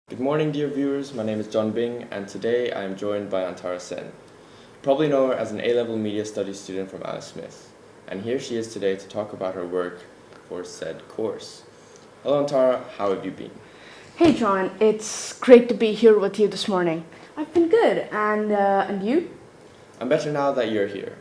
Good morning, dear viewers. My name is John Bing, and today I am joined by Antara Sen. Probably know her as an A-level media studies student from Alice Smith, and here she is today to talk about her work for said course. Hello, Antara. How have you been? Hey John, it's great to be here with you this morning. I've been good, and you? I'm better now that you're here.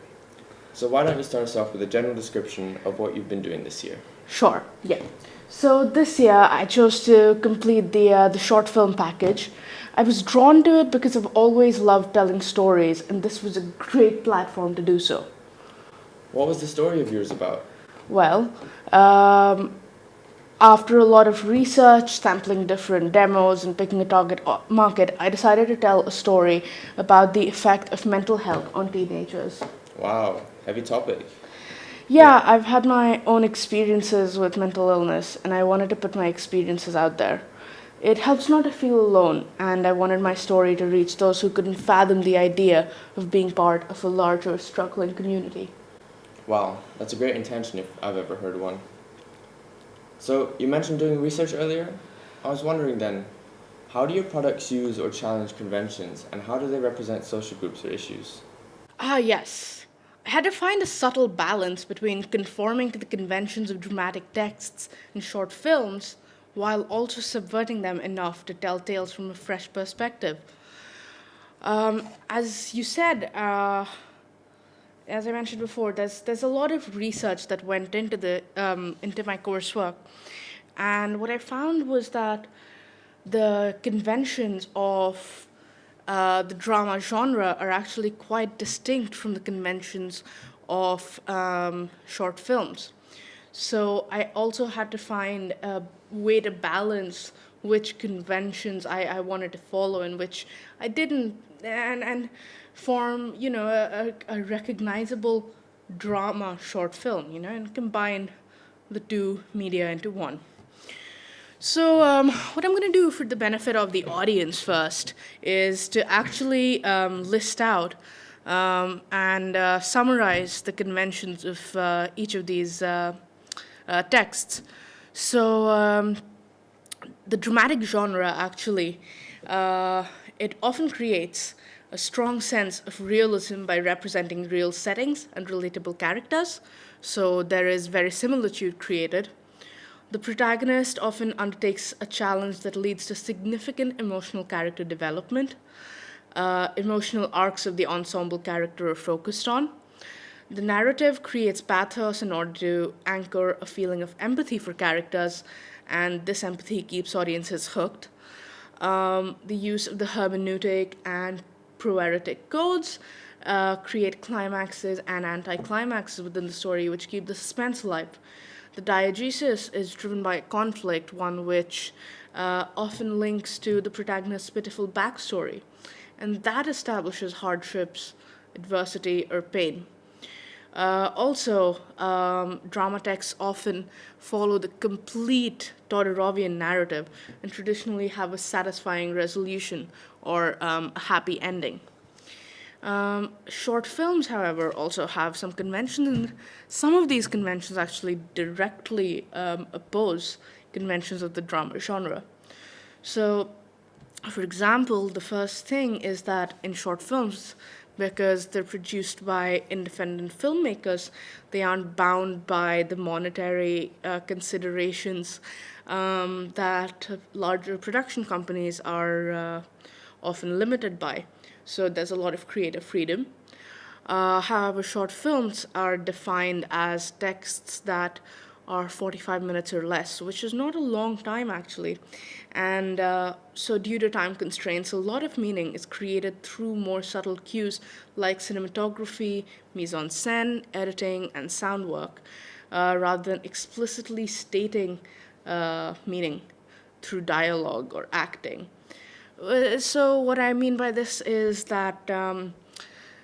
So why don't you start us off with a general description of what you've been doing this year? Sure, yeah. So this year I chose to complete the short film package. I was drawn to it because I've always loved telling stories, and this was a great platform to do so. What was the story of yours about? Well, um, after a lot of research, sampling different demos, and picking a target market, I decided to tell a story about the effect of mental health on teenagers. Wow, heavy topic. Yeah, I've had my own experiences with mental illness, and I wanted to put my experiences out there. It helps not to feel alone, and I wanted my story to reach those who couldn't fathom the idea of being part of a larger, struggling community. Wow, that's a great intention if I've ever heard one. So, you mentioned doing research earlier? I was wondering then, how do your products use or challenge conventions, and how do they represent social groups or issues? Ah, yes. I had to find a subtle balance between conforming to the conventions of dramatic texts in short films while also subverting them enough to tell tales from a fresh perspective. As you said, as I mentioned before, there's a lot of research that went into the into my coursework, and what I found was that the conventions of the drama genre are actually quite distinct from the conventions of short films. So I also had to find a way to balance which conventions I wanted to follow and which I didn't, and form, a recognizable drama short film, and combine the two media into one. So, what I'm going to do for the benefit of the audience first is to actually list out and summarize the conventions of each of these texts. So, the dramatic genre actually it often creates a strong sense of realism by representing real settings and relatable characters. So there is verisimilitude created. The protagonist often undertakes a challenge that leads to significant emotional character development. Emotional arcs of the ensemble character are focused on. The narrative creates pathos in order to anchor a feeling of empathy for characters, and this empathy keeps audiences hooked. The use of the hermeneutic and proeretic codes create climaxes and anticlimaxes within the story, which keep the suspense alive. The diegesis is driven by conflict, one which often links to the protagonist's pitiful backstory, and that establishes hardships, adversity, or pain. Drama texts often follow the complete Todorovian narrative and traditionally have a satisfying resolution or a happy ending. Short films, however, also have some conventions, and some of these conventions actually directly oppose conventions of the drama genre. So, for example, the first thing is that in short films, because they're produced by independent filmmakers, they aren't bound by the monetary considerations that larger production companies are often limited by. So there's a lot of creative freedom. However, short films are defined as texts that are 45 minutes or less, which is not a long time actually. And so, due to time constraints, a lot of meaning is created through more subtle cues like cinematography, mise en scène, editing, and sound work, rather than explicitly stating meaning through dialogue or acting. So, what I mean by this is that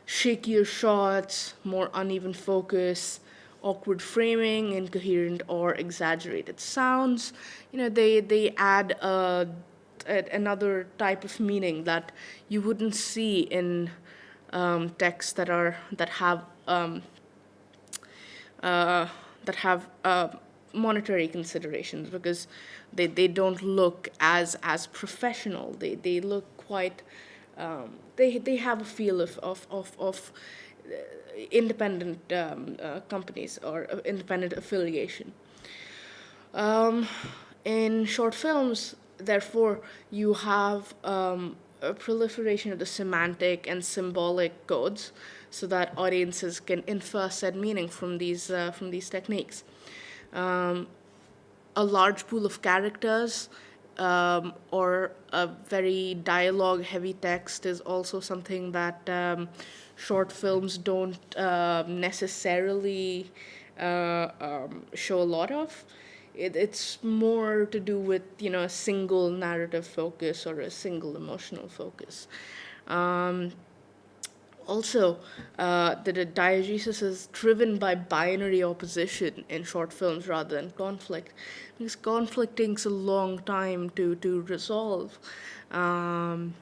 shakier shots, more uneven focus, awkward framing, incoherent or exaggerated sounds, they add another type of meaning that you wouldn't see in texts that have uh, that have monetary considerations, because they don't look as professional. They look quite they have a feel of independent companies or independent affiliation. Um, in short films, therefore, you have a proliferation of the semantic and symbolic codes, so that audiences can infer said meaning from these techniques. Um, a large pool of characters or a very dialogue heavy text is also something that short films don't necessarily show a lot of. It's more to do with, a single narrative focus or a single emotional focus. Um, Also, the diegesis is driven by binary opposition in short films rather than conflict, because conflict takes a long time to resolve. Um,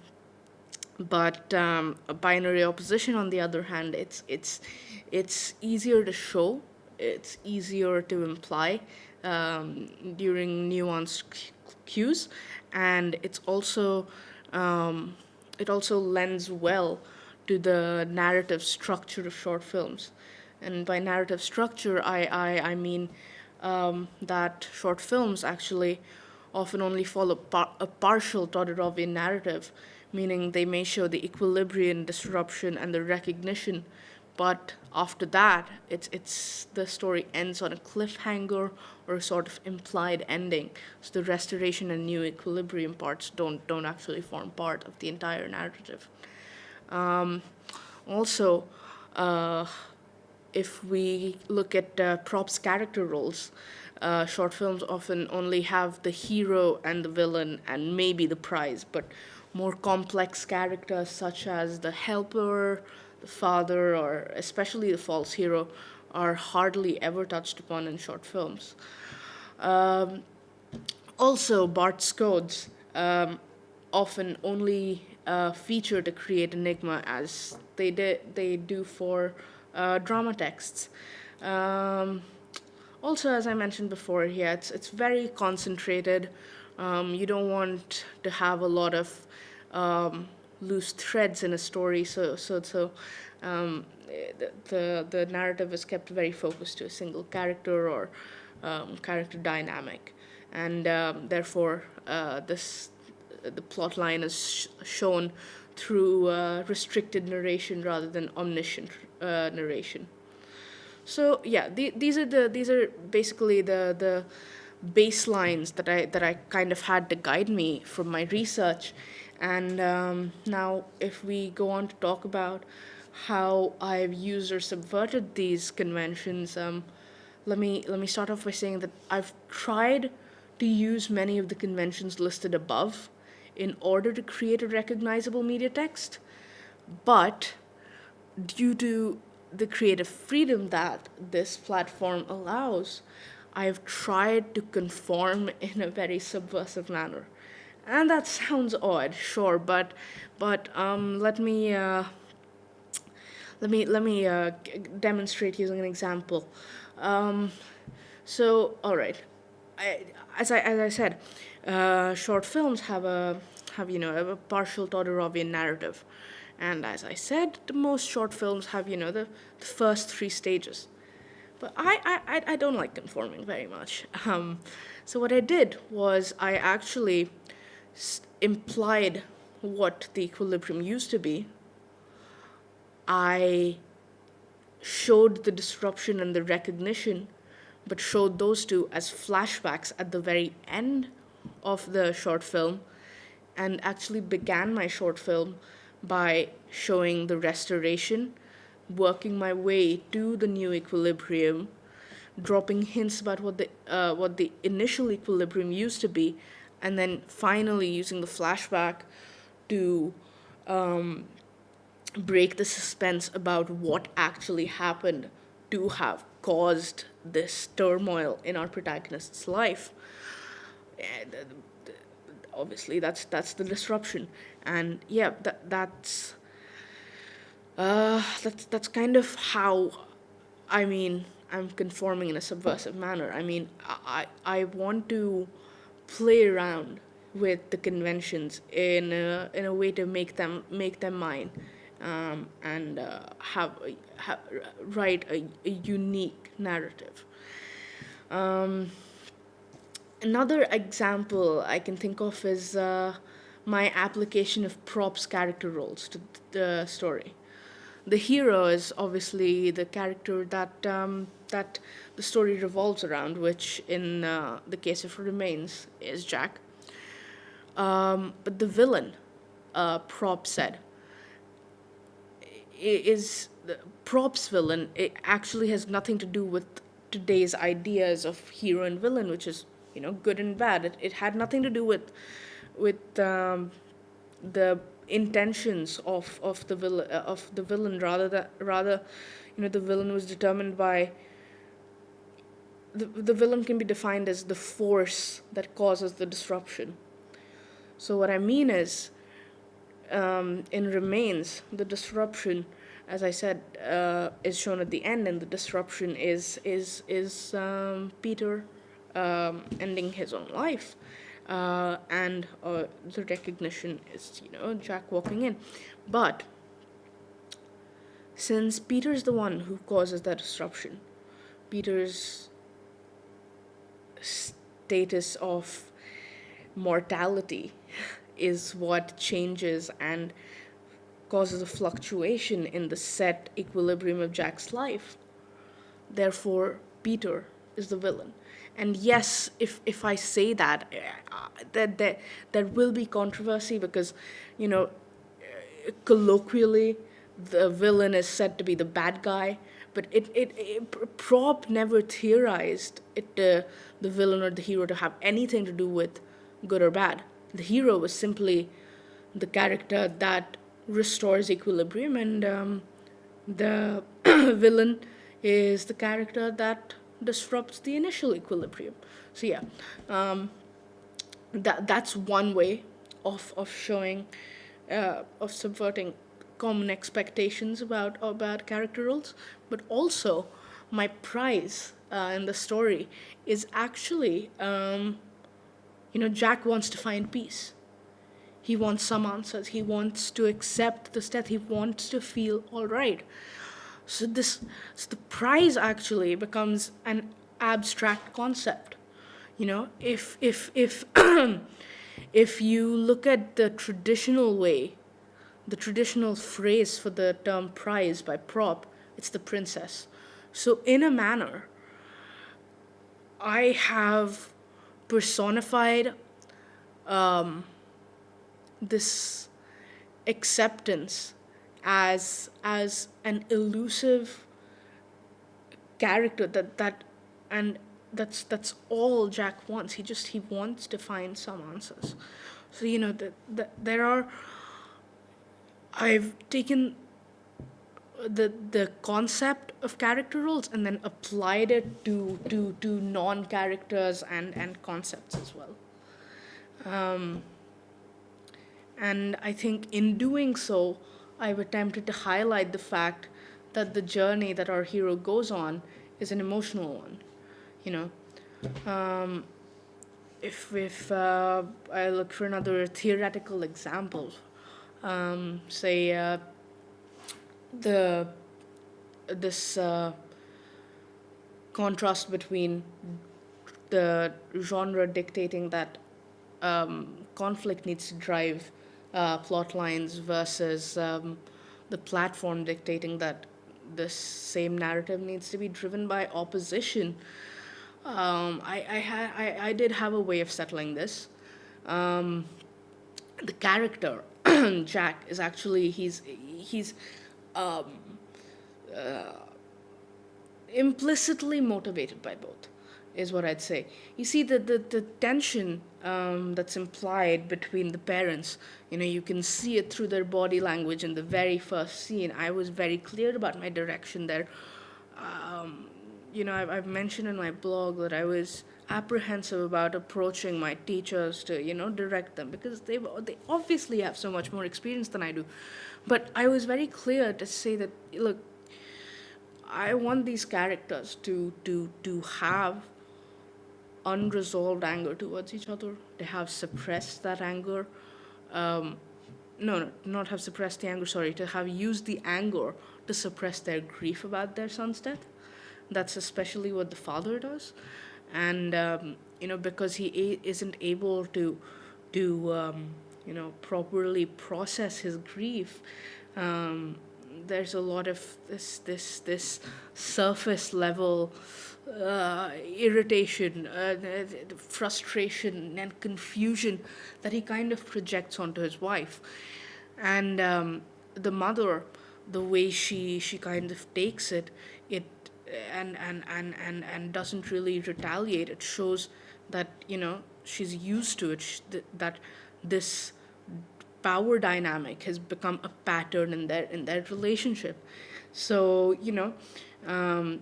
but a binary opposition, on the other hand, it's easier to show, it's easier to imply during nuanced cues, and it also lends well to the narrative structure of short films. And by narrative structure, I mean that short films actually often only follow a partial Todorovian narrative, meaning they may show the equilibrium, disruption, and the recognition, but after that, it's the story ends on a cliffhanger or a sort of implied ending. So the restoration and new equilibrium parts don't actually form part of the entire narrative. Also, uh, if we look at props character roles, short films often only have the hero and the villain and maybe the prize, but more complex characters such as the helper, the father, or especially the false hero are hardly ever touched upon in short films. Also, Bart's codes often only feature to create enigma, as they do for drama texts. Um, Also, as I mentioned before, yeah, it's very concentrated. You don't want to have a lot of loose threads in a story, the narrative is kept very focused to a single character or character dynamic, and therefore the plot line is shown through restricted narration rather than omniscient narration. So yeah, these are basically the baselines that I kind of had to guide me from my research, and now if we go on to talk about how I've used or subverted these conventions, let me start off by saying that I've tried to use many of the conventions listed above in order to create a recognizable media text, but due to the creative freedom that this platform allows, I've tried to conform in a very subversive manner. And that sounds odd, sure, but let me demonstrate using an example. Um, all right, I, as I said, short films have a partial Todorovian narrative, and as I said, the most short films have the first three stages. But I don't like conforming very much. So what I did was I actually implied what the equilibrium used to be. I showed the disruption and the recognition, but showed those two as flashbacks at the very end of the short film, and actually began my short film by showing the restoration, working my way to the new equilibrium, dropping hints about what the initial equilibrium used to be, and then finally using the flashback to break the suspense about what actually happened to have caused this turmoil in our protagonist's life. And obviously, that's the disruption, and yeah, that's kind of how, I mean, I'm conforming in a subversive manner. I mean, I want to play around with the conventions in a way to make them mine, and have write a unique narrative. Um, Another example I can think of is my application of props character roles to the story. The hero is obviously the character that the story revolves around, which in the case of Remains is Jack. But the villain, Prop said, is the Prop's villain. It actually has nothing to do with today's ideas of hero and villain, which is good and bad. It had nothing to do with the intentions of the villain. Rather, the villain was determined by the villain can be defined as the force that causes the disruption. So what I mean is, in Remains, the disruption, as I said, is shown at the end, and the disruption is Peter ending his own life, and the recognition is Jack walking in, but since Peter's the one who causes that disruption, Peter's status of mortality is what changes and causes a fluctuation in the set equilibrium of Jack's life. Therefore, Peter is the villain. And yes, if I say that, that there will be controversy because, colloquially, the villain is said to be the bad guy, but Prop never theorized the villain or the hero to have anything to do with good or bad. The hero was simply the character that restores equilibrium, and the villain is the character that disrupts the initial equilibrium. So yeah, that's one way of showing of subverting common expectations about character roles. But also, my prize in the story is actually Jack wants to find peace. He wants some answers. He wants to accept this death. He wants to feel all right. So the prize actually becomes an abstract concept. If if you look at the traditional way, the traditional phrase for the term prize by Prop, it's the princess. So in a manner, I have personified this acceptance as an elusive character and that's all Jack wants. He wants to find some answers. So there are. I've taken the concept of character roles and then applied it to non-characters and concepts as well. And I think in doing so, I've attempted to highlight the fact that the journey that our hero goes on is an emotional one. If I look for another theoretical example, say this contrast between the genre dictating that conflict needs to drive plot lines versus the platform dictating that the same narrative needs to be driven by opposition. I did have a way of settling this. The character Jack is actually he's implicitly motivated by both, is what I'd say. You see, the tension that's implied between the parents, you can see it through their body language in the very first scene. I was very clear about my direction there. I've mentioned in my blog that I was apprehensive about approaching my teachers to, direct them because they obviously have so much more experience than I do. But I was very clear to say that, look, I want these characters to have unresolved anger towards each other. They have suppressed that anger. Um, no, not have suppressed the anger, sorry, to have used the anger to suppress their grief about their son's death. That's especially what the father does. And, because he isn't able to properly process his grief, um, there's a lot of this surface level irritation, frustration, and confusion that he kind of projects onto his wife. And the mother, the way she kind of takes it and doesn't really retaliate. It shows that she's used to it. That this power dynamic has become a pattern in their relationship. So um,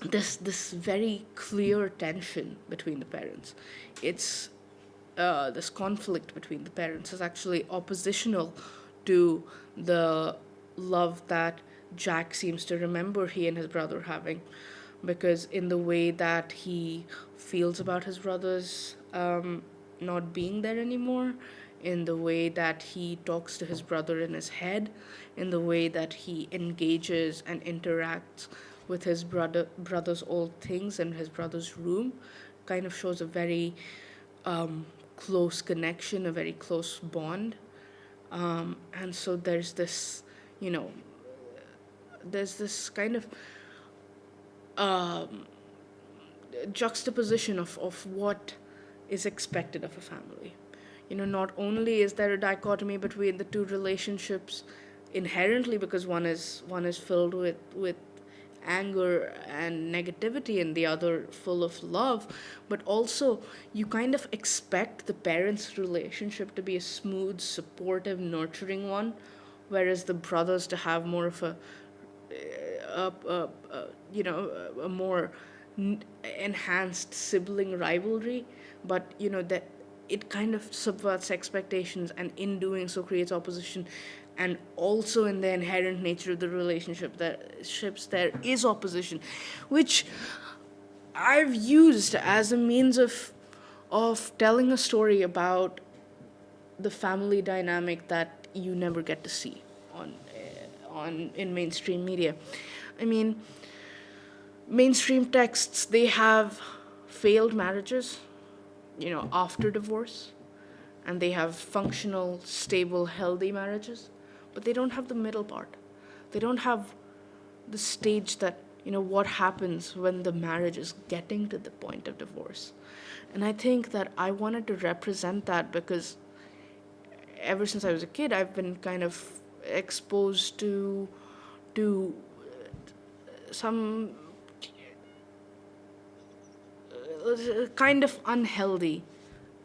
this very clear tension between the parents. It's this conflict between the parents is actually oppositional to the love that Jack seems to remember he and his brother having, because in the way that he feels about his brothers not being there anymore, in the way that he talks to his brother in his head, in the way that he engages and interacts with his brother's old things in his brother's room, kind of shows a very close connection, a very close bond. And so you know, there's this kind of juxtaposition of what is expected of a family. Not only is there a dichotomy between the two relationships inherently, because one is filled with anger and negativity and the other full of love, but also you kind of expect the parents' relationship to be a smooth, supportive, nurturing one, whereas the brothers to have more of a more enhanced sibling rivalry. But that it kind of subverts expectations, and in doing so creates opposition. And also in the inherent nature of the relationship, that ships there is opposition, which I've used as a means of telling a story about the family dynamic that you never get to see on in mainstream media. I mean, mainstream texts, they have failed marriages, after divorce, and they have functional, stable, healthy marriages, but they don't have the middle part. They don't have the stage that, what happens when the marriage is getting to the point of divorce. And I think that I wanted to represent that because ever since I was a kid, I've been kind of exposed to some kind of unhealthy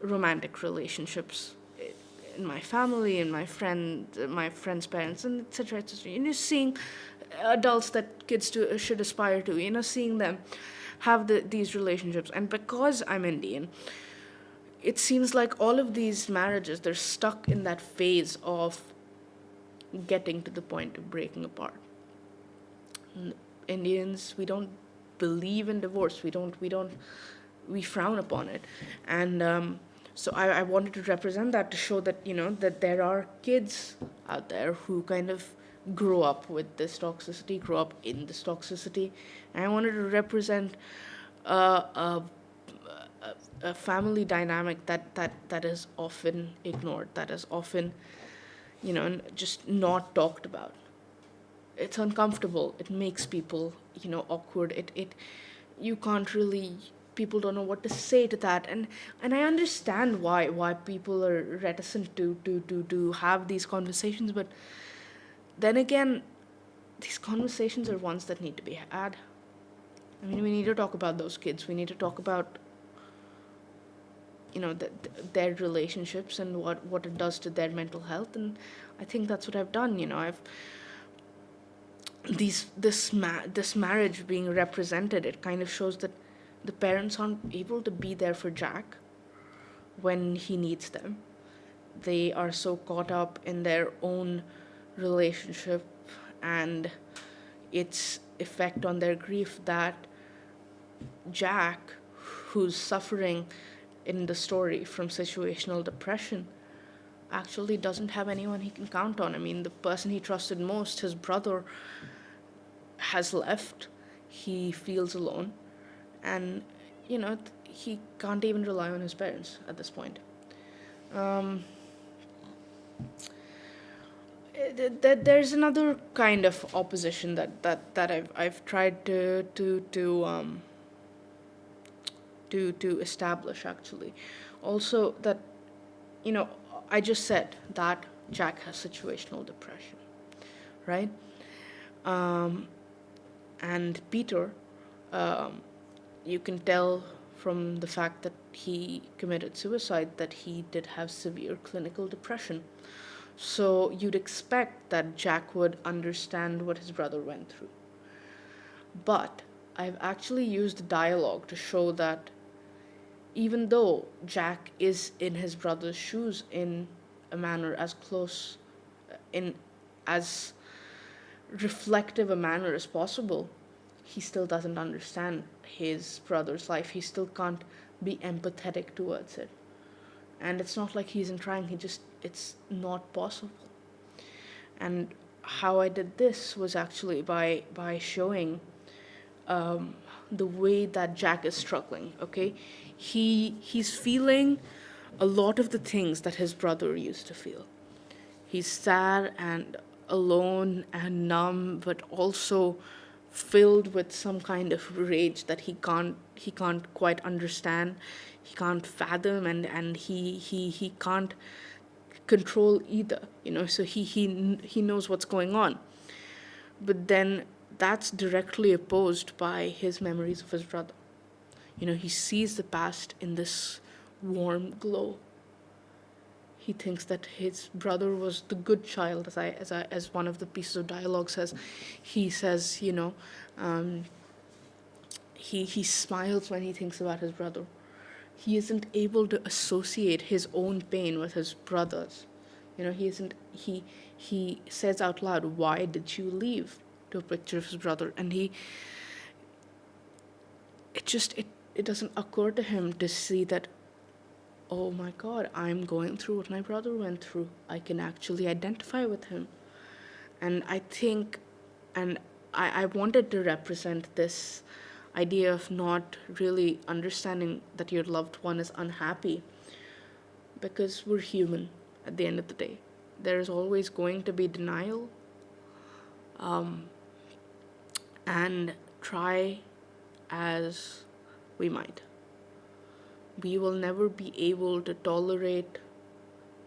romantic relationships in my family and my friends' parents, and etc. etc. Seeing adults that kids should aspire to. Seeing them have these relationships, and because I'm Indian, it seems like all of these marriages, they're stuck in that phase of getting to the point of breaking apart. Indians, we don't believe in divorce. We frown upon it. And so I wanted to represent that, to show that that there are kids out there who kind of grow up with this toxicity, grow up in this toxicity. And I wanted to represent a family dynamic that is often ignored, that is often just not talked about. It's uncomfortable. It makes people awkward. It you can't really, people don't know what to say to that. And I understand why people are reticent to have these conversations. But then again, these conversations are ones that need to be had. I mean, we need to talk about those kids. We need to talk about their relationships and what it does to their mental health. And I think that's what I've done. I've this marriage being represented, it kind of shows that the parents aren't able to be there for Jack when he needs them. They are so caught up in their own relationship and its effect on their grief that Jack, who's suffering in the story from situational depression, actually doesn't have anyone he can count on. I mean, the person he trusted most, his brother, has left. He feels alone, and he can't even rely on his parents at this point. Um, there's another kind of opposition that I've tried to establish, actually. Also, that you know I just said that Jack has situational depression, right? Um, and Peter, um, you can tell from the fact that he committed suicide that he did have severe clinical depression. So you'd expect that Jack would understand what his brother went through. But I've actually used dialogue to show that even though Jack is in his brother's shoes in a manner as close, in as reflective a manner as possible, he still doesn't understand his brother's life. He still can't be empathetic towards it. And it's not like he isn't trying, it's not possible. And how I did this was actually by showing the way that Jack is struggling. Okay, he's feeling a lot of the things that his brother used to feel. He's sad and alone and numb, but also filled with some kind of rage that he can't quite understand, he can't fathom, and he can't control either. So he knows what's going on, but then that's directly opposed by his memories of his brother. He sees the past in this warm glow. He thinks that his brother was the good child, as one of the pieces of dialogue says. He says, he smiles when he thinks about his brother. He isn't able to associate his own pain with his brother's. He isn't. He says out loud, "Why did you leave?" to a picture of his brother, and it doesn't occur to him to see that, oh my God, I'm going through what my brother went through. I can actually identify with him. And I think, and I wanted to represent this idea of not really understanding that your loved one is unhappy, because we're human at the end of the day. There's always going to be denial, and try as we might, we will never be able to tolerate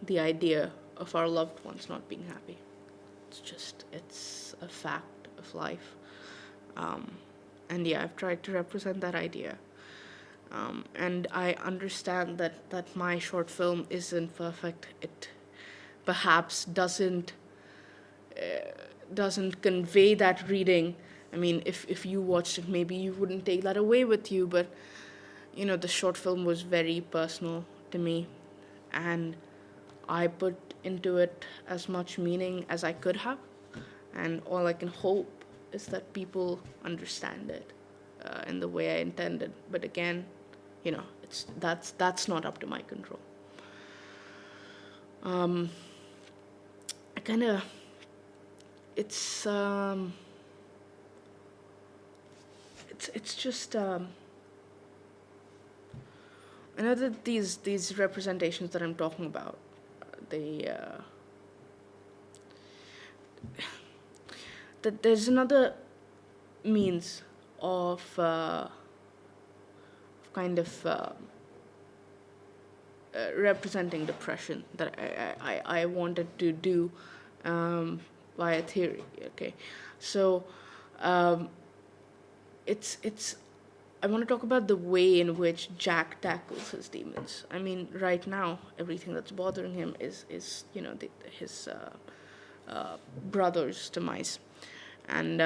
the idea of our loved ones not being happy. It's a fact of life. And yeah, I've tried to represent that idea. And I understand that my short film isn't perfect. It perhaps doesn't convey that reading. I mean, if you watched it, maybe you wouldn't take that away with you, but the short film was very personal to me, and I put into it as much meaning as I could have, and all I can hope is that people understand it in the way I intended. But again, that's not up to my control. I kind of it's just I know that these representations that I'm talking about, they that there's another means of kind of representing depression that I wanted to do via theory. Okay, so it's I want to talk about the way in which Jack tackles his demons. I mean, right now, everything that's bothering him is his brother's demise, and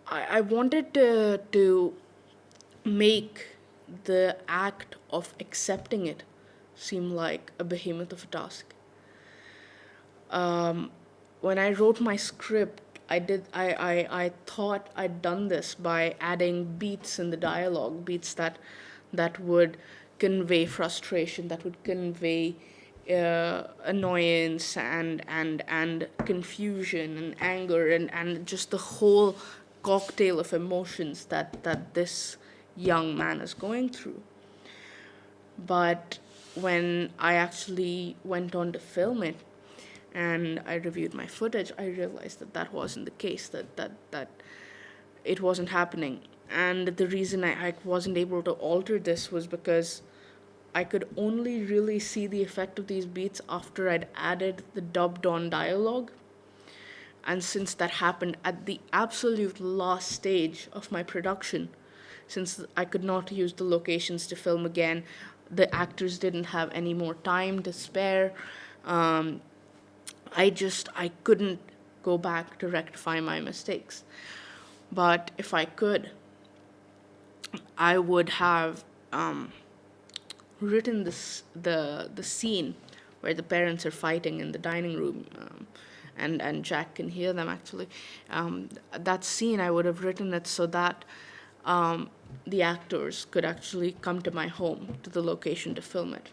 I wanted to make the act of accepting it seem like a behemoth of a task. when I wrote my script, I thought I'd done this by adding beats in the dialogue, beats that would convey frustration, that would convey annoyance and confusion and anger and just the whole cocktail of emotions that this young man is going through. But when I actually went on to film it and I reviewed my footage, I realized that that wasn't the case, that it wasn't happening. And the reason I wasn't able to alter this was because I could only really see the effect of these beats after I'd added the dubbed on dialogue. And since that happened at the absolute last stage of my production, since I could not use the locations to film again, the actors didn't have any more time to spare. Um, I couldn't go back to rectify my mistakes. But if I could, I would have written the scene where the parents are fighting in the dining room, and Jack can hear them actually. That scene, I would have written it so that the actors could actually come to my home, to the location to film it.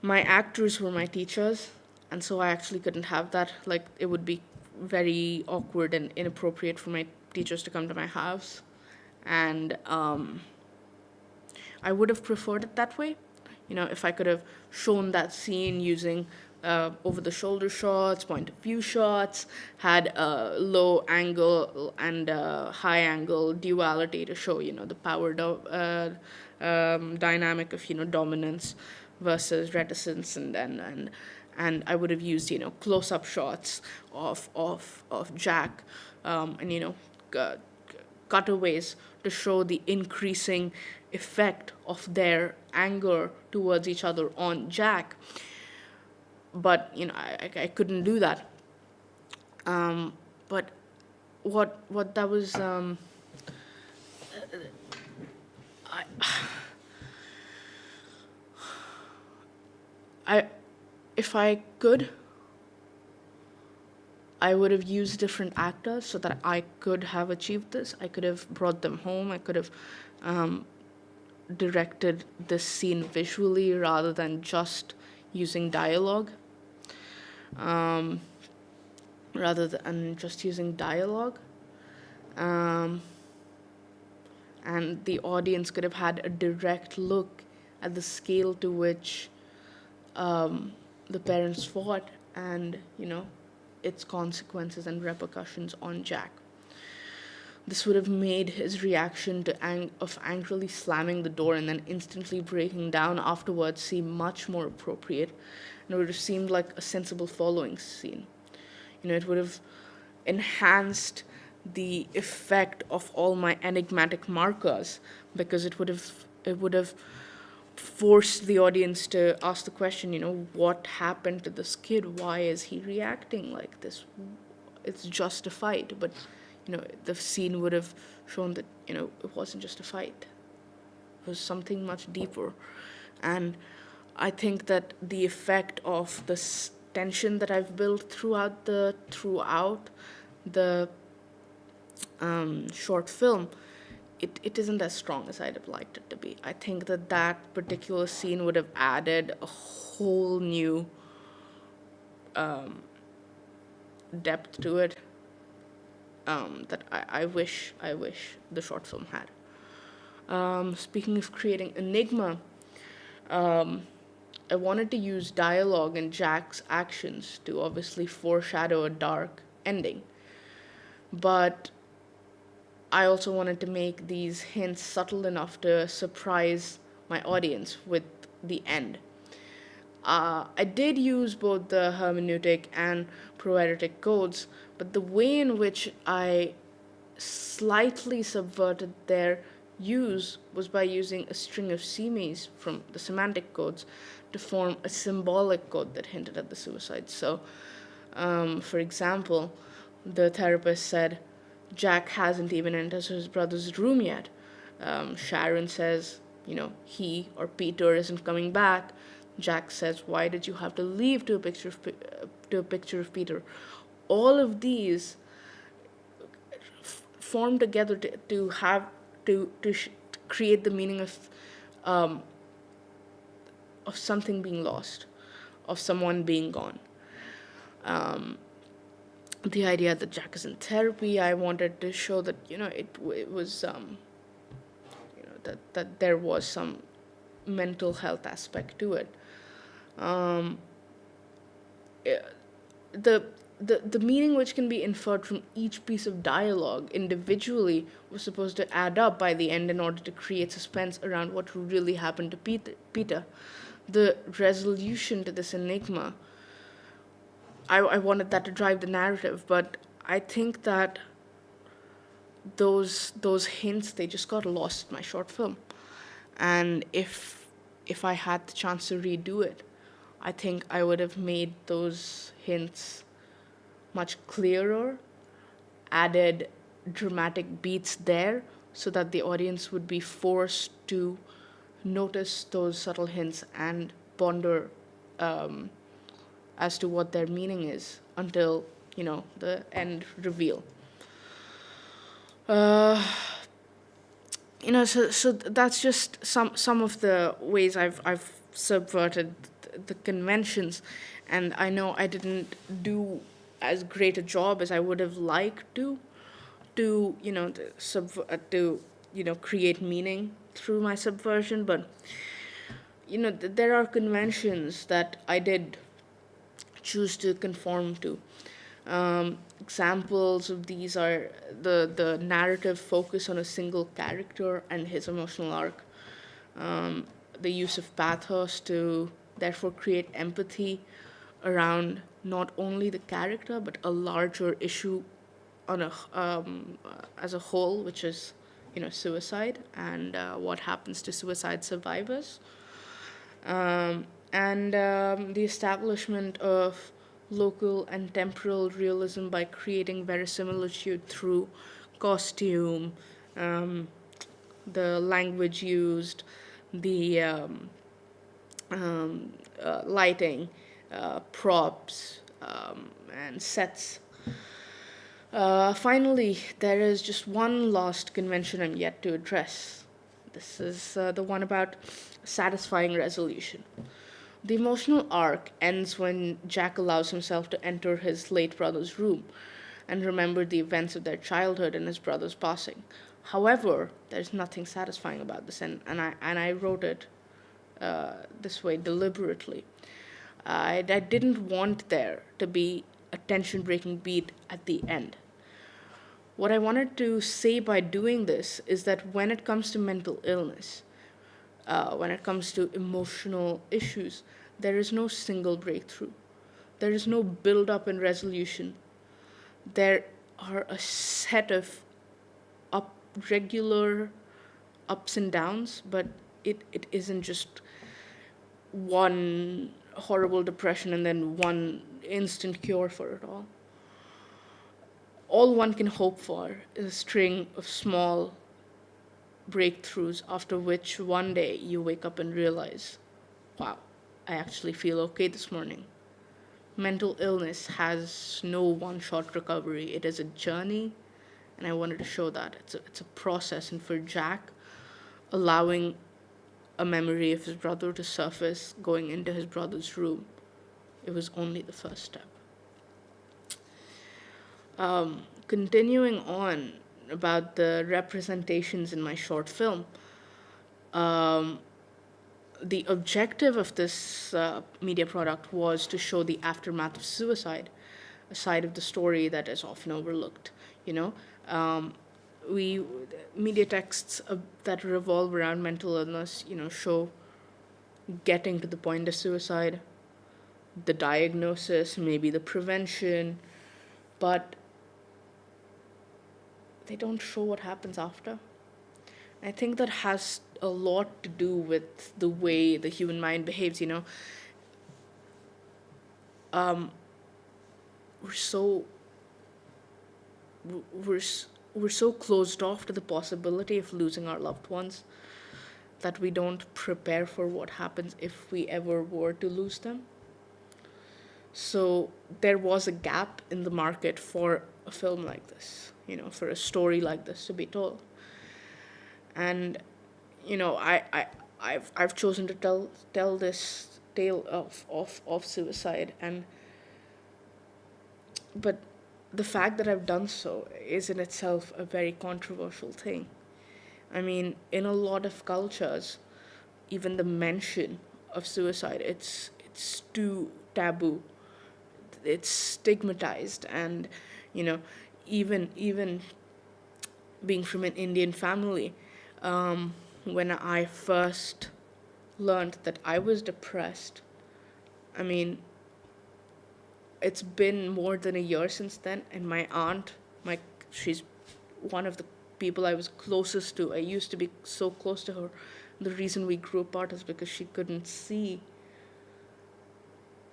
My actors were my teachers, and so I actually couldn't have that. Like, it would be very awkward and inappropriate for my teachers to come to my house. And I would have preferred it that way. You know, if I could have shown that scene using over the shoulder shots, point of view shots, had a low angle and high angle duality to show, the power dynamic of, dominance versus reticence, and I would have used, close up shots of Jack, and, cutaways to show the increasing effect of their anger towards each other on Jack. But I couldn't do that. But what that was, I if I could, I would have used different actors so that I could have achieved this. I could have brought them home. I could have directed this scene visually rather than just using dialogue. Um, Rather than just using dialogue. Um, and the audience could have had a direct look at the scale to which the parents fought and, its consequences and repercussions on Jack. This would have made his reaction of angrily slamming the door and then instantly breaking down afterwards seem much more appropriate, and it would have seemed like a sensible following scene. It would have enhanced the effect of all my enigmatic markers, because it would have forced the audience to ask the question, what happened to this kid? Why is he reacting like this? It's just a fight, but the scene would have shown that it wasn't just a fight. It was something much deeper, and I think that the effect of this tension that I've built throughout the short film, it isn't as strong as I'd have liked it to be. I think that particular scene would have added a whole new depth to it, that I wish the short film had. Speaking of creating enigma, I wanted to use dialogue and Jack's actions to obviously foreshadow a dark ending. But I also wanted to make these hints subtle enough to surprise my audience with the end. I did use both the hermeneutic and proetic codes, but the way in which I slightly subverted their use was by using a string of semis from the semantic codes to form a symbolic code that hinted at the suicide. So, for example, the therapist said, Jack hasn't even entered his brother's room yet. Sharon says, he or Peter isn't coming back. Jack says, "Why did you have to leave?" To a picture of Peter. All of these form together to have to create the meaning of something being lost, of someone being gone. The idea that Jack is in therapy, I wanted to show that it was that there was some mental health aspect to it. Eh, the the meaning which can be inferred from each piece of dialogue individually was supposed to add up by the end in order to create suspense around what really happened to Peter. The resolution to this enigma, I wanted that to drive the narrative, but I think that those hints, they just got lost in my short film. And if I had the chance to redo it, I think I would have made those hints much clearer, added dramatic beats there so that the audience would be forced to notice those subtle hints and ponder as to what their meaning is until the end reveal. uh, so that's just some of the ways I've subverted the conventions, and I know I didn't do as great a job as I would have liked to to create meaning through my subversion. But there are conventions that I did choose to conform to. Examples of these are the narrative focus on a single character and his emotional arc, the use of pathos to therefore create empathy around not only the character but a larger issue on as a whole, which is suicide and what happens to suicide survivors, and the establishment of local and temporal realism by creating verisimilitude through costume, um, the language used, the lighting, props, and sets. Finally, there is just one last convention I'm yet to address. This is the one about satisfying resolution. The emotional arc ends when Jack allows himself to enter his late brother's room and remember the events of their childhood and his brother's passing. However, there's nothing satisfying about this, and I wrote it this way deliberately. I didn't want there to be a tension breaking beat at the end. What I wanted to say by doing this is that when it comes to mental illness, when it comes to emotional issues, there is no single breakthrough. There is no build up and resolution. There are a set of up regular ups and downs, but it isn't just one horrible depression and then one instant cure for it all. All one can hope for is a string of small breakthroughs after which one day you wake up and realize, wow, I actually feel okay this morning. Mental illness has no one shot recovery, it is a journey, and I wanted to show that. It's a process, and for Jack, allowing a memory of his brother to surface, going into his brother's room, it was only the first step. Continuing on about the representations in my short film, the objective of this media product was to show the aftermath of suicide, a side of the story that is often overlooked. You know, we media texts that revolve around mental illness, show getting to the point of suicide, the diagnosis, maybe the prevention, but they don't show what happens after. I think that has a lot to do with the way the human mind behaves. We're so we're we're so closed off to the possibility of losing our loved ones that we don't prepare for what happens if we ever were to lose them. So there was a gap in the market for a film like this, for a story like this to be told. And I've chosen to tell this tale of suicide, and but the fact that I've done so is in itself a very controversial thing. I mean, in a lot of cultures, even the mention of suicide, it's too taboo. It's stigmatized, and you know, even being from an Indian family, when I first learned that I was depressed, I mean, it's been more than a year since then, and my aunt, she's one of the people I was closest to. I used to be so close to her. The reason we grew apart is because she couldn't see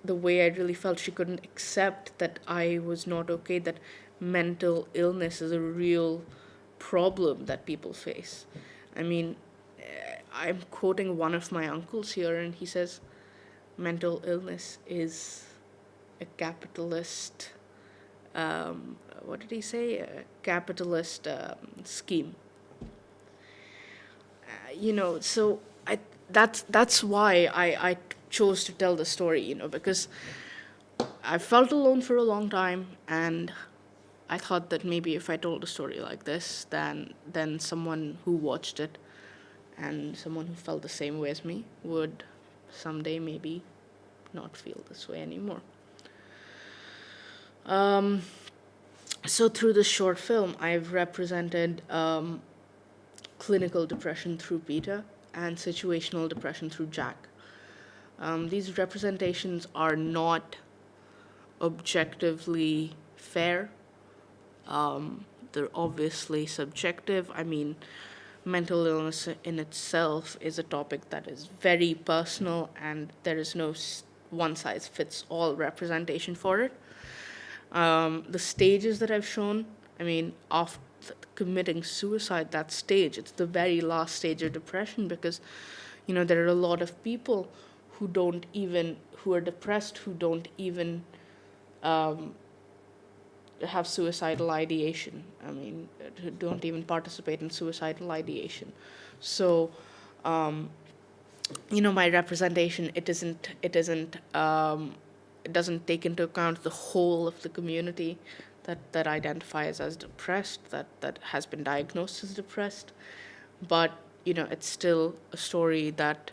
the way I really felt. She couldn't accept that I was not okay, that mental illness is a real problem that people face. I mean, I'm quoting one of my uncles here, and he says, mental illness is a capitalist, what did he say? A capitalist scheme. So that's why I chose to tell the story, because I felt alone for a long time, and I thought that maybe if I told a story like this, then someone who watched it and someone who felt the same way as me would someday maybe not feel this way anymore. So through this short film, I've represented clinical depression through Peter and situational depression through Jack. These representations are not objectively fair. They're obviously subjective. I mean, mental illness in itself is a topic that is very personal, and there is no one-size-fits-all representation for it. The stages that I've shown, I mean, after committing suicide, that stage, it's the very last stage of depression, because, there are a lot of people who are depressed, who don't even have suicidal ideation. I mean, who don't even participate in suicidal ideation. So, my representation, it doesn't take into account the whole of the community that identifies as depressed, that has been diagnosed as depressed. But, it's still a story that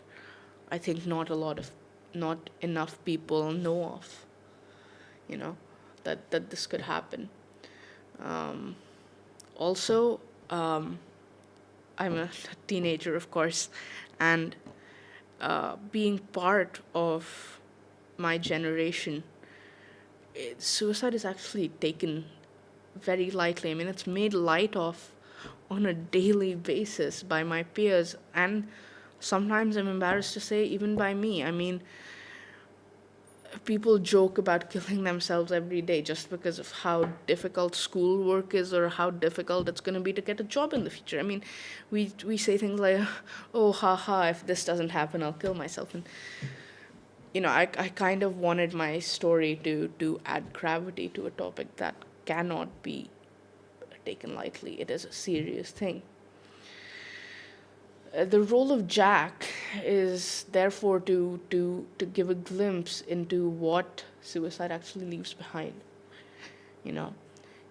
I think not enough people know of, that this could happen. Also, I'm a teenager, of course, and being part of my generation, suicide is actually taken very lightly. I mean, it's made light of on a daily basis by my peers, and sometimes I'm embarrassed to say even by me. I mean, people joke about killing themselves every day just because of how difficult schoolwork is, or how difficult it's going to be to get a job in the future. I mean, we say things like, oh, haha, if this doesn't happen, I'll kill myself. And I kind of wanted my story to add gravity to a topic that cannot be taken lightly. It is a serious thing. The role of Jack is therefore to give a glimpse into what suicide actually leaves behind.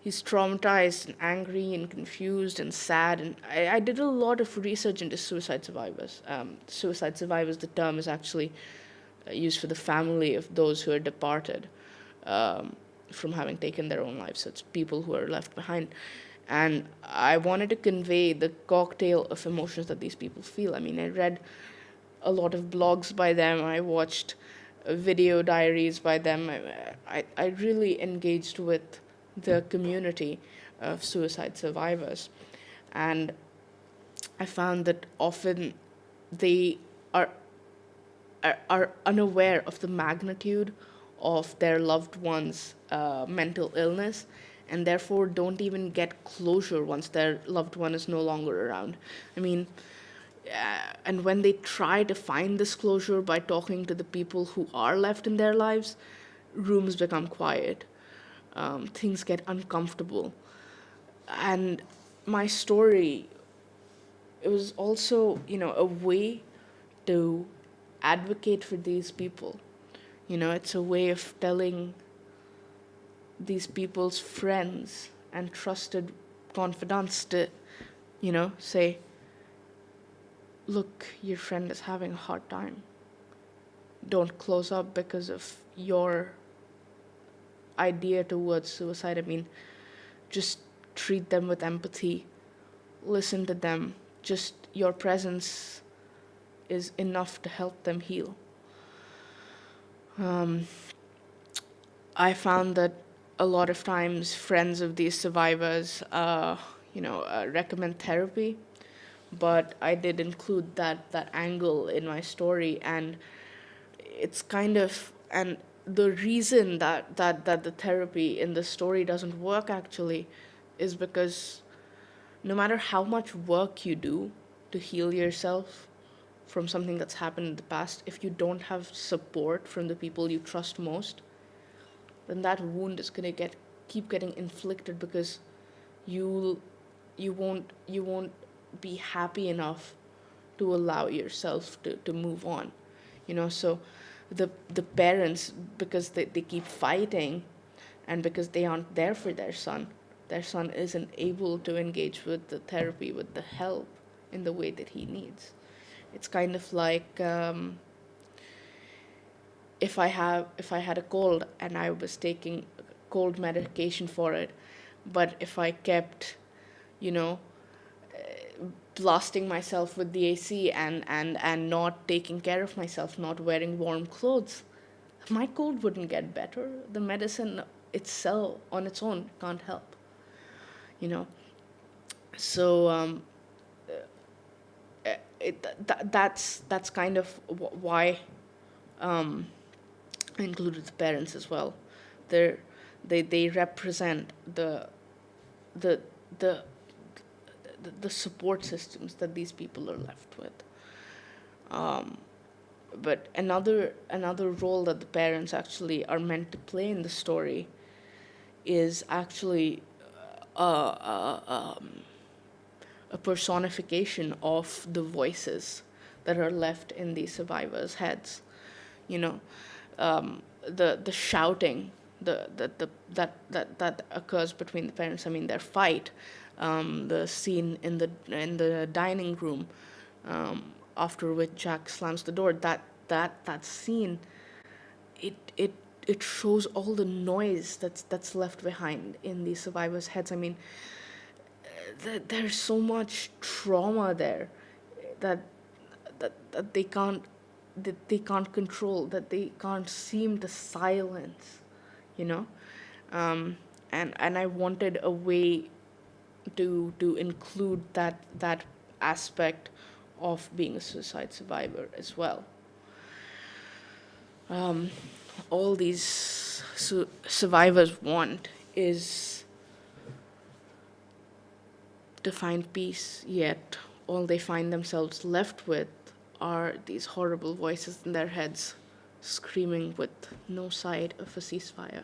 He's traumatized and angry and confused and sad. And I did a lot of research into suicide survivors. Suicide survivors, the term is actually used for the family of those who are departed from having taken their own lives. So it's people who are left behind. And I wanted to convey the cocktail of emotions that these people feel. I mean, I read a lot of blogs by them. I watched video diaries by them. I really engaged with the community of suicide survivors. And I found that often they are unaware of the magnitude of their loved one's mental illness, and therefore don't even get closure once their loved one is no longer around. I mean, And when they try to find this closure by talking to the people who are left in their lives, rooms become quiet. Things get uncomfortable. And my story, it was also, a way to advocate for these people. It's a way of telling these people's friends and trusted confidants to, say, look, your friend is having a hard time. Don't close up because of your idea towards suicide. I mean, just treat them with empathy, listen to them. Just your presence is enough to help them heal. I found that a lot of times friends of these survivors, recommend therapy, but I did include that angle in my story, and it's kind of and the reason that the therapy in the story doesn't work actually is because no matter how much work you do to heal yourself from something that's happened in the past, if you don't have support from the people you trust most, then that wound is going to keep getting inflicted because you you won't be happy enough to allow yourself to move on. So the parents, because they keep fighting, and because they aren't there for their son isn't able to engage with the therapy, with the help in the way that he needs. It's kind of like, if I had a cold and I was taking cold medication for it, but if I kept, you know, blasting myself with the AC and not taking care of myself, not wearing warm clothes, my cold wouldn't get better. The medicine itself on its own can't help, you know. So that's kind of why I included the parents as well. They're, they represent the the the support systems that these people are left with. But another role that the parents actually are meant to play in the story is actually a personification of the voices that are left in these survivors' heads. You know, the shouting that occurs between the parents. I mean, their fight, the scene in the dining room, after which Jack slams the door. That scene, it it shows all the noise that's left behind in these survivors' heads. I mean, there's so much trauma there that that they can't control, that they can't seem to silence, you know. And I wanted a way to include that aspect of being a suicide survivor as well. All these survivors want is to find peace, yet all they find themselves left with are these horrible voices in their heads screaming with no sight of a ceasefire.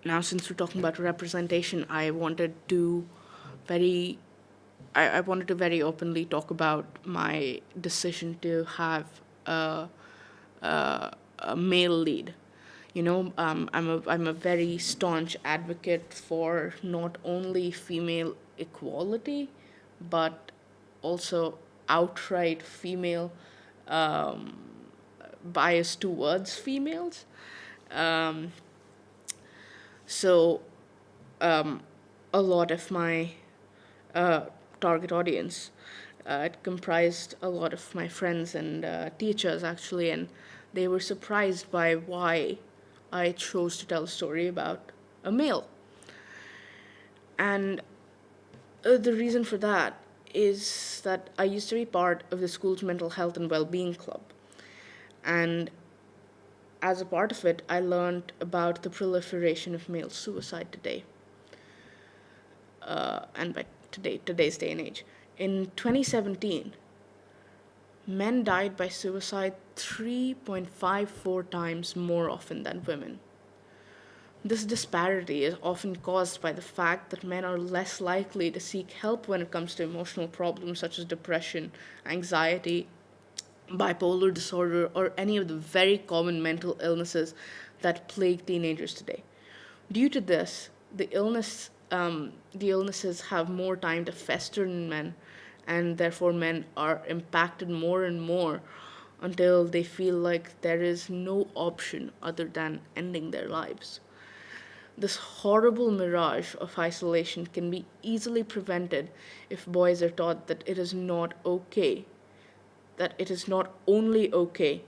Now, since we're talking about representation, very I wanted to very openly talk about my decision to have a male lead. I'm a very staunch advocate for not only female equality, but also outright female bias towards females. Um, so a lot of my uh, target audience, it comprised a lot of my friends and teachers actually, and they were surprised by why I chose to tell a story about a male. And the reason for that is that I used to be part of the school's mental health and well-being club. And as a part of it, I learned about the proliferation of male suicide today. And today's day and age. In 2017, men died by suicide 3.54 times more often than women. This disparity is often caused by the fact that men are less likely to seek help when it comes to emotional problems such as depression, anxiety, bipolar disorder, or any of the very common mental illnesses that plague teenagers today. Due to this, the illnesses have more time to fester in men, and therefore men are impacted more and more until they feel like there is no option other than ending their lives. This horrible mirage of isolation can be easily prevented if boys are taught that it is not okay, that it is not only okay,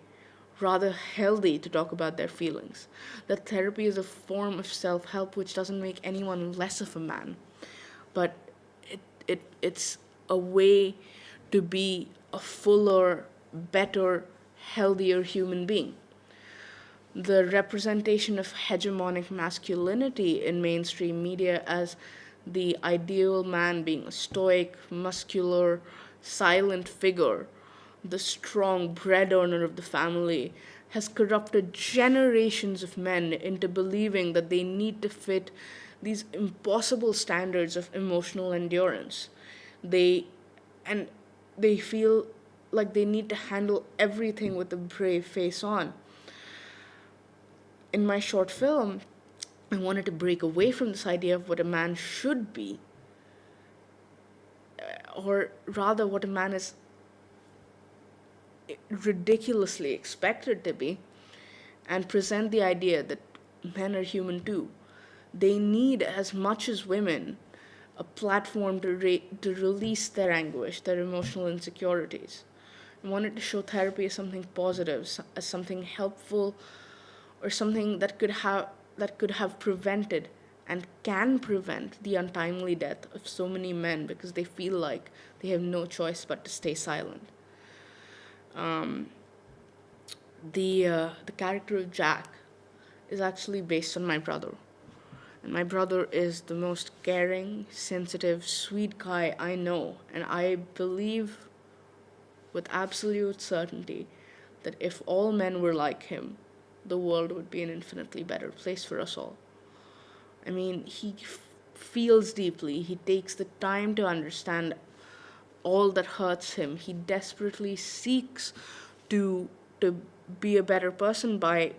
rather healthy to talk about their feelings. That therapy is a form of self help which doesn't make anyone less of a man, but it's a way to be a fuller, better, healthier human being. The representation of hegemonic masculinity in mainstream media as the ideal man being a stoic, muscular, silent figure, the strong bread earner of the family, has corrupted generations of men into believing that they need to fit these impossible standards of emotional endurance. They and they feel like they need to handle everything with a brave face on. In my short film, I wanted to break away from this idea of what a man should be, or rather, what a man is ridiculously expected to be, and present the idea that men are human too. They need, as much as women, a platform to release their anguish, their emotional insecurities. I wanted to show therapy as something positive, as something helpful, or something that could have prevented and can prevent the untimely death of so many men because they feel like they have no choice but to stay silent. The character of Jack is actually based on my brother, and my brother is the most caring, sensitive, sweet guy I know, and I believe with absolute certainty that if all men were like him, the world would be an infinitely better place for us all. I mean, he feels deeply, he takes the time to understand all that hurts him. He desperately seeks to to be a better person by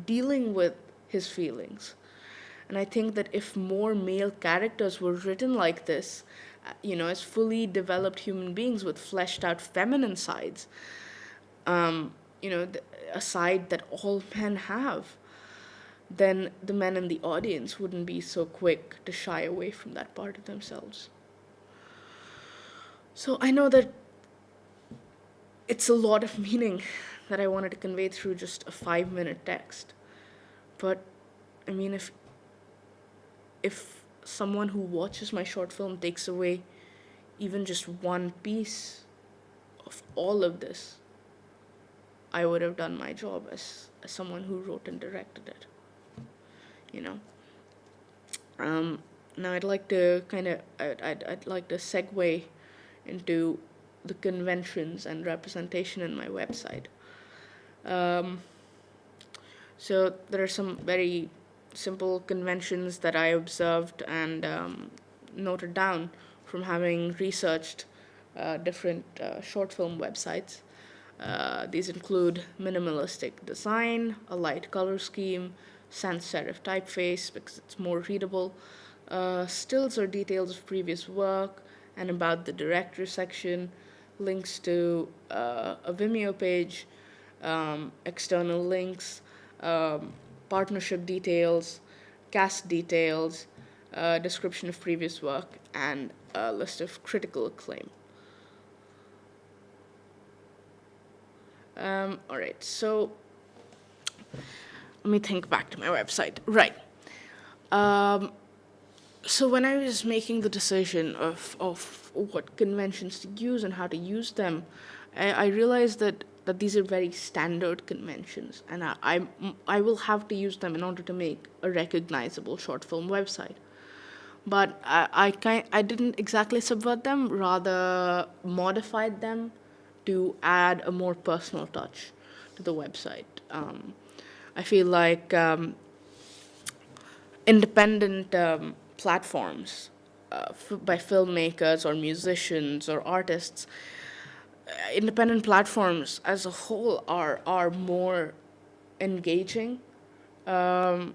dealing with his feelings. And I think that if more male characters were written like this, as fully developed human beings with fleshed out feminine sides, a side that all men have, then the men in the audience wouldn't be so quick to shy away from that part of themselves. So I know that it's a lot of meaning that I wanted to convey through just a 5-minute text. But I mean, if someone who watches my short film takes away even just one piece of all of this, I would have done my job as someone who wrote and directed it. You know. Now I'd like to I'd like to segue into the conventions and representation in my website. Um, so there are some very simple conventions that I observed and noted down from having researched different short film websites. These include minimalistic design, a light color scheme, sans serif typeface because it's more readable, stills or details of previous work, and about the director section, links to a Vimeo page, external links, partnership details, cast details, description of previous work, and a list of critical acclaim. All right, so let me think back to my website. Right. Um, so when I was making the decision of what conventions to use and how to use them, I realized that these are very standard conventions, and I will have to use them in order to make a recognizable short film website. but I didn't exactly subvert them, rather modified them to add a more personal touch to the website. I feel like independent platforms by filmmakers or musicians or artists, independent platforms as a whole are more engaging for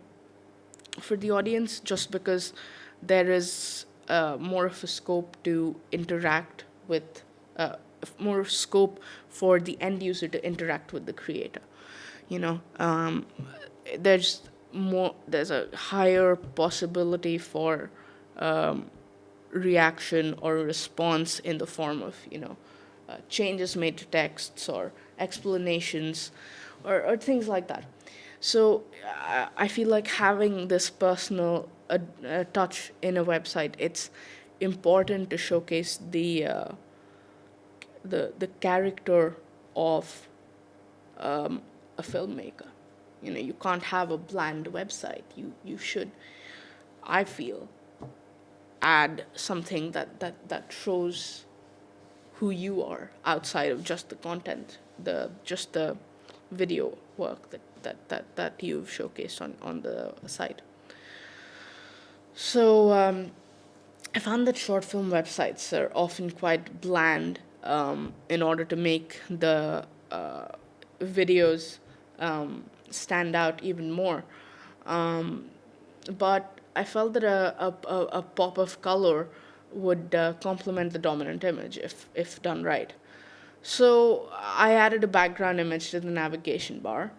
the audience, just because there is more of a scope to interact with, more scope for the end user to interact with the creator. You know, there's there's a higher possibility for reaction or response in the form of, changes made to texts or explanations, or things like that. So I feel like having this personal touch in a website, it's important to showcase the character of a filmmaker. You can't have a bland website. You should, I feel, add something that shows who you are outside of just the content, the video work that you've showcased on the site. So I found that short film websites are often quite bland in order to make the videos stand out even more. But I felt that a pop of color would complement the dominant image if done right. So I added a background image to the navigation bar.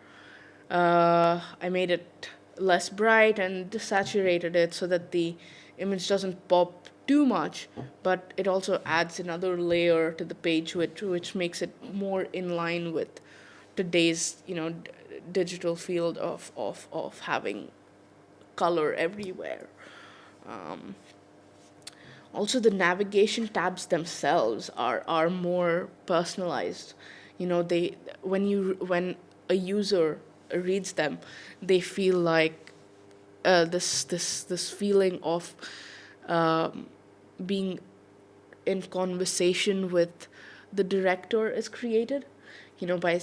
I made it less bright and desaturated it so that the image doesn't pop too much, but it also adds another layer to the page, which makes it more in line with today's digital field of having color everywhere. Also, the navigation tabs themselves are more personalized. They when a user reads them, they feel like this feeling of being in conversation with the director is created. By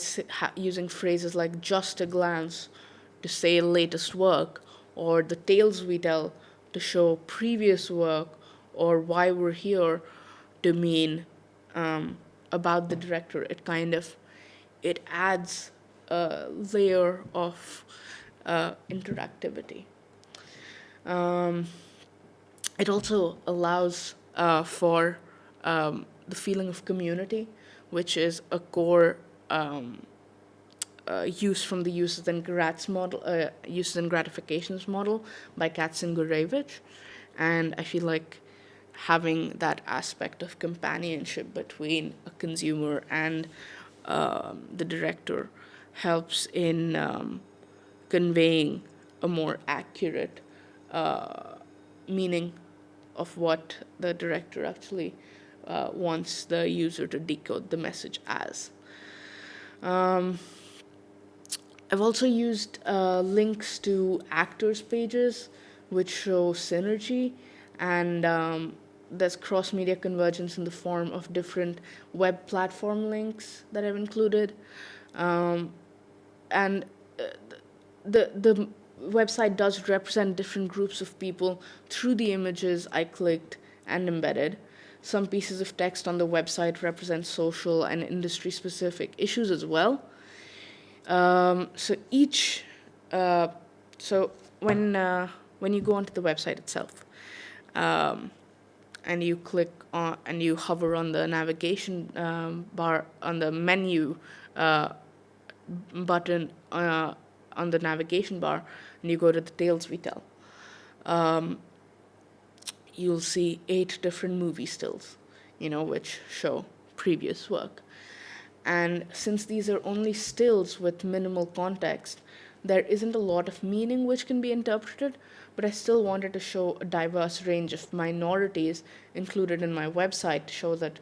using phrases like "just a glance" to say latest work, or "the tales we tell" to show previous work, or "why we're here" to mean about the director. It adds a layer of interactivity. It also allows for the feeling of community, which is a core use from the uses and gratifications model by Katzengerevich. And I feel like having that aspect of companionship between a consumer and the director helps in conveying a more accurate meaning of what the director actually wants the user to decode the message as. I've also used links to actors' pages, which show synergy, and there's cross media convergence in the form of different web platform links that I've included. And the website does represent different groups of people through the images I clicked and embedded. Some pieces of text on the website represent social and industry specific issues as well. So each so when you go onto the website itself, and you click on and you hover on the navigation bar on the menu button on the navigation bar, and you go to the tales we tell, you'll see 8 different movie stills, which show previous work. And since these are only stills with minimal context, there isn't a lot of meaning which can be interpreted, but I still wanted to show a diverse range of minorities included in my website to show that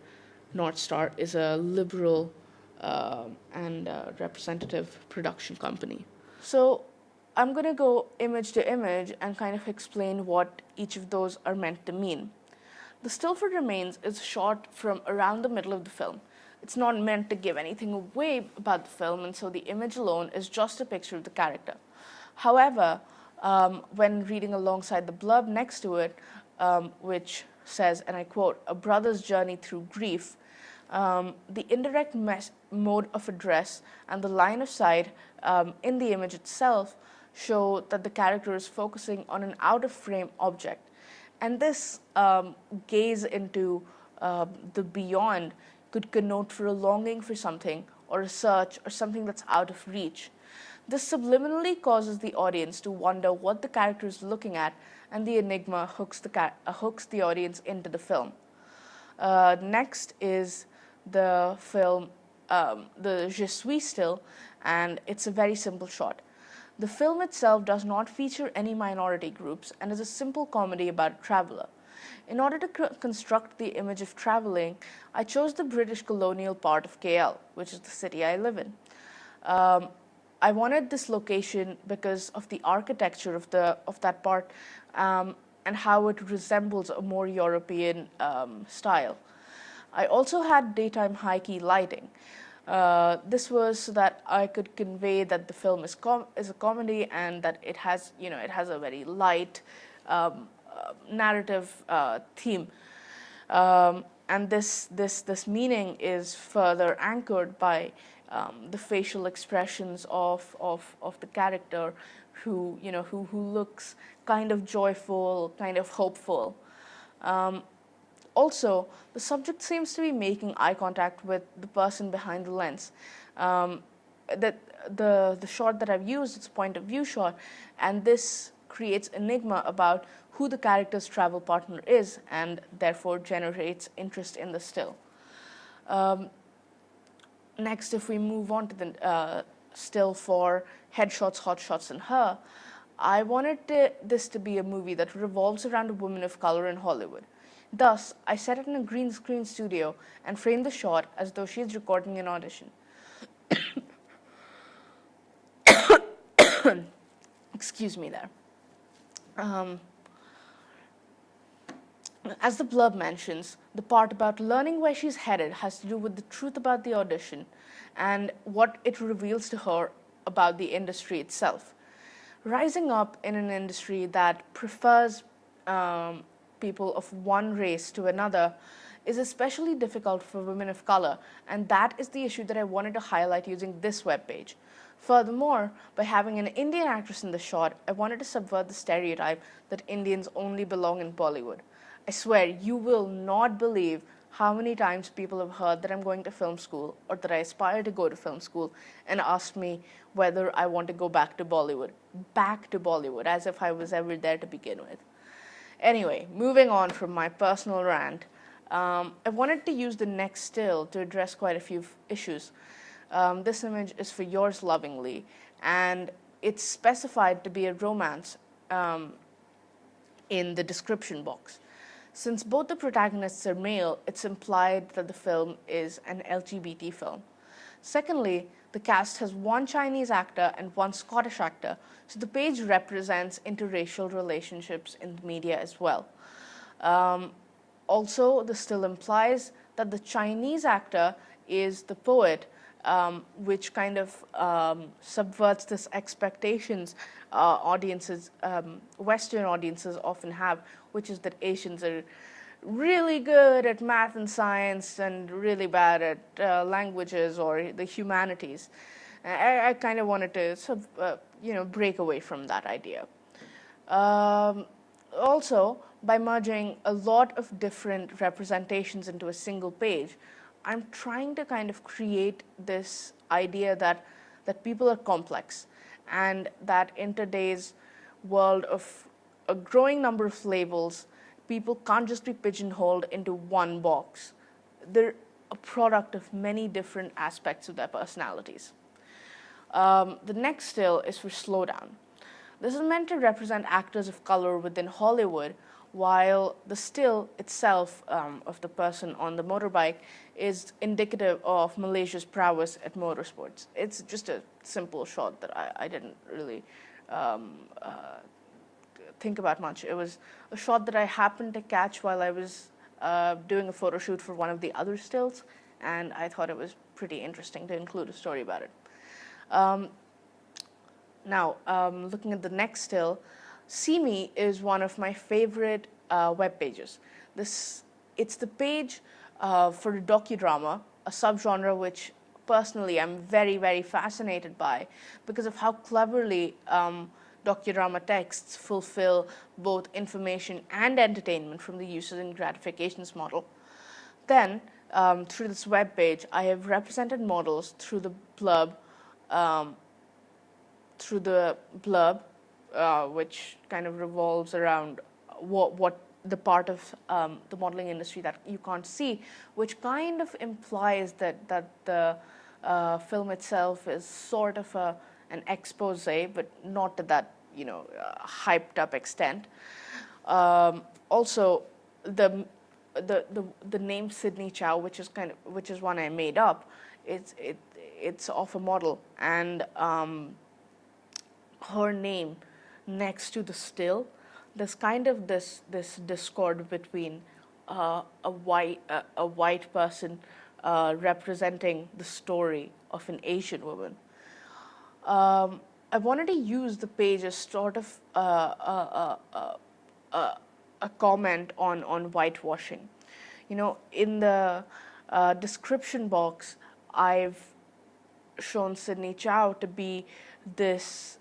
North Star is a liberal and representative production company. So I'm going to go image to image and kind of explain what each of those are meant to mean. The still for remains is shot from around the middle of the film. It's not meant to give anything away about the film, and so the image alone is just a picture of the character. However, when reading alongside the blurb next to it, which says, and I quote, "A brother's journey through grief," the indirect mode of address and the line of sight in the image itself show that the character is focusing on an out of frame object. And this gaze into the beyond could connote for a longing for something or a search or something that's out of reach. This subliminally causes the audience to wonder what the character is looking at, and the enigma hooks the audience into the film. Next is the film, the Je suis still, and it's a very simple shot. The film itself does not feature any minority groups and is a simple comedy about a traveler. In order to construct the image of traveling, I chose the British colonial part of KL, which is the city I live in. Um, I wanted this location because of the architecture of that part, and how it resembles a more European style. I also had daytime high key lighting. This was so that I could convey that the film is a comedy, and that it has a very light narrative theme. And this meaning is further anchored by the facial expressions of the character, who looks kind of joyful, kind of hopeful. Um, Also, the subject seems to be making eye contact with the person behind the lens. That the shot that I've used, it's a point of view shot, and this creates enigma about who the character's travel partner is, and therefore generates interest in the still. Um, Next, if we move on to the still for headshots, hot shots, and her, I wanted this to be a movie that revolves around a woman of color in Hollywood. Thus, I set it in a green screen studio and framed the shot as though she is recording an audition. Excuse me there. Um, as the blurb mentions, the part about learning where she's headed has to do with the truth about the audition and what it reveals to her about the industry itself. Rising up in an industry that prefers people of one race to another is especially difficult for women of color, and that is the issue that I wanted to highlight using this webpage. Furthermore, by having an Indian actress in the shot, I wanted to subvert the stereotype that Indians only belong in Bollywood. I swear, you will not believe how many times people have heard that I'm going to film school or that I aspire to go to film school and asked me whether I want to go back to Bollywood. Back to Bollywood, as if I was ever there to begin with. Anyway, moving on from my personal rant, I wanted to use the next still to address quite a few issues. This image is for yours lovingly, and it's specified to be a romance in the description box. Since both the protagonists are male, it's implied that the film is an LGBT film. Secondly, the cast has one Chinese actor and one Scottish actor, so the page represents interracial relationships in the media as well. Also, this still implies that the Chinese actor is the poet, which kind of subverts this expectations Western audiences often have, which is that Asians are really good at math and science and really bad at languages or the humanities. I kind of wanted to break away from that idea. Also, by merging a lot of different representations into a single page, I'm trying to kind of create this idea that people are complex, and that in today's world of a growing number of labels, people can't just be pigeonholed into one box. They're a product of many different aspects of their personalities. The next still is for Slowdown. This is meant to represent actors of color within Hollywood, while the still itself of the person on the motorbike is indicative of Malaysia's prowess at motorsports. It's just a simple shot that I didn't really think about much. It was a shot that I happened to catch while I was doing a photo shoot for one of the other stills, and I thought it was pretty interesting to include a story about it. Um, Now, looking at the next still, See Me is one of my favorite web pages. It's the page for a docudrama, a subgenre which personally I'm very, very fascinated by because of how cleverly docudrama texts fulfill both information and entertainment from the uses and gratifications model. Then, through this web page, I have represented models um, through the blurb, which kind of revolves around what the part of the modeling industry that you can't see, which kind of implies that the film itself is sort of an expose, but not to that hyped up extent. Also, the the name Sydney Chow, which is one I made up, it's of a model, and her name next to the still, there's kind of this discord between a white person representing the story of an Asian woman. I wanted to use the page as sort of a comment on whitewashing. In the description box, I've shown Sydney Chow to be this,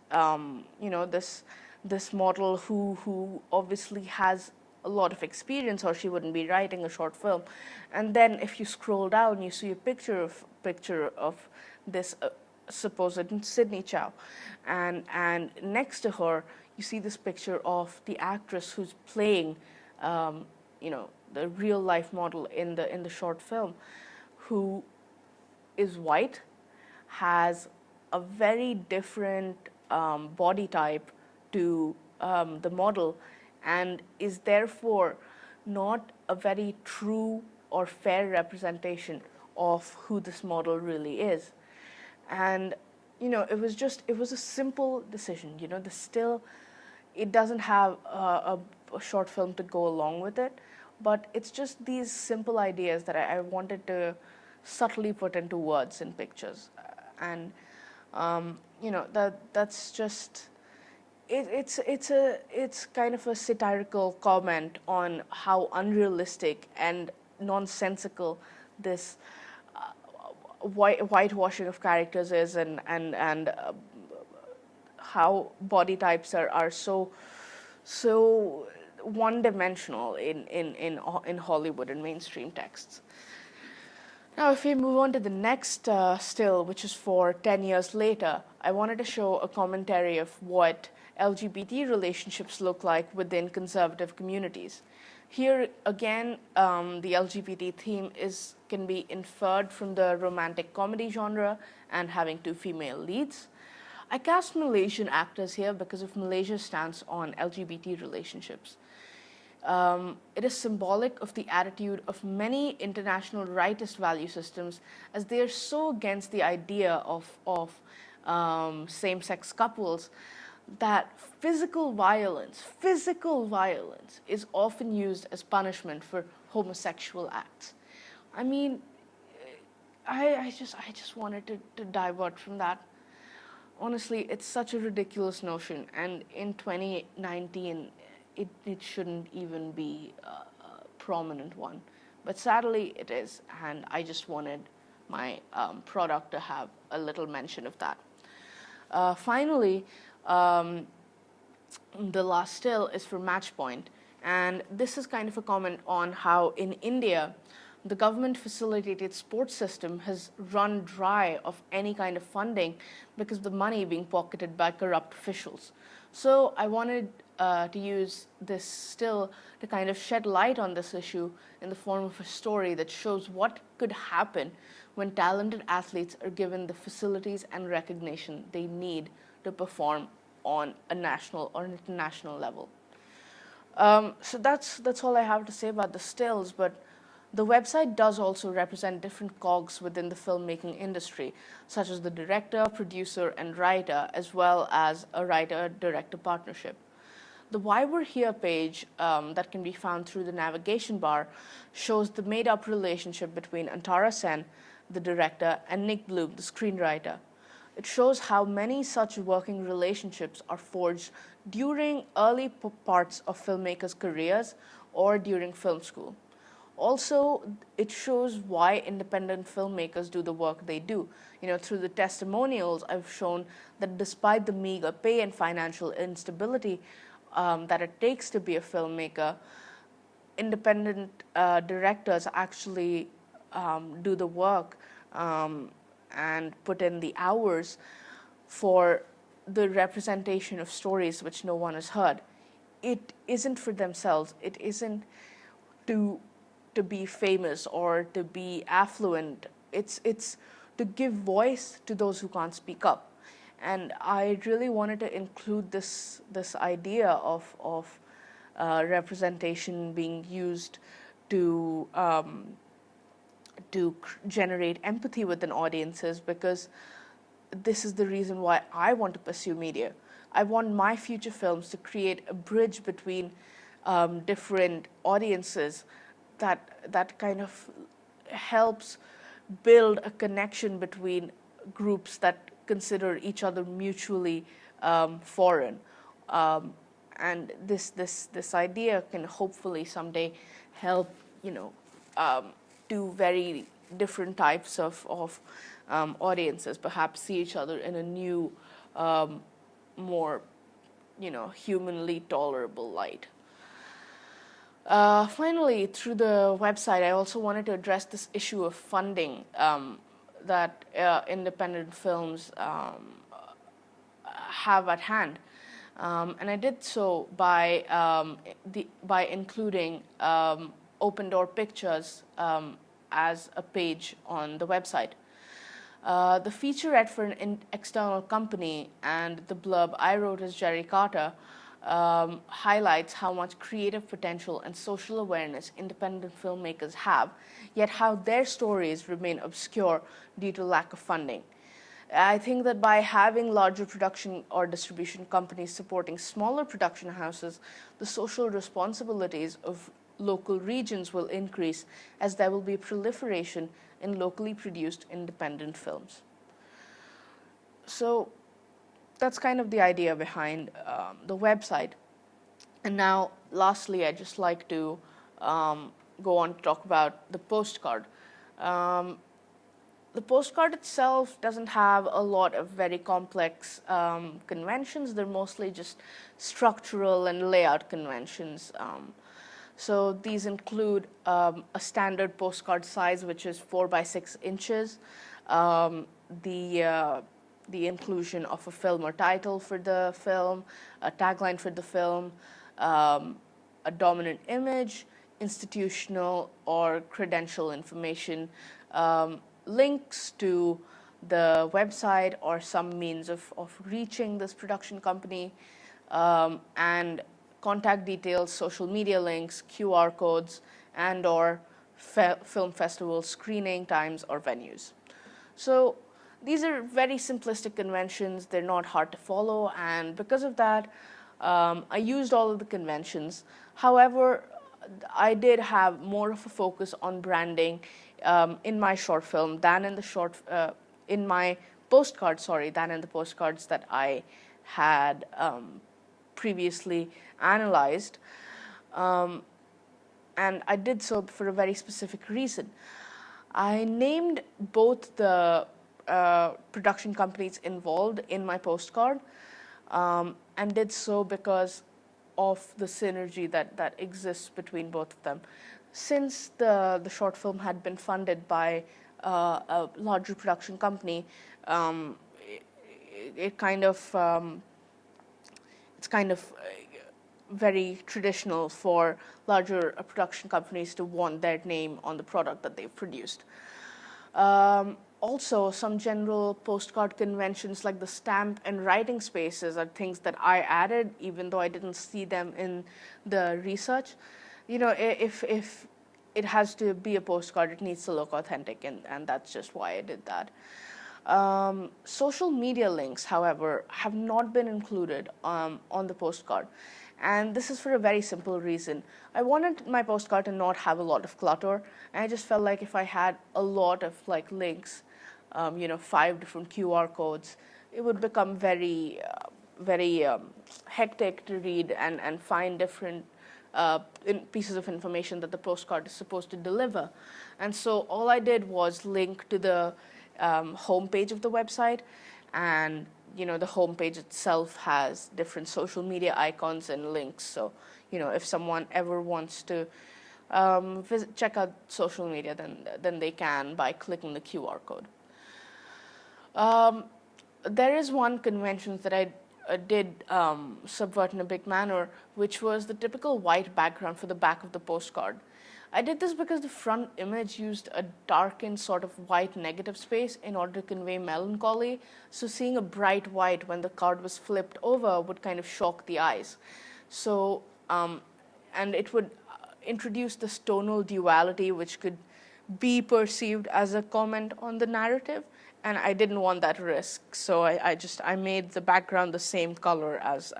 this model who obviously has a lot of experience, or she wouldn't be writing a short film. And then, if you scroll down, you see a picture of this supposed Sydney Chow, and next to her, you see this picture of the actress who's playing, the real life model in the short film, who is white, has a very different body type to the model, and is therefore not a very true or fair representation of who this model really is. And it was a simple decision. The still, it doesn't have a short film to go along with it, but it's just these simple ideas that I wanted to subtly put into words and pictures. And that's just it's kind of a satirical comment on how unrealistic and nonsensical this whitewashing of characters is, and how body types are so one dimensional in Hollywood and mainstream texts. Now, if we move on to the next still, which is for 10 years later, I wanted to show a commentary of what LGBT relationships look like within conservative communities. Here, again, the LGBT theme can be inferred from the romantic comedy genre and having two female leads. I cast Malaysian actors here because of Malaysia's stance on LGBT relationships. It is symbolic of the attitude of many international rightist value systems, as they are so against the idea of same-sex couples that physical violence is often used as punishment for homosexual acts. I mean, I just wanted to divert from that. Honestly, it's such a ridiculous notion, and in 2019, it shouldn't even be a prominent one. But sadly, it is, and I just wanted my product to have a little mention of that. Finally, the last still is for Matchpoint, and this is kind of a comment on how in India, the government facilitated sports system has run dry of any kind of funding because of the money being pocketed by corrupt officials. So I wanted to use this still to kind of shed light on this issue in the form of a story that shows what could happen when talented athletes are given the facilities and recognition they need to perform on a national or international level. So that's all I have to say about the stills, but The website does also represent different cogs within the filmmaking industry, such as the director, producer, and writer, as well as a writer-director partnership. The Why We're Here page that can be found through the navigation bar shows the made-up relationship between Antara Sen, the director, and Nick Bloom, the screenwriter. It shows how many such working relationships are forged during early parts of filmmakers' careers or during film school. Also, it shows why independent filmmakers do the work they do. Through the testimonials, I've shown that despite the meager pay and financial instability that it takes to be a filmmaker, independent directors actually do the work and put in the hours for the representation of stories which no one has heard. It isn't for themselves. It isn't to be famous or to be affluent. It's to give voice to those who can't speak up. And I really wanted to include this idea of representation being used to generate empathy within audiences, because this is the reason why I want to pursue media. I want my future films to create a bridge between different audiences that kind of helps build a connection between groups that consider each other mutually foreign. And this idea can hopefully someday help, two very different types of audiences perhaps see each other in a new, more, humanly tolerable light. Finally, through the website, I also wanted to address this issue of funding that independent films have at hand. And I did so by including Open Door Pictures as a page on the website. The featurette for an external company and the blurb I wrote as Jerry Carter highlights how much creative potential and social awareness independent filmmakers have, yet how their stories remain obscure due to lack of funding. I think that by having larger production or distribution companies supporting smaller production houses, the social responsibilities of local regions will increase, as there will be proliferation in locally produced independent films. So that's kind of the idea behind the website. And now, lastly, I'd just like to go on to talk about the postcard. The postcard itself doesn't have a lot of very complex conventions. They're mostly just structural and layout conventions. So these include a standard postcard size, which is 4 by 6 inches, the inclusion of a film or title for the film, a tagline for the film, a dominant image, institutional or credential information, links to the website or some means of reaching this production company, and contact details, social media links, QR codes, and or film festival screening times or venues. So these are very simplistic conventions. They're not hard to follow, and because of that, I used all of the conventions. However, I did have more of a focus on branding in my short film than in the in my postcard, than in the postcards that I had previously analyzed. And I did so for a very specific reason. I named both the production companies involved in my postcard, and did so because of the synergy that exists between both of them. Since the short film had been funded by a larger production company, it kind of it's kind of very traditional for larger production companies to want their name on the product that they've produced. Also, some general postcard conventions like the stamp and writing spaces are things that I added, even though I didn't see them in the research. If it has to be a postcard. It needs to look authentic, and that's just why I did that. Social media links, however, have not been included on the postcard. And this is for a very simple reason. I wanted my postcard to not have a lot of clutter. And I just felt like if I had a lot of like links, 5 different QR codes, it would become very hectic to read and find different pieces of information that the postcard is supposed to deliver. And so all I did was link to the homepage of the website, and the homepage itself has different social media icons and links. So if someone ever wants to check out social media, then they can by clicking the QR code. There is one convention that I did subvert in a big manner, which was the typical white background for the back of the postcard. I did this because the front image used a darkened sort of white negative space in order to convey melancholy. So seeing a bright white when the card was flipped over would kind of shock the eyes. So, and it would introduce this tonal duality, which could be perceived as a comment on the narrative. And I didn't want that risk, so I made the background the same color as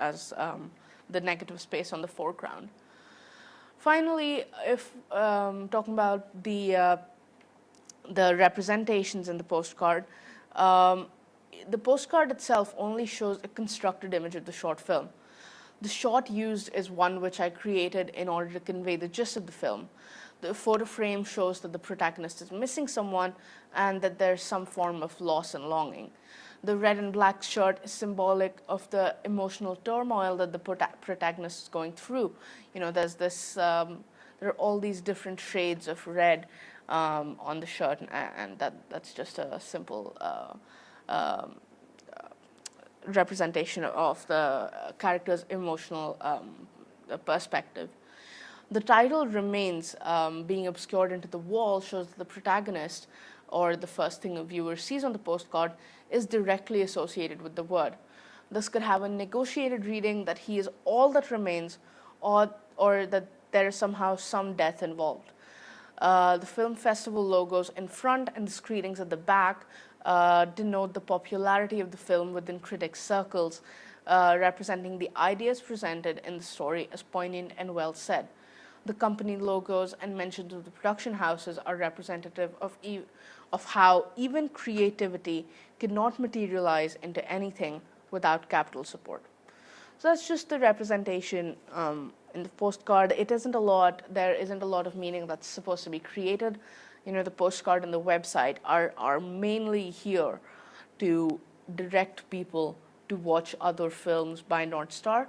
the negative space on the foreground. Finally, if talking about the representations in the postcard, the postcard itself only shows a constructed image of the short film. The shot used is one which I created in order to convey the gist of the film. The photo frame shows that the protagonist is missing someone and that there's some form of loss and longing. The red and black shirt is symbolic of the emotional turmoil that the protagonist is going through. There's this, there are all these different shades of red on the shirt, and that's just a simple representation of the character's emotional perspective. The title remains being obscured into the wall shows that the protagonist, or the first thing a viewer sees on the postcard, is directly associated with the word. This could have a negotiated reading that he is all that remains, or that there is somehow some death involved. The film festival logos in front and the screenings at the back denote the popularity of the film within critics' circles, representing the ideas presented in the story as poignant and well said. The company logos and mentions of the production houses are representative of how even creativity cannot materialize into anything without capital support. So that's just the representation in the postcard. It isn't a lot. There isn't a lot of meaning that's supposed to be created. The postcard and the website are mainly here to direct people to watch other films by North Star.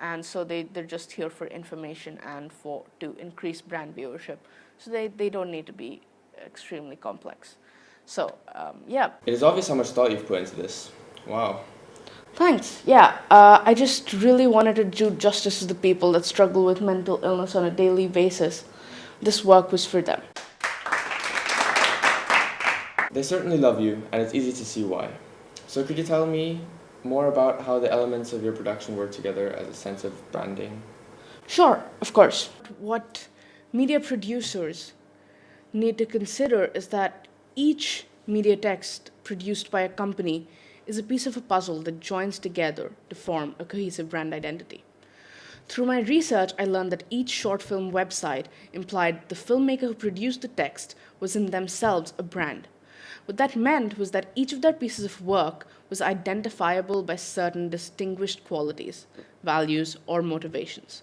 And so they're just here for information and to increase brand viewership. So they don't need to be extremely complex. So, yeah. It is obvious how much thought you've put into this. Wow. Thanks. Yeah, I just really wanted to do justice to the people that struggle with mental illness on a daily basis. This work was for them. They certainly love you, and it's easy to see why. So could you tell me more about how the elements of your production work together as a sense of branding? Sure, of course. What media producers need to consider is that each media text produced by a company is a piece of a puzzle that joins together to form a cohesive brand identity. Through my research, I learned that each short film website implied the filmmaker who produced the text was in themselves a brand. What that meant was that each of their pieces of work was identifiable by certain distinguished qualities, values, or motivations.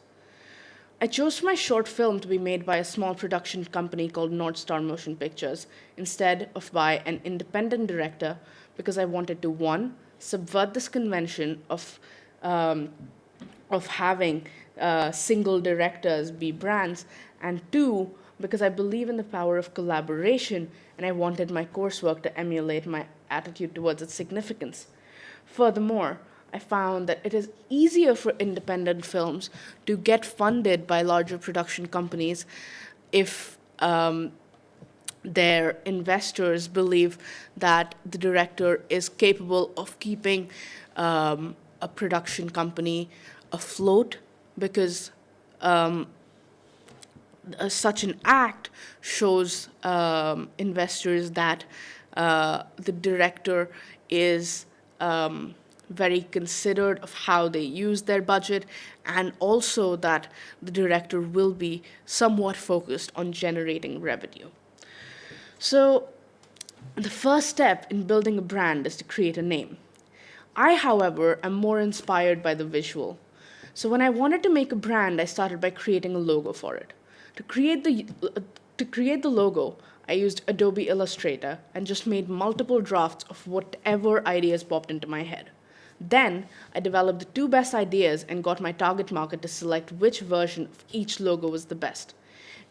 I chose for my short film to be made by a small production company called North Star Motion Pictures instead of by an independent director because I wanted to, one, subvert this convention of having single directors be brands, and two, because I believe in the power of collaboration and I wanted my coursework to emulate my attitude towards its significance. Furthermore, I found that it is easier for independent films to get funded by larger production companies if their investors believe that the director is capable of keeping a production company afloat, because such an act shows investors that the director is very considerate of how they use their budget, and also that the director will be somewhat focused on generating revenue. So, the first step in building a brand is to create a name. I, however, am more inspired by the visual. So when I wanted to make a brand, I started by creating a logo for it. To create the to create the logo, I used Adobe Illustrator and just made multiple drafts of whatever ideas popped into my head. Then I developed the two best ideas and got my target market to select which version of each logo was the best.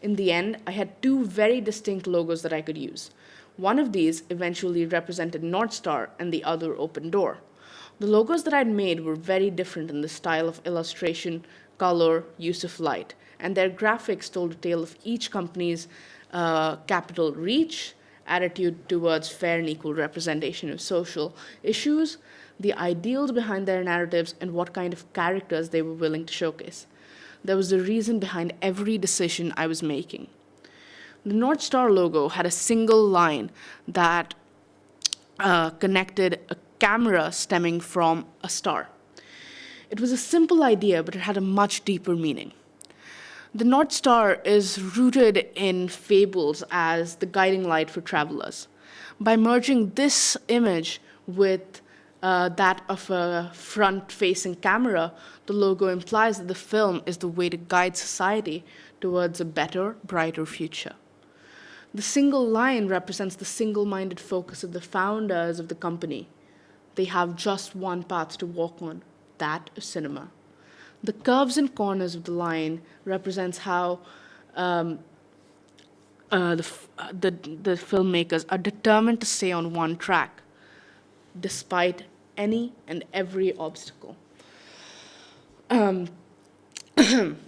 In the end, I had two very distinct logos that I could use. One of these eventually represented North Star and the other Open Door. The logos that I'd made were very different in the style of illustration, color, use of light, and their graphics told a tale of each company's capital reach, attitude towards fair and equal representation of social issues, the ideals behind their narratives, and what kind of characters they were willing to showcase. There was a reason behind every decision I was making. The North Star logo had a single line that connected a camera stemming from a star. It was a simple idea, but it had a much deeper meaning. The North Star is rooted in fables as the guiding light for travelers. By merging this image with that of a front facing camera, the logo implies that the film is the way to guide society towards a better, brighter future. The single line represents the single minded focus of the founders of the company. They have just one path to walk on, that of cinema. The curves and corners of the line represents how the filmmakers are determined to stay on one track, despite any and every obstacle.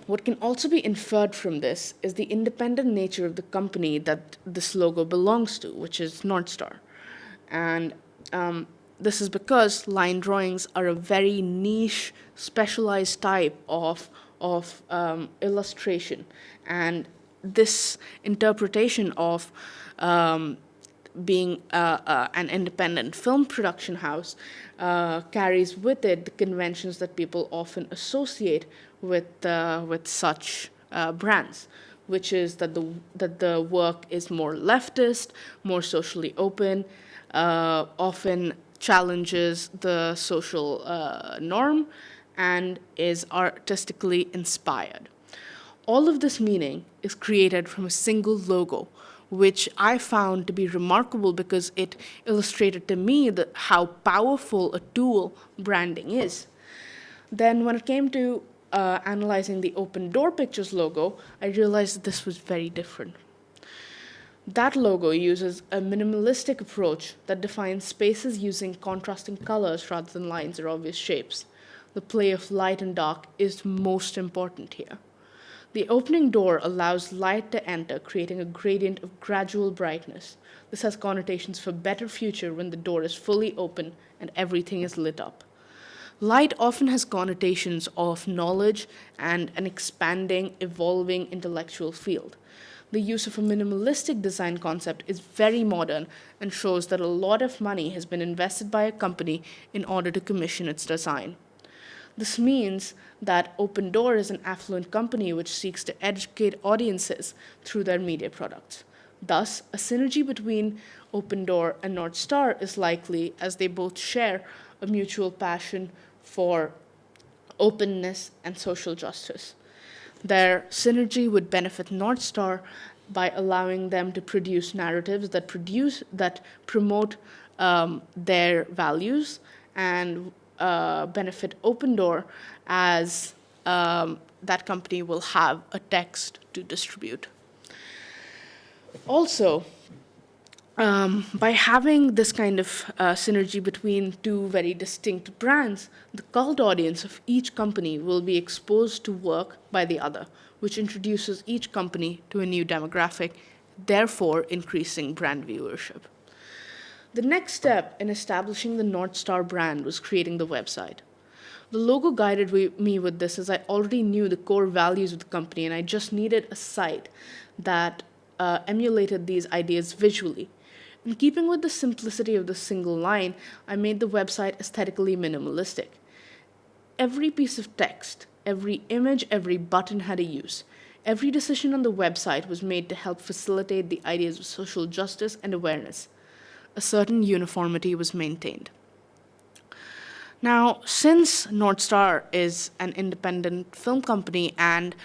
What can also be inferred from this is the independent nature of the company that this logo belongs to, which is North Star. And this is because line drawings are a very niche, specialized type of illustration. And this interpretation of being an independent film production house carries with it the conventions that people often associate with such brands, which is that the work is more leftist, more socially open, often challenges the social norm, and is artistically inspired. All of this meaning is created from a single logo, which I found to be remarkable because it illustrated to me how powerful a tool branding is. Then, when it came to analyzing the Open Door Pictures logo, I realized that this was very different. That logo uses a minimalistic approach that defines spaces using contrasting colors rather than lines or obvious shapes. The play of light and dark is most important here. The opening door allows light to enter, creating a gradient of gradual brightness. This has connotations for better future when the door is fully open and everything is lit up. Light often has connotations of knowledge and an expanding, evolving intellectual field. The use of a minimalistic design concept is very modern and shows that a lot of money has been invested by a company in order to commission its design. This means that Open Door is an affluent company which seeks to educate audiences through their media products. Thus, a synergy between Open Door and North Star is likely as they both share a mutual passion for openness and social justice. Their synergy would benefit North Star by allowing them to produce narratives that promote their values, and benefit Open Door as that company will have a text to distribute. Also, by having this kind of synergy between two very distinct brands, the cult audience of each company will be exposed to work by the other, which introduces each company to a new demographic, therefore increasing brand viewership. The next step in establishing the North Star brand was creating the website. The logo guided me with this, as I already knew the core values of the company, and I just needed a site that emulated these ideas visually. In keeping with the simplicity of the single line, I made the website aesthetically minimalistic. Every piece of text, every image, every button had a use. Every decision on the website was made to help facilitate the ideas of social justice and awareness. A certain uniformity was maintained. Now, since Northstar is an independent film company and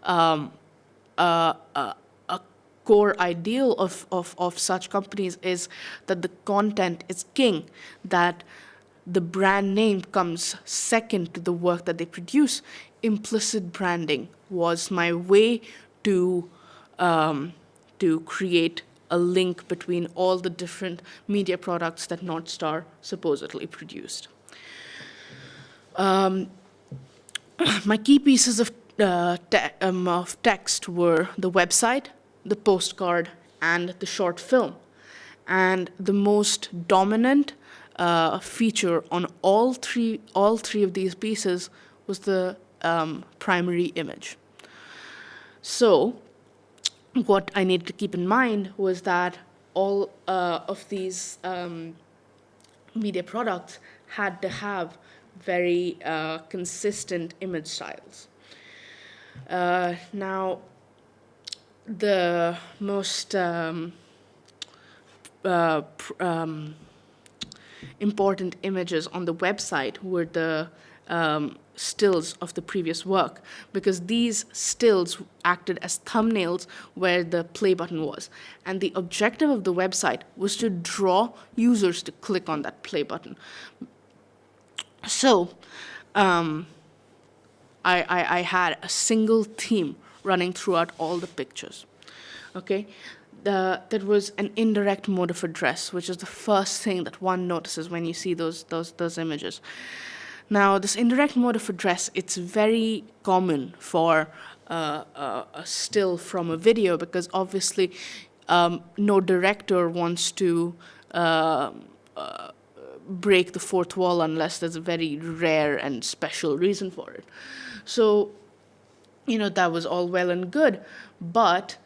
a core ideal of such companies is that the content is king, that the brand name comes second to the work that they produce, implicit branding was my way to create a link between all the different media products that Northstar supposedly produced. My key pieces of text were the website, the postcard, and the short film. And the most dominant feature on all three of these pieces was the primary image. So, what I needed to keep in mind was that all of these media products had to have very consistent image styles. Now, the most important images on the website were the stills of the previous work, because these stills acted as thumbnails where the play button was. And the objective of the website was to draw users to click on that play button. So, I had a single theme running throughout all the pictures. Okay, that was an indirect mode of address, which is the first thing that one notices when you see those images. Now, this indirect mode of address, it's very common for a still from a video, because obviously no director wants to break the fourth wall unless there's a very rare and special reason for it. So, that was all well and good, but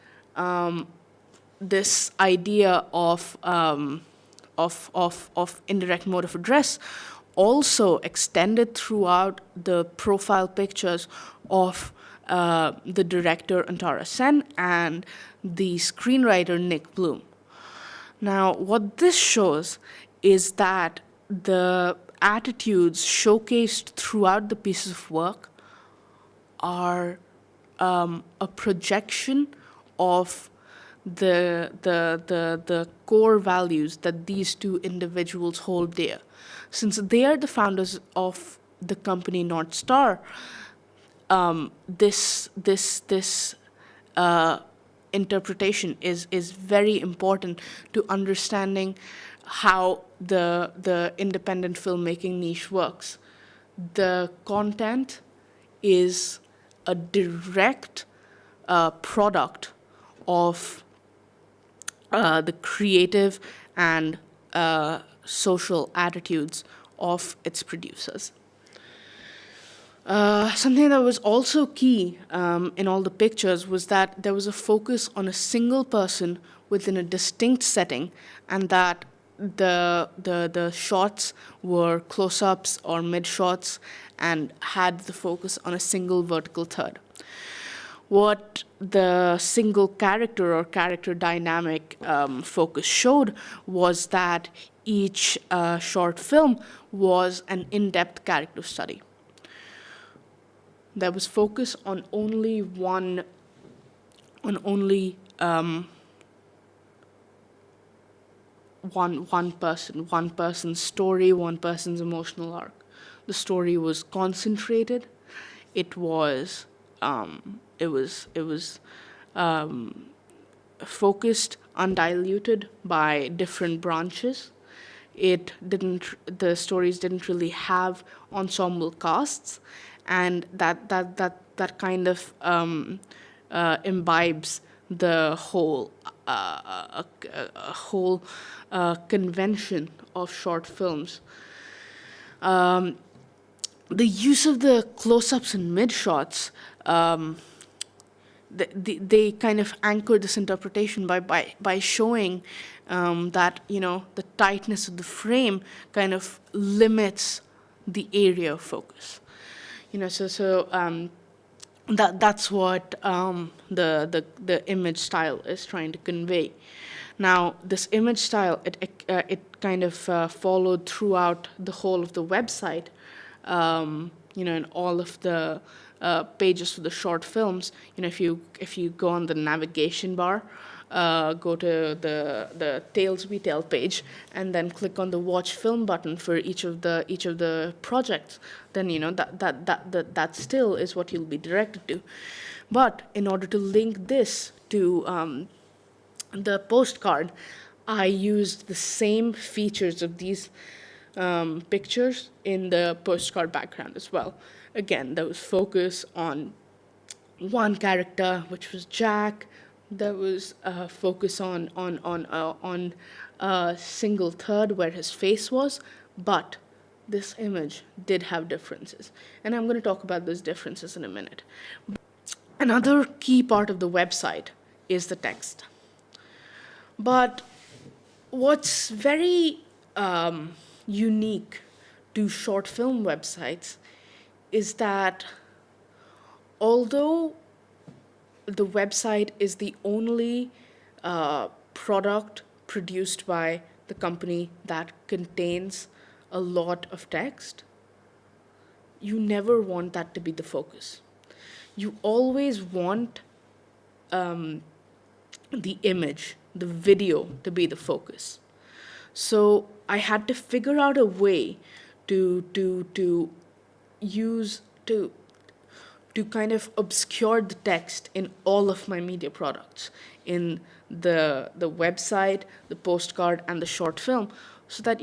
this idea of indirect mode of address also extended throughout the profile pictures of the director Antara Sen and the screenwriter Nick Bloom. Now, what this shows is that the attitudes showcased throughout the pieces of work are a projection of the core values that these two individuals hold dear. Since they are the founders of the company Northstar, this interpretation is very important to understanding how the independent filmmaking niche works. The content is a direct product of the creative and social attitudes of its producers. Something that was also key in all the pictures was that there was a focus on a single person within a distinct setting, and that the shots were close-ups or mid-shots and had the focus on a single vertical third. What the single character or character dynamic focus showed was that each short film was an in-depth character study. There was focus on only one person, one person's story, one person's emotional arc. The story was concentrated. It was focused, undiluted by different branches. The stories didn't really have ensemble casts, and that kind of imbibes the whole convention of short films. the use of the close-ups and mid-shots, they kind of anchor this interpretation by showing that, the tightness of the frame kind of limits the area of focus. That's what the image style is trying to convey. Now, this image style, it kind of followed throughout the whole of the website, in all of the pages for the short films. If you go on the navigation bar, go to the Tales We Tell page, and then click on the Watch Film button for each of the projects, then that still is what you'll be directed to. But in order to link this to the postcard, I used the same features of these pictures in the postcard background as well. Again, there was focus on one character, which was Jack. There was focus on a single third where his face was, but this image did have differences, and I'm going to talk about those differences in a minute. Another key part of the website is the text. But what's very unique to short film websites is that although the website is the only product produced by the company that contains a lot of text, you never want that to be the focus. You always want the image, the video to be the focus. So I had to figure out a way to use to kind of obscure the text in all of my media products, in the website, the postcard, and the short film, so that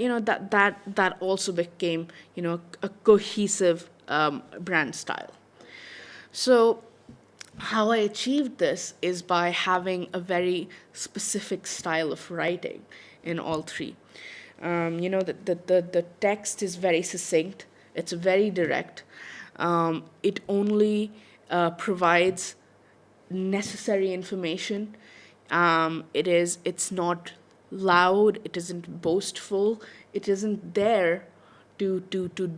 that also became a cohesive brand style. So how I achieved this is by having a very specific style of writing in all three. The text is very succinct, it's very direct. It only provides necessary information. It's not loud, it isn't boastful, it isn't there to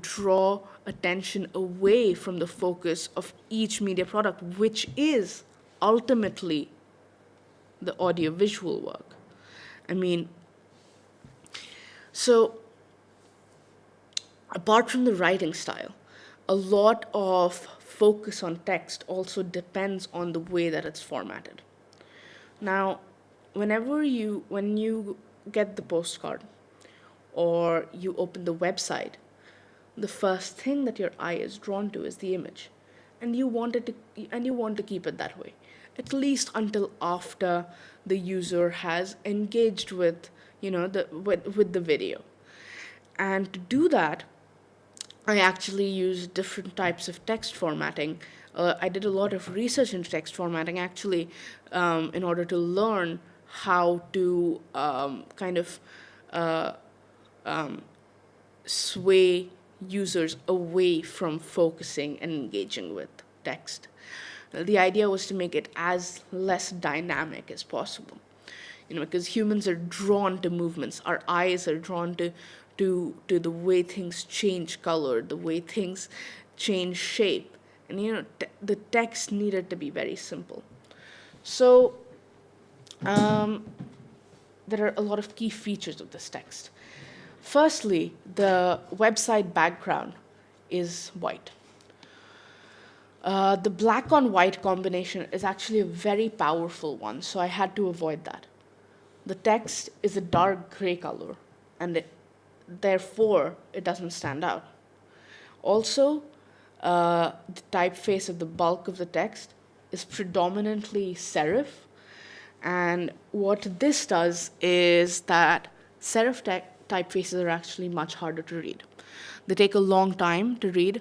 draw attention away from the focus of each media product, which is ultimately the audiovisual work. I mean, so apart from the writing style, a lot of focus on text also depends on the way that it's formatted. Now, when you get the postcard or you open the website, the first thing that your eye is drawn to is the image, and you want to keep it that way, at least until after the user has engaged with with the video. And to do that, I actually use different types of text formatting. I did a lot of research into text formatting actually, in order to learn how to kind of sway users away from focusing and engaging with text. The idea was to make it as less dynamic as possible. Because humans are drawn to movements. Our eyes are drawn to the way things change color, the way things change shape. And the text needed to be very simple. So there are a lot of key features of this text. Firstly, the website background is white. The black on white combination is actually a very powerful one, so I had to avoid that. The text is a dark gray color, and therefore it doesn't stand out. Also, the typeface of the bulk of the text is predominantly serif, and what this does is that serif typefaces are actually much harder to read. They take a long time to read.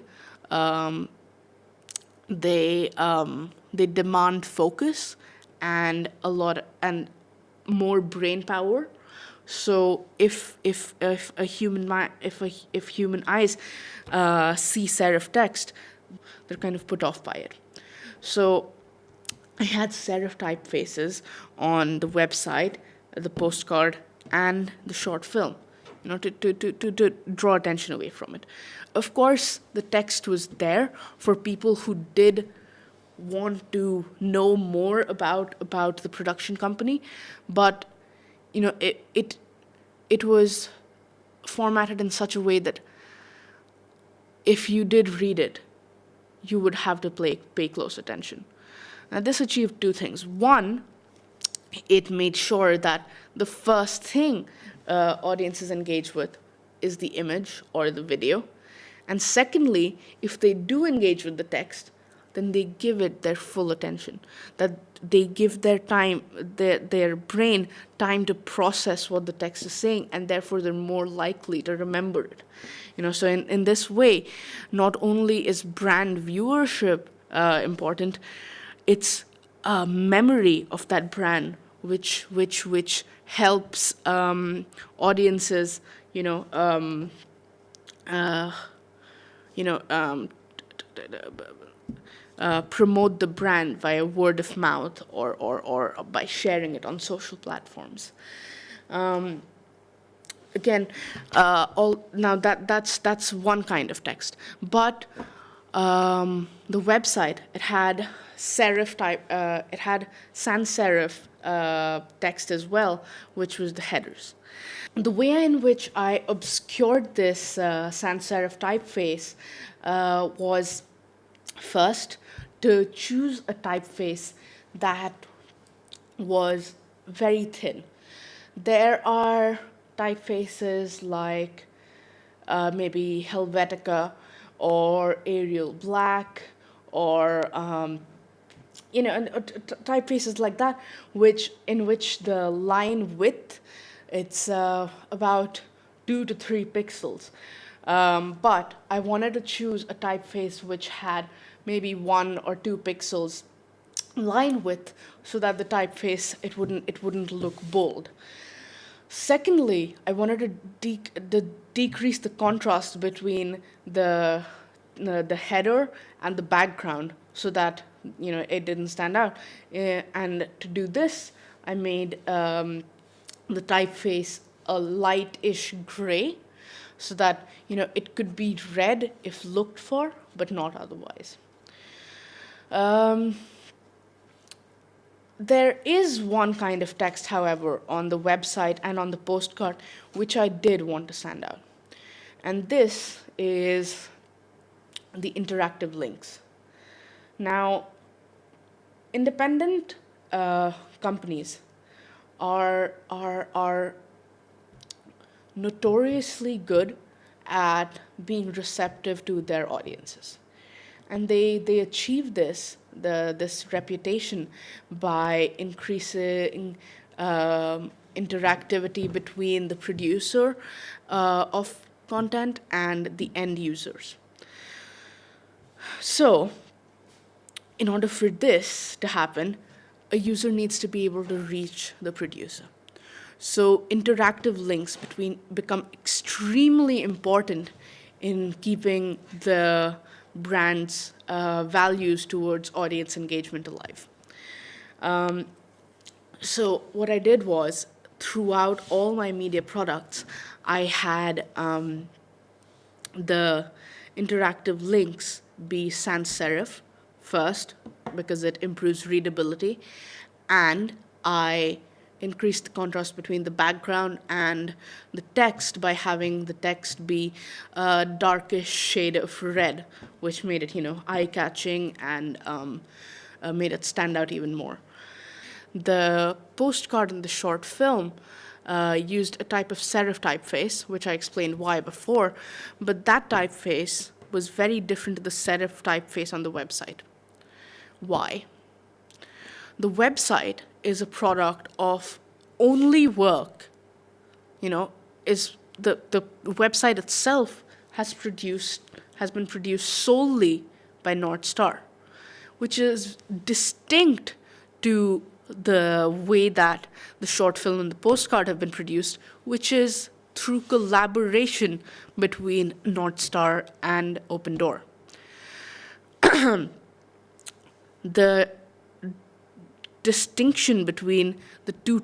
They demand focus and more brain power, So if a if human eyes see serif text, they're kind of put off by it. So I had serif typefaces on the website, the postcard, and the short film, to draw attention away from it. Of course, the text was there for people who did want to know more about the production company, but it was formatted in such a way that if you did read it, you would have to pay close attention. Now, this achieved two things. One, it made sure that the first thing audiences engage with is the image or the video. And secondly, if they do engage with the text, then they give it their full attention. That they give their brain time to process what the text is saying, and therefore they're more likely to remember it. So in this way, not only is brand viewership important, it's a memory of that brand, which helps audiences, promote the brand via word of mouth or by sharing it on social platforms. Again, all now that's one kind of text, but the website, it had serif type, it had sans serif text as well, which was the headers. The way in which I obscured this sans serif typeface was first to choose a typeface that was very thin. There are typefaces like maybe Helvetica or Arial Black or typefaces like that, in which the line width, it's about 2 to 3 pixels. But I wanted to choose a typeface which had maybe 1 or 2 pixels line width, so that the typeface, it wouldn't look bold. Secondly, I wanted to decrease the contrast between the header and the background, so that it didn't stand out. And to do this, I made the typeface a lightish gray, so that it could be read if looked for, but not otherwise. There is one kind of text, however, on the website and on the postcard, which I did want to stand out. And this is the interactive links. Now, independent companies are notoriously good at being receptive to their audiences. And they achieve this reputation by increasing interactivity between the producer of content and the end users. So, in order for this to happen, a user needs to be able to reach the producer. So interactive links become extremely important in keeping the brand's values towards audience engagement alive. So what I did was, throughout all my media products, I had the interactive links be sans serif first, because it improves readability, and I increased the contrast between the background and the text by having the text be a darkish shade of red, which made it, eye-catching and made it stand out even more. The postcard and the short film used a type of serif typeface, which I explained why before, but that typeface was very different to the serif typeface on the website. Why? The website is a product of only work, is the website itself has been produced solely by North Star, which is distinct to the way that the short film and the postcard have been produced, which is through collaboration between North Star and Open Door. The distinction between the two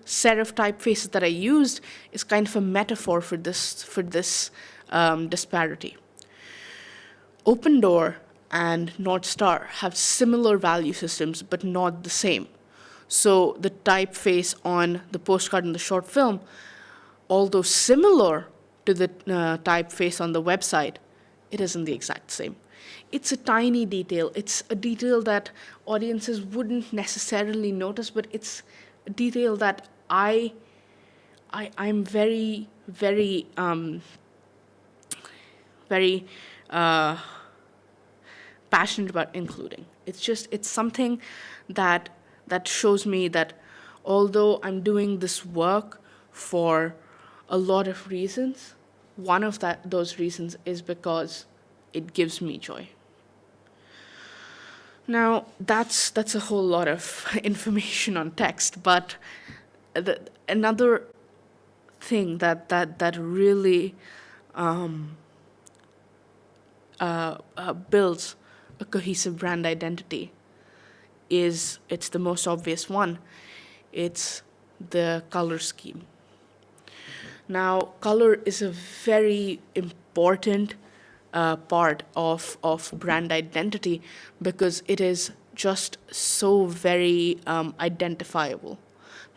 serif typefaces that I used is kind of a metaphor for this disparity. Open Door and North Star have similar value systems, but not the same. So the typeface on the postcard and the short film, although similar to the typeface on the website, it isn't the exact same. It's a tiny detail. It's a detail that audiences wouldn't necessarily notice, but it's a detail that I'm very, very, very passionate about including. It's something that shows me that although I'm doing this work for a lot of reasons, one of those reasons is because it gives me joy. Now, that's a whole lot of information on text, but another thing that really builds a cohesive brand identity it's the most obvious one. It's the color scheme. Now, color is a very important part of brand identity because it is just so very identifiable.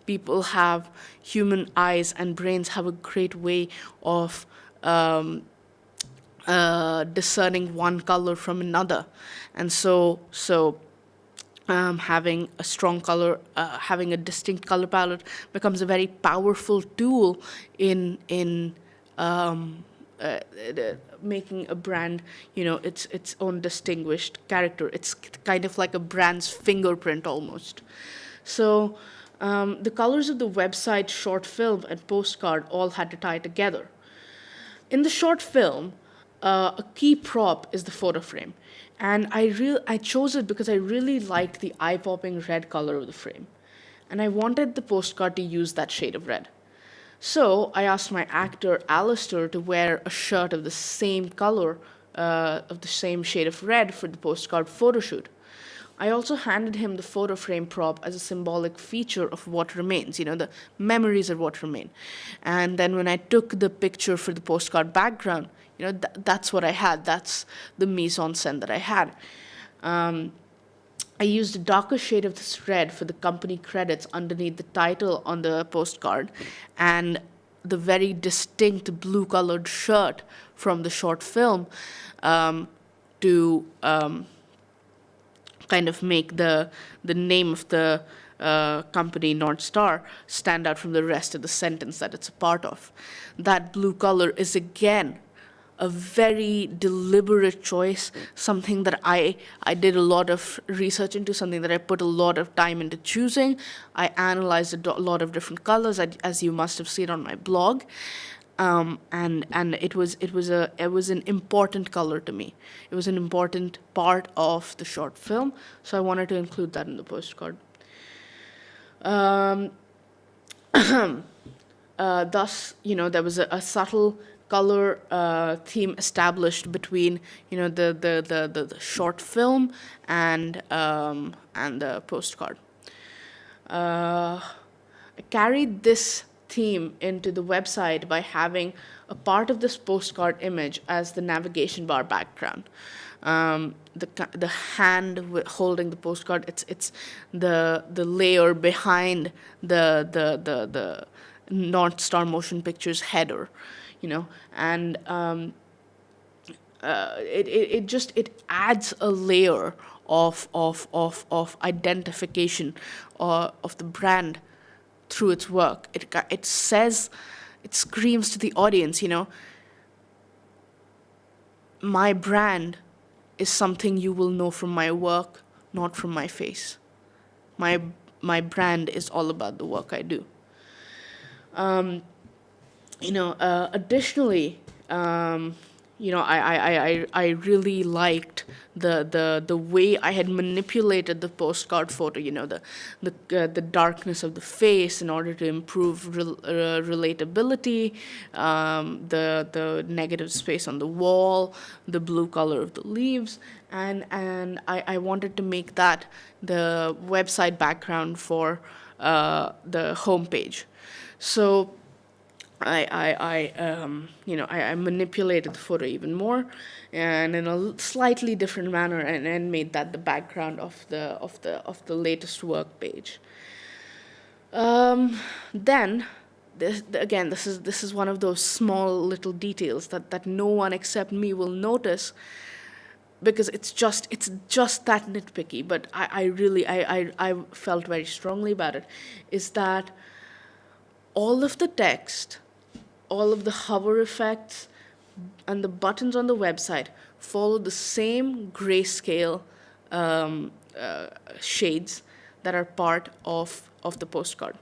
People have human eyes and brains have a great way of discerning one color from another, and so having a strong color, having a distinct color palette becomes a very powerful tool in making a brand, its own distinguished character. It's kind of like a brand's fingerprint almost. So the colors of the website, short film, and postcard all had to tie together. In the short film, a key prop is the photo frame. And I chose it because I really liked the eye-popping red color of the frame. And I wanted the postcard to use that shade of red. So I asked my actor, Alistair, to wear a shirt of the same color, of the same shade of red for the postcard photo shoot. I also handed him the photo frame prop as a symbolic feature of what remains, the memories of what remain. And then when I took the picture for the postcard background, that's what I had. That's the mise en scène that I had. I used a darker shade of this red for the company credits underneath the title on the postcard, and the very distinct blue-colored shirt from the short film to kind of make the name of the company, North Star, stand out from the rest of the sentence that it's a part of. That blue color is, again, a very deliberate choice, something that I did a lot of research into, something that I put a lot of time into choosing. I analyzed a lot of different colors, as you must have seen on my blog, and it was an important color to me. It was an important part of the short film, so I wanted to include that in the postcard. Thus, there was a subtle color theme established between the short film and the postcard. I carried this theme into the website by having a part of this postcard image as the navigation bar background. The hand holding the postcard, it's the layer behind the North Star Motion Pictures header. And it adds a layer of identification of the brand through its work. It screams to the audience, my brand is something you will know from my work, not from my face. My brand is all about the work I do. Additionally, I really liked the way I had manipulated the postcard photo. The darkness of the face in order to improve relatability, the negative space on the wall, the blue color of the leaves, and I wanted to make that the website background for the homepage. So I manipulated the photo even more, and in a slightly different manner, and made that the background of the latest work page. Then, this is one of those small little details that no one except me will notice, because it's just that nitpicky. But I really I felt very strongly about it. Is that all of the text, all of the hover effects, and the buttons on the website follow the same grayscale shades that are part of the postcard.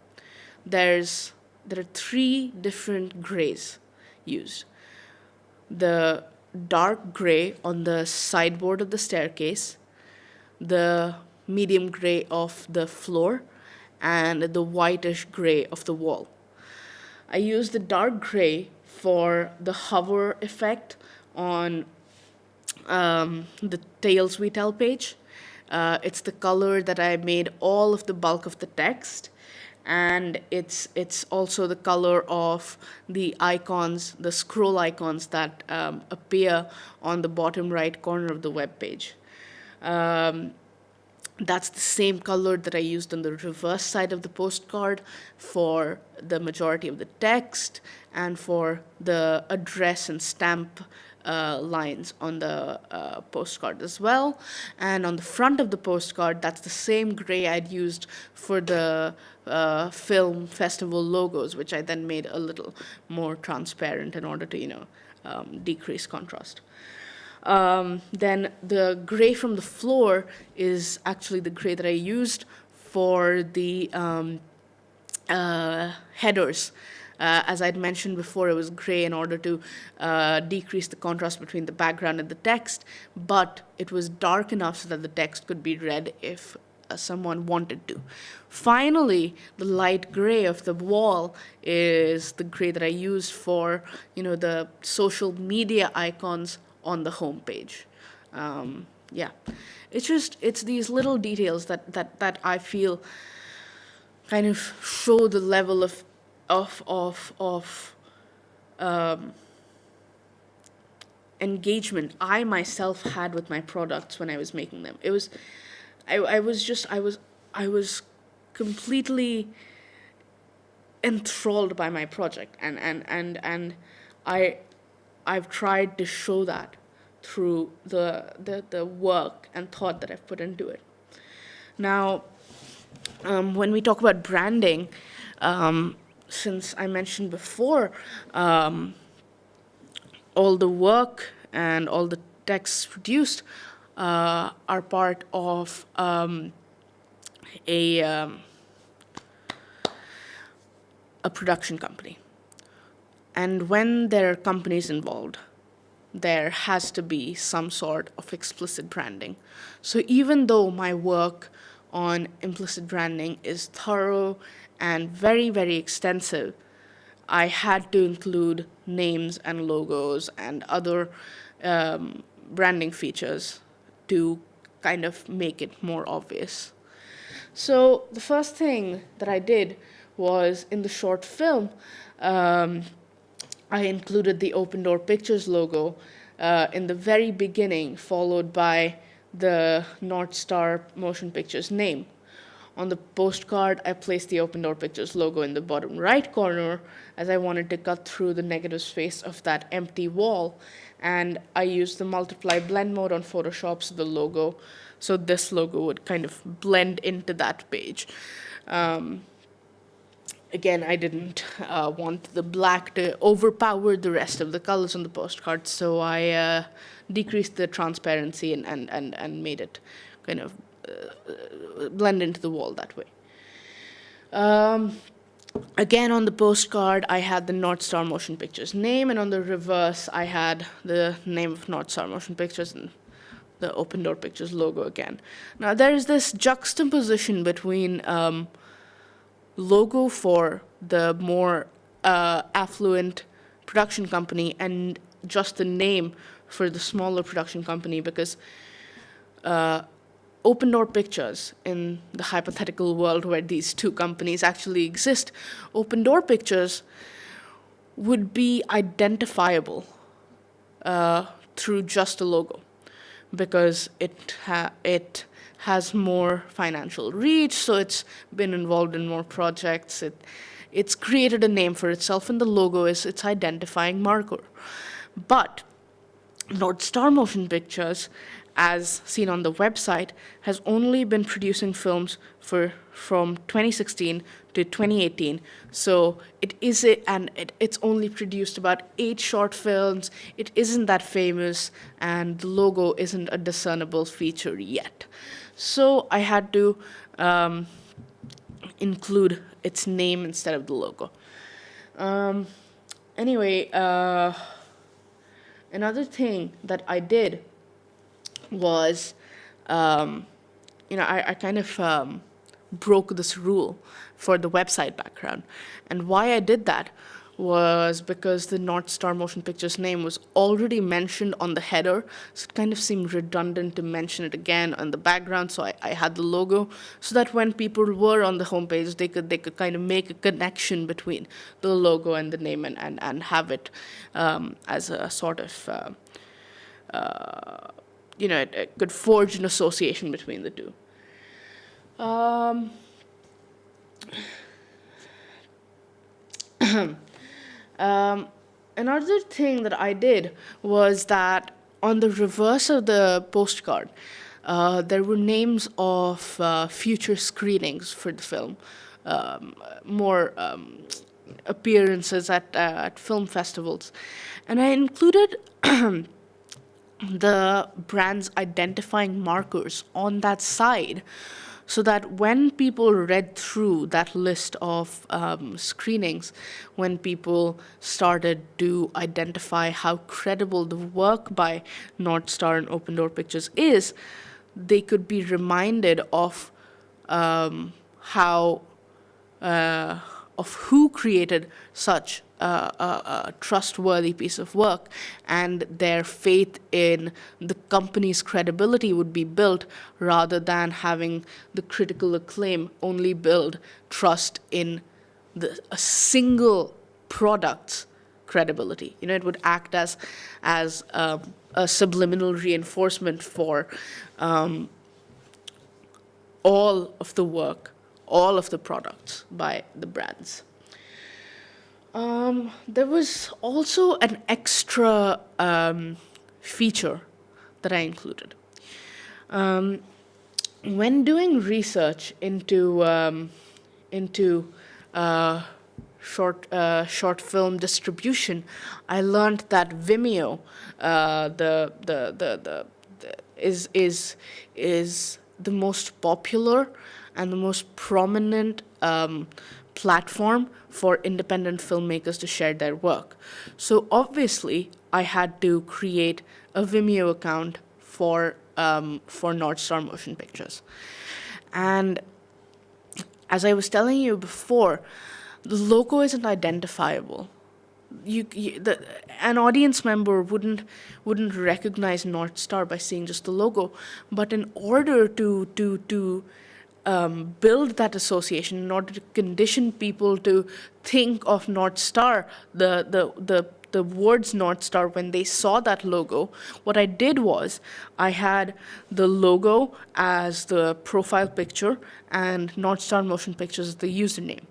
There are three different grays used. The dark gray on the sideboard of the staircase, the medium gray of the floor, and the whitish gray of the wall. I use the dark gray for the hover effect on the Tales We Tell page. It's the color that I made all of the bulk of the text, and it's also the color of the icons, the scroll icons that appear on the bottom right corner of the web page. That's the same color that I used on the reverse side of the postcard for the majority of the text and for the address and stamp lines on the postcard as well. And on the front of the postcard, that's the same gray I'd used for the film festival logos, which I then made a little more transparent in order to, decrease contrast. Then the gray from the floor is actually the gray that I used for the headers. As I'd mentioned before, it was gray in order to decrease the contrast between the background and the text, but it was dark enough so that the text could be read if someone wanted to. Finally, the light gray of the wall is the gray that I used for, the social media icons on the homepage. It's these little details that I feel kind of show the level of engagement I myself had with my products when I was making them. It was, I was completely enthralled by my project, and I've tried to show that through the work and thought that I've put into it. Now, when we talk about branding, since I mentioned before, all the work and all the texts produced are part of a production company. And when there are companies involved, there has to be some sort of explicit branding. So even though my work on implicit branding is thorough and very, very extensive, I had to include names and logos and other branding features to kind of make it more obvious. So the first thing that I did was, in the short film, I included the Open Door Pictures logo in the very beginning, followed by the North Star Motion Pictures name. On the postcard, I placed the Open Door Pictures logo in the bottom right corner, as I wanted to cut through the negative space of that empty wall. And I used the multiply blend mode on Photoshop so this logo would kind of blend into that page. Again, I didn't want the black to overpower the rest of the colors on the postcard, so I decreased the transparency and made it kind of blend into the wall that way. Again, on the postcard, I had the North Star Motion Pictures name, and on the reverse, I had the name of North Star Motion Pictures and the Open Door Pictures logo again. Now, there is this juxtaposition between logo for the more affluent production company and just the name for the smaller production company, because Open Door Pictures, in the hypothetical world where these two companies actually exist, Open Door Pictures would be identifiable through just a logo, because it has more financial reach, so it's been involved in more projects. It's created a name for itself, and the logo is its identifying marker. But North Star Motion Pictures, as seen on the website, has only been producing films from 2016 to 2018. So it's only produced about 8 short films. It isn't that famous, and the logo isn't a discernible feature yet. So I had to include its name instead of the logo. Anyway, another thing that I did was, I kind of broke this rule for the website background. And why I did that was because the North Star Motion Pictures name was already mentioned on the header, so it kind of seemed redundant to mention it again on the background. So I had the logo, so that when people were on the homepage, they could kind of make a connection between the logo and the name, and have it as a sort of it could forge an association between the two. Another thing that I did was that on the reverse of the postcard, there were names of future screenings for the film, more appearances at film festivals. And I included the brand's identifying markers on that side, so that when people read through that list of screenings, when people started to identify how credible the work by North Star and Open Door Pictures is, they could be reminded of who created such a trustworthy piece of work, and their faith in the company's credibility would be built, rather than having the critical acclaim only build trust in a single product's credibility. It would act as a subliminal reinforcement for all of the work, all of the products by the brands. There was also an extra feature that I included. When doing research into short film distribution, I learned that Vimeo, is the most popular and the most prominent platform for independent filmmakers to share their work. So obviously, I had to create a Vimeo account for North Star Motion Pictures. And as I was telling you before, the logo isn't identifiable. An audience member wouldn't recognize North Star by seeing just the logo. But in order to build that association, in order to condition people to think of North Star, the words North Star, when they saw that logo, what I did was I had the logo as the profile picture and North Star Motion Pictures as the username.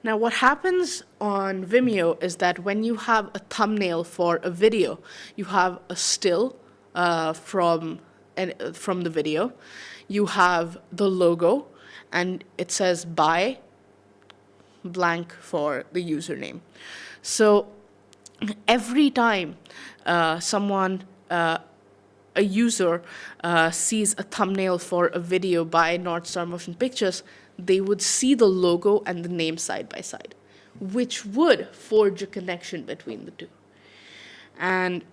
Now, what happens on Vimeo is that when you have a thumbnail for a video, you have a still from the video, you have the logo, and it says by blank for the username. So every time a user sees a thumbnail for a video by North Star Motion Pictures, they would see the logo and the name side by side, which would forge a connection between the two. And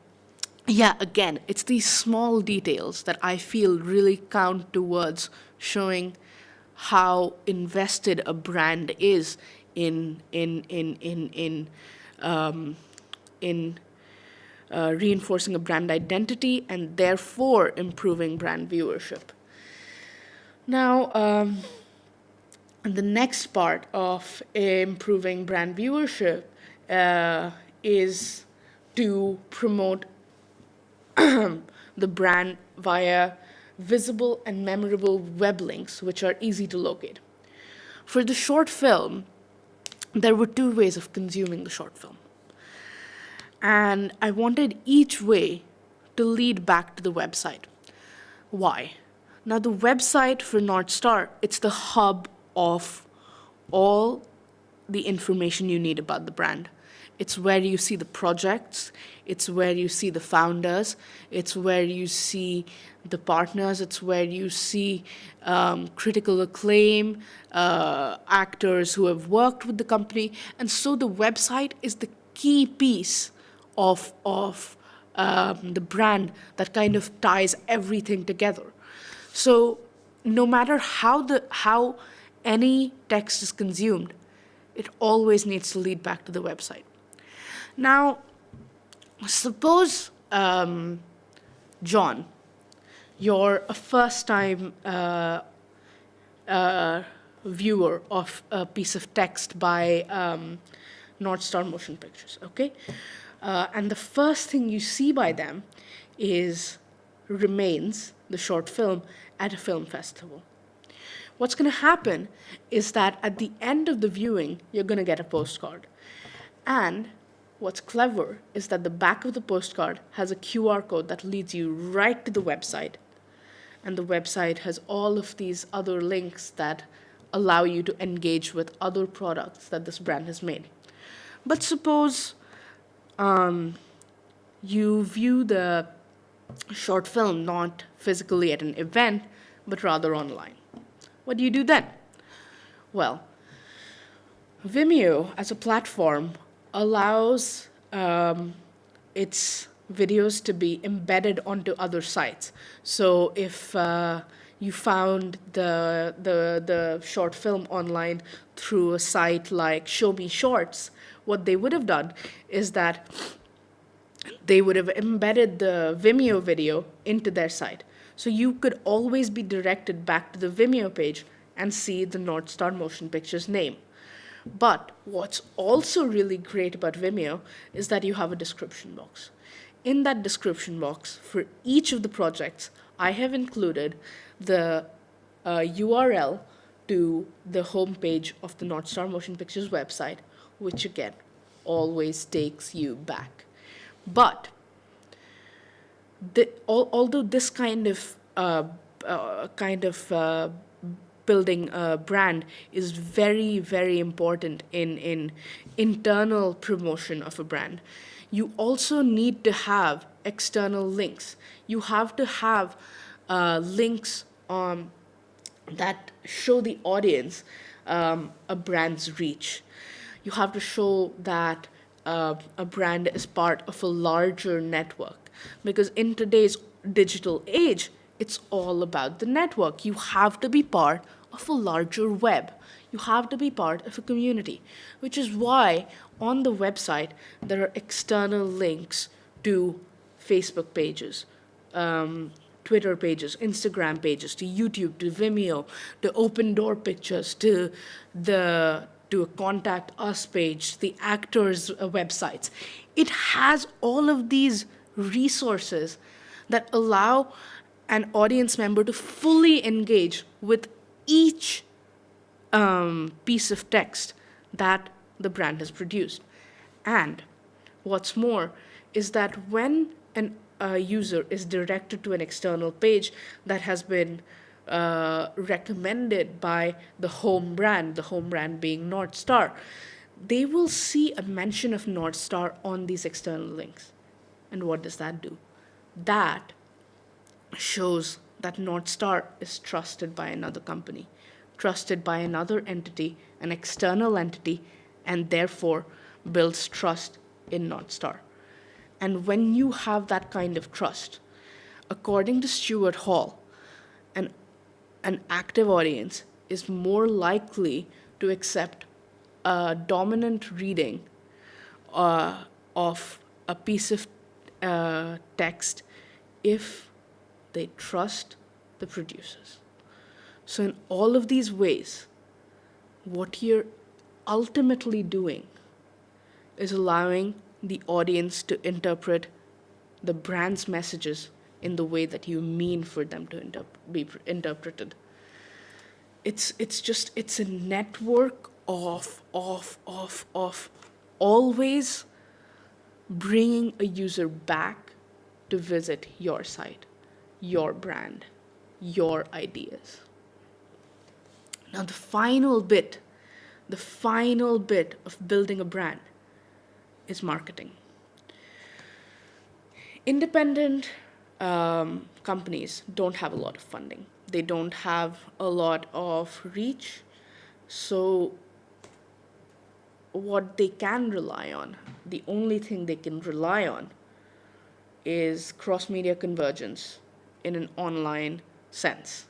yeah, again, it's these small details that I feel really count towards showing how invested a brand is in reinforcing a brand identity and therefore improving brand viewership. Now, the next part of improving brand viewership is to promote the brand via visible and memorable web links, which are easy to locate. For the short film, there were two ways of consuming the short film. And I wanted each way to lead back to the website. Why? Now, the website for North Star, it's the hub of all the information you need about the brand. It's where you see the projects, it's where you see the founders, it's where you see the partners, it's where you see critical acclaim, actors who have worked with the company. And so the website is the key piece of the brand that kind of ties everything together. So no matter how any text is consumed, it always needs to lead back to the website. Now, suppose, John, you're a first-time viewer of a piece of text by North Star Motion Pictures, okay? And the first thing you see by them remains the short film at a film festival. What's going to happen is that at the end of the viewing, you're going to get a postcard. And what's clever is that the back of the postcard has a QR code that leads you right to the website. And the website has all of these other links that allow you to engage with other products that this brand has made. But suppose you view the short film not physically at an event, but rather online. What do you do then? Well, Vimeo as a platform allows its videos to be embedded onto other sites. So if you found the short film online through a site like Show Me Shorts, what they would have done is that they would have embedded the Vimeo video into their site. So you could always be directed back to the Vimeo page and see the North Star Motion Pictures name. But what's also really great about Vimeo is that you have a description box. In that description box, for each of the projects, I have included the URL to the homepage of the North Star Motion Pictures website, which again always takes you back. But although this kind of building a brand is very, very important in internal promotion of a brand, you also need to have external links. You have to have links that show the audience a brand's reach. You have to show that a brand is part of a larger network. Because in today's digital age, it's all about the network. You have to be part of a larger web. You have to be part of a community, which is why on the website there are external links to Facebook pages, Twitter pages, Instagram pages, to YouTube, to Vimeo, to Open Door Pictures, to a Contact Us page, the actors' websites. It has all of these resources that allow an audience member to fully engage with each piece of text that the brand has produced. And what's more is that when a user is directed to an external page that has been recommended by the home brand being North Star, they will see a mention of North Star on these external links. And what does that do? That shows that North Star is trusted by another company. trusted by another entity, an external entity, and therefore builds trust in North Star. And when you have that kind of trust, according to Stuart Hall, an, an active audience is more likely to accept a dominant reading of a piece of text if they trust the producers. So, in all of these ways, what you're ultimately doing is allowing the audience to interpret the brand's messages in the way that you mean for them to be interpreted. It's a network of always bringing a user back to visit your site, your brand, your ideas. Now the final bit of building a brand is marketing. Independent companies don't have a lot of funding. They don't have a lot of reach. So what they can rely on, the only thing they can rely on, is cross-media convergence in an online sense.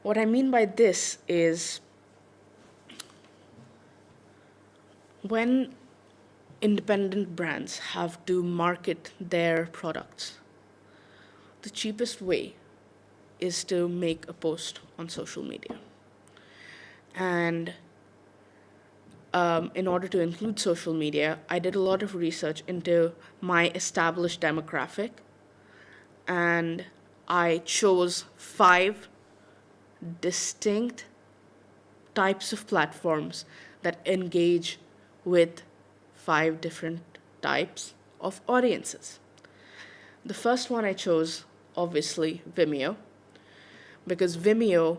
What I mean by this is when independent brands have to market their products, the cheapest way is to make a post on social media. And in order to include social media, I did a lot of research into my established demographic, and I chose 5 distinct types of platforms that engage with 5 different types of audiences. The first one I chose, obviously, Vimeo, because Vimeo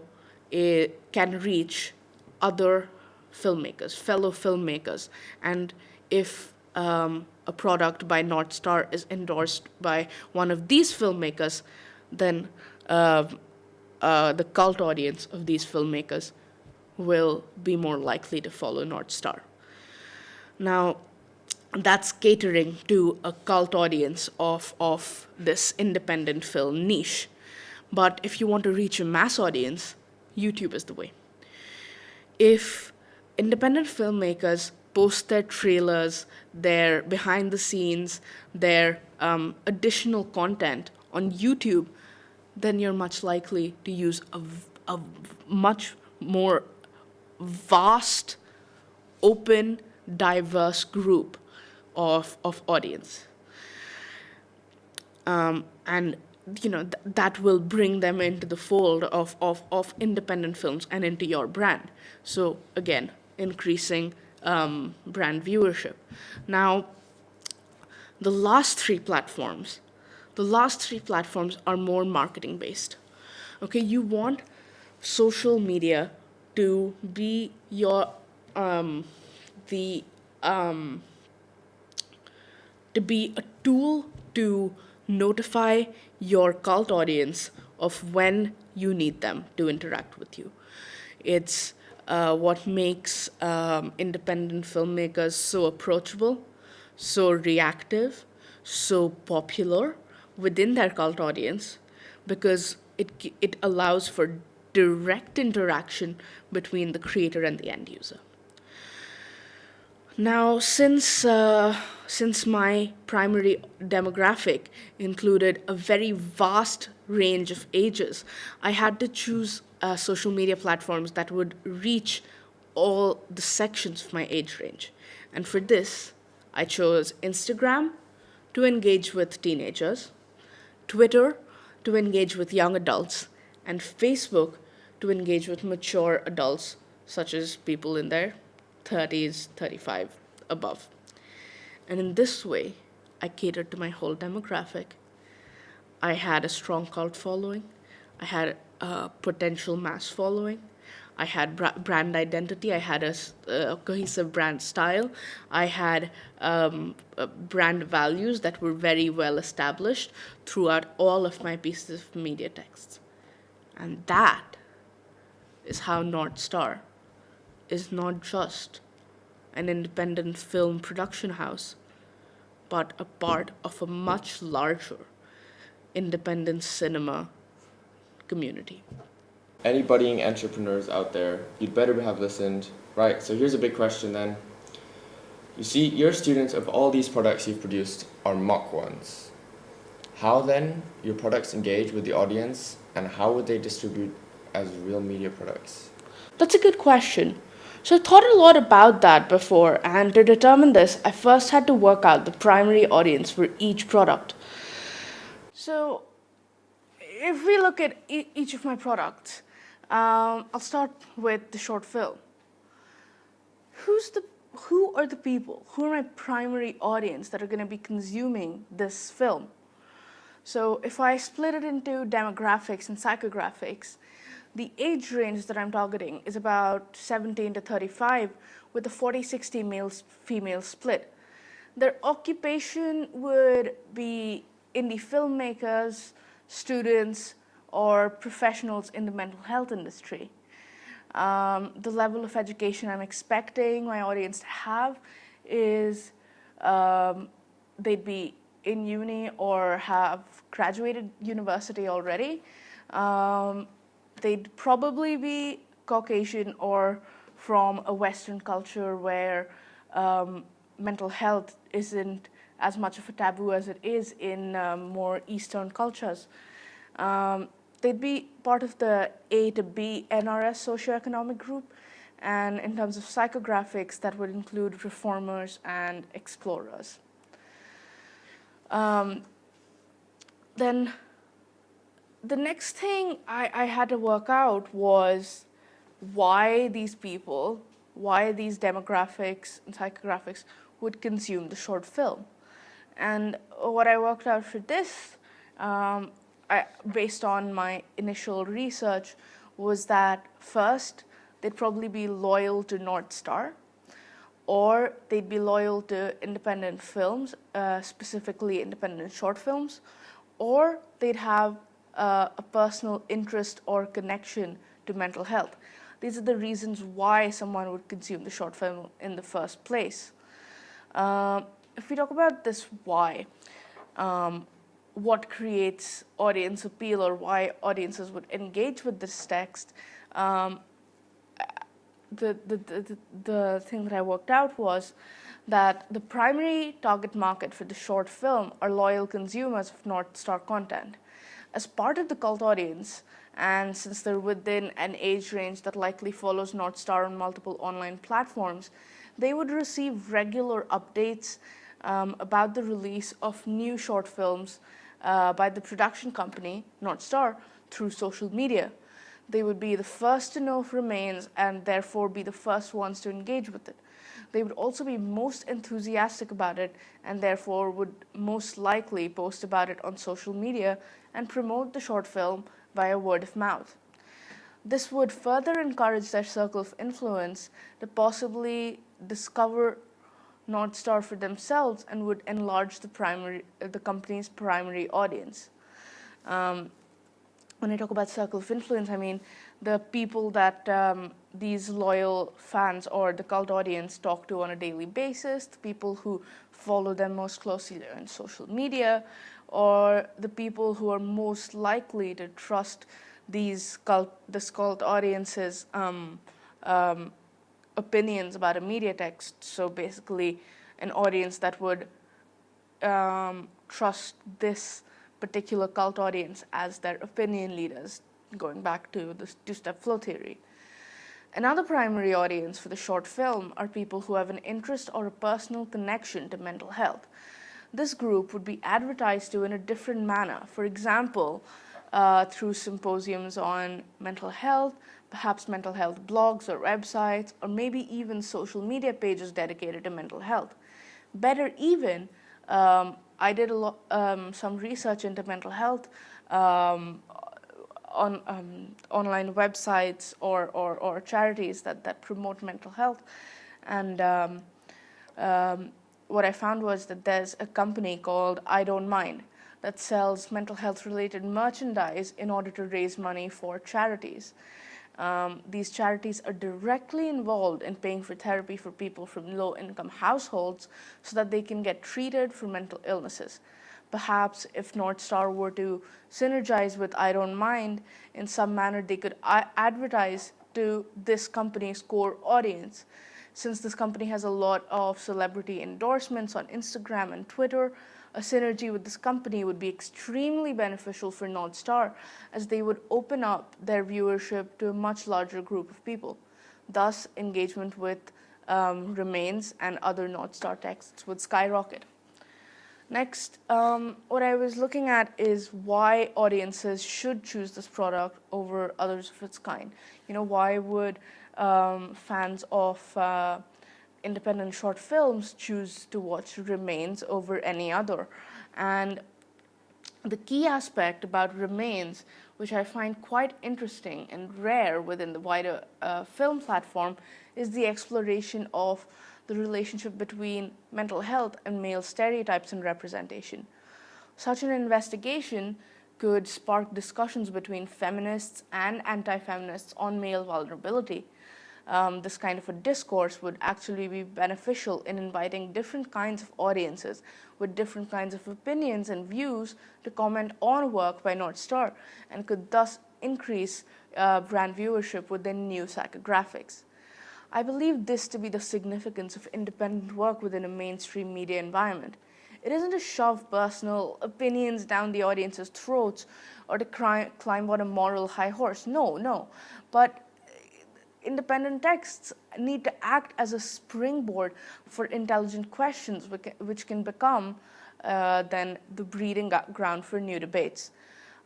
can reach other filmmakers, fellow filmmakers, and if a product by North Star is endorsed by one of these filmmakers, then the cult audience of these filmmakers will be more likely to follow North Star. Now, that's catering to a cult audience of this independent film niche. But if you want to reach a mass audience, YouTube is the way. If independent filmmakers post their trailers, their behind the scenes, their additional content on YouTube, then you're much likely to use a much more vast, open, diverse group of audience. And that will bring them into the fold of independent films and into your brand. So again, increasing brand viewership. Now, the last three platforms are more marketing based. Okay, you want social media to be your to be a tool to notify your cult audience of when you need them to interact with you. It's what makes independent filmmakers so approachable, so reactive, so popular within their cult audience, because it allows for direct interaction between the creator and the end user. Now, since my primary demographic included a very vast range of ages, I had to choose social media platforms that would reach all the sections of my age range. And for this, I chose Instagram to engage with teenagers, Twitter to engage with young adults, and Facebook to engage with mature adults, such as people in their 30s, 35, above. And in this way, I catered to my whole demographic. I had a strong cult following. I had a potential mass following. I had brand identity. I had a cohesive brand style. I had brand values that were very well established throughout all of my pieces of media texts. And that is how North Star is not just an independent film production house, but a part of a much larger independent cinema community. Any budding entrepreneurs out there, you'd better have listened. Right, so here's a big question then. You see, your students of all these products you've produced are mock ones. How then your products engage with the audience, and how would they distribute as real media products? That's a good question. So I thought a lot about that before, and to determine this, I first had to work out the primary audience for each product. So if we look at each of my products, I'll start with the short film. Who are the people? Who are my primary audience that are going to be consuming this film? So if I split it into demographics and psychographics, the age range that I'm targeting is about 17 to 35 with a 40-60 male-female split. Their occupation would be indie filmmakers, students, or professionals in the mental health industry. The level of education I'm expecting my audience to have is they'd be in uni or have graduated university already. They'd probably be Caucasian or from a Western culture where mental health isn't as much of a taboo as it is in more Eastern cultures. They'd be part of the A to B NRS socioeconomic group, and in terms of psychographics, that would include reformers and explorers. Then the next thing I had to work out was why these people, why these demographics and psychographics would consume the short film. And what I worked out for this, based on my initial research, was that first, they'd probably be loyal to North Star, or they'd be loyal to independent films, specifically independent short films, or they'd have a personal interest or connection to mental health. These are the reasons why someone would consume the short film in the first place. If we talk about this why, what creates audience appeal or why audiences would engage with this text, the thing that I worked out was that the primary target market for the short film are loyal consumers of North Star content. As part of the cult audience, and since they're within an age range that likely follows North Star on multiple online platforms, they would receive regular updates about the release of new short films by the production company, North Star, through social media. They would be the first to know of remains and therefore be the first ones to engage with it. They would also be most enthusiastic about it and therefore would most likely post about it on social media and promote the short film via word of mouth. This would further encourage their circle of influence to possibly discover North Star for themselves and would enlarge the company's primary audience. When I talk about circle of influence, I mean the people that these loyal fans or the cult audience talk to on a daily basis, the people who follow them most closely on social media, or the people who are most likely to trust this cult audience's opinions about a media text. So basically, an audience that would trust this particular cult audience as their opinion leaders, going back to the two-step flow theory. Another primary audience for the short film are people who have an interest or a personal connection to mental health. This group would be advertised to in a different manner. For example, through symposiums on mental health, perhaps mental health blogs or websites, or maybe even social media pages dedicated to mental health. Better even, I did some research into mental health on online websites or charities that promote mental health. And what I found was that there's a company called I Don't Mind that sells mental health related merchandise in order to raise money for charities. These charities are directly involved in paying for therapy for people from low-income households so that they can get treated for mental illnesses. Perhaps if North Star were to synergize with I Don't Mind in some manner, they could advertise to this company's core audience. Since this company has a lot of celebrity endorsements on Instagram and Twitter, a synergy with this company would be extremely beneficial for North Star, as they would open up their viewership to a much larger group of people. Thus, engagement with Remains and other North Star texts would skyrocket. Next, what I was looking at is why audiences should choose this product over others of its kind. Why would fans of independent short films choose to watch Remains over any other? And the key aspect about Remains, which I find quite interesting and rare within the wider film platform, is the exploration of the relationship between mental health and male stereotypes and representation. Such an investigation could spark discussions between feminists and anti-feminists on male vulnerability. This kind of a discourse would actually be beneficial in inviting different kinds of audiences with different kinds of opinions and views to comment on work by North Star, and could thus increase brand viewership within new psychographics. I believe this to be the significance of independent work within a mainstream media environment. It isn't to shove personal opinions down the audience's throats or to climb on a moral high horse. No. But independent texts need to act as a springboard for intelligent questions, which can become then the breeding ground for new debates.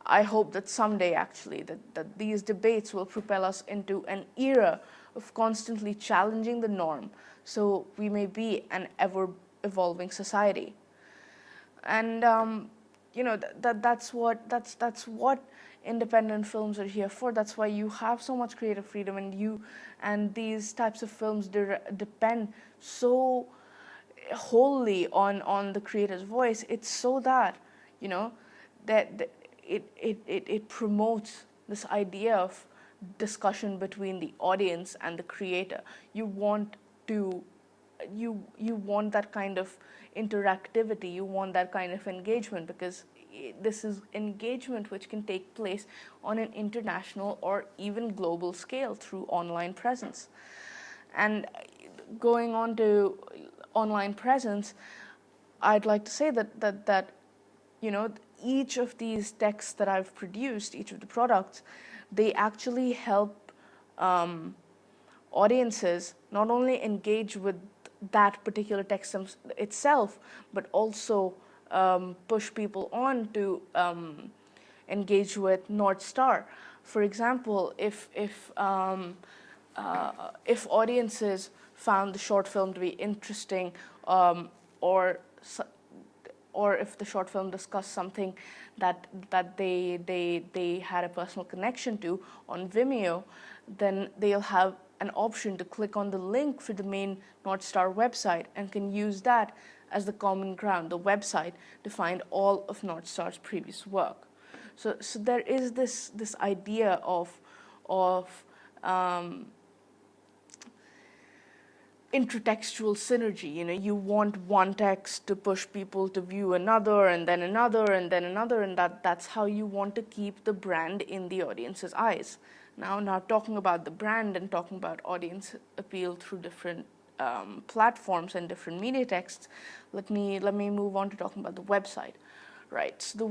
I hope that someday, actually, that these debates will propel us into an era of constantly challenging the norm, so we may be an ever-evolving society. And that's what independent films are here for. That's why you have so much creative freedom, and these types of films depend so wholly on the creator's voice. It's so that that it promotes this idea of discussion between the audience and the creator. You want that kind of interactivity, you want that kind of engagement, because this is engagement which can take place on an international or even global scale through online presence. And going on to online presence, I'd like to say that each of these texts that I've produced, each of the products, they actually help audiences not only engage with that particular text itself, but also push people on to engage with North Star. For example, if audiences found the short film to be interesting, or if the short film discussed something that they had a personal connection to on Vimeo, then they'll have an option to click on the link for the main North Star website and can use that as the common ground, the website, to find all of North Star's previous work. So there is this idea of intertextual synergy. You want one text to push people to view another, and then another, and then another, and that's how you want to keep the brand in the audience's eyes. Now talking about the brand and talking about audience appeal through different platforms and different media texts, let me move on to talking about the website. Right. So the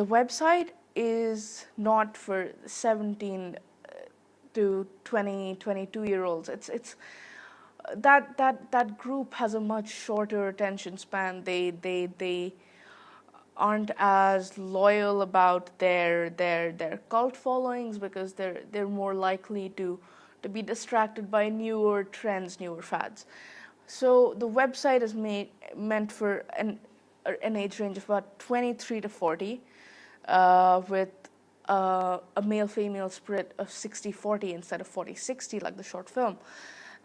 website is not for 17 to 20, 22-year-olds. It's that group has a much shorter attention span. They aren't as loyal about their cult followings, because they're more likely to be distracted by newer trends, newer fads. So the website is meant for an age range of about 23 to 40, with a male-female split of 60-40 instead of 40-60 like the short film.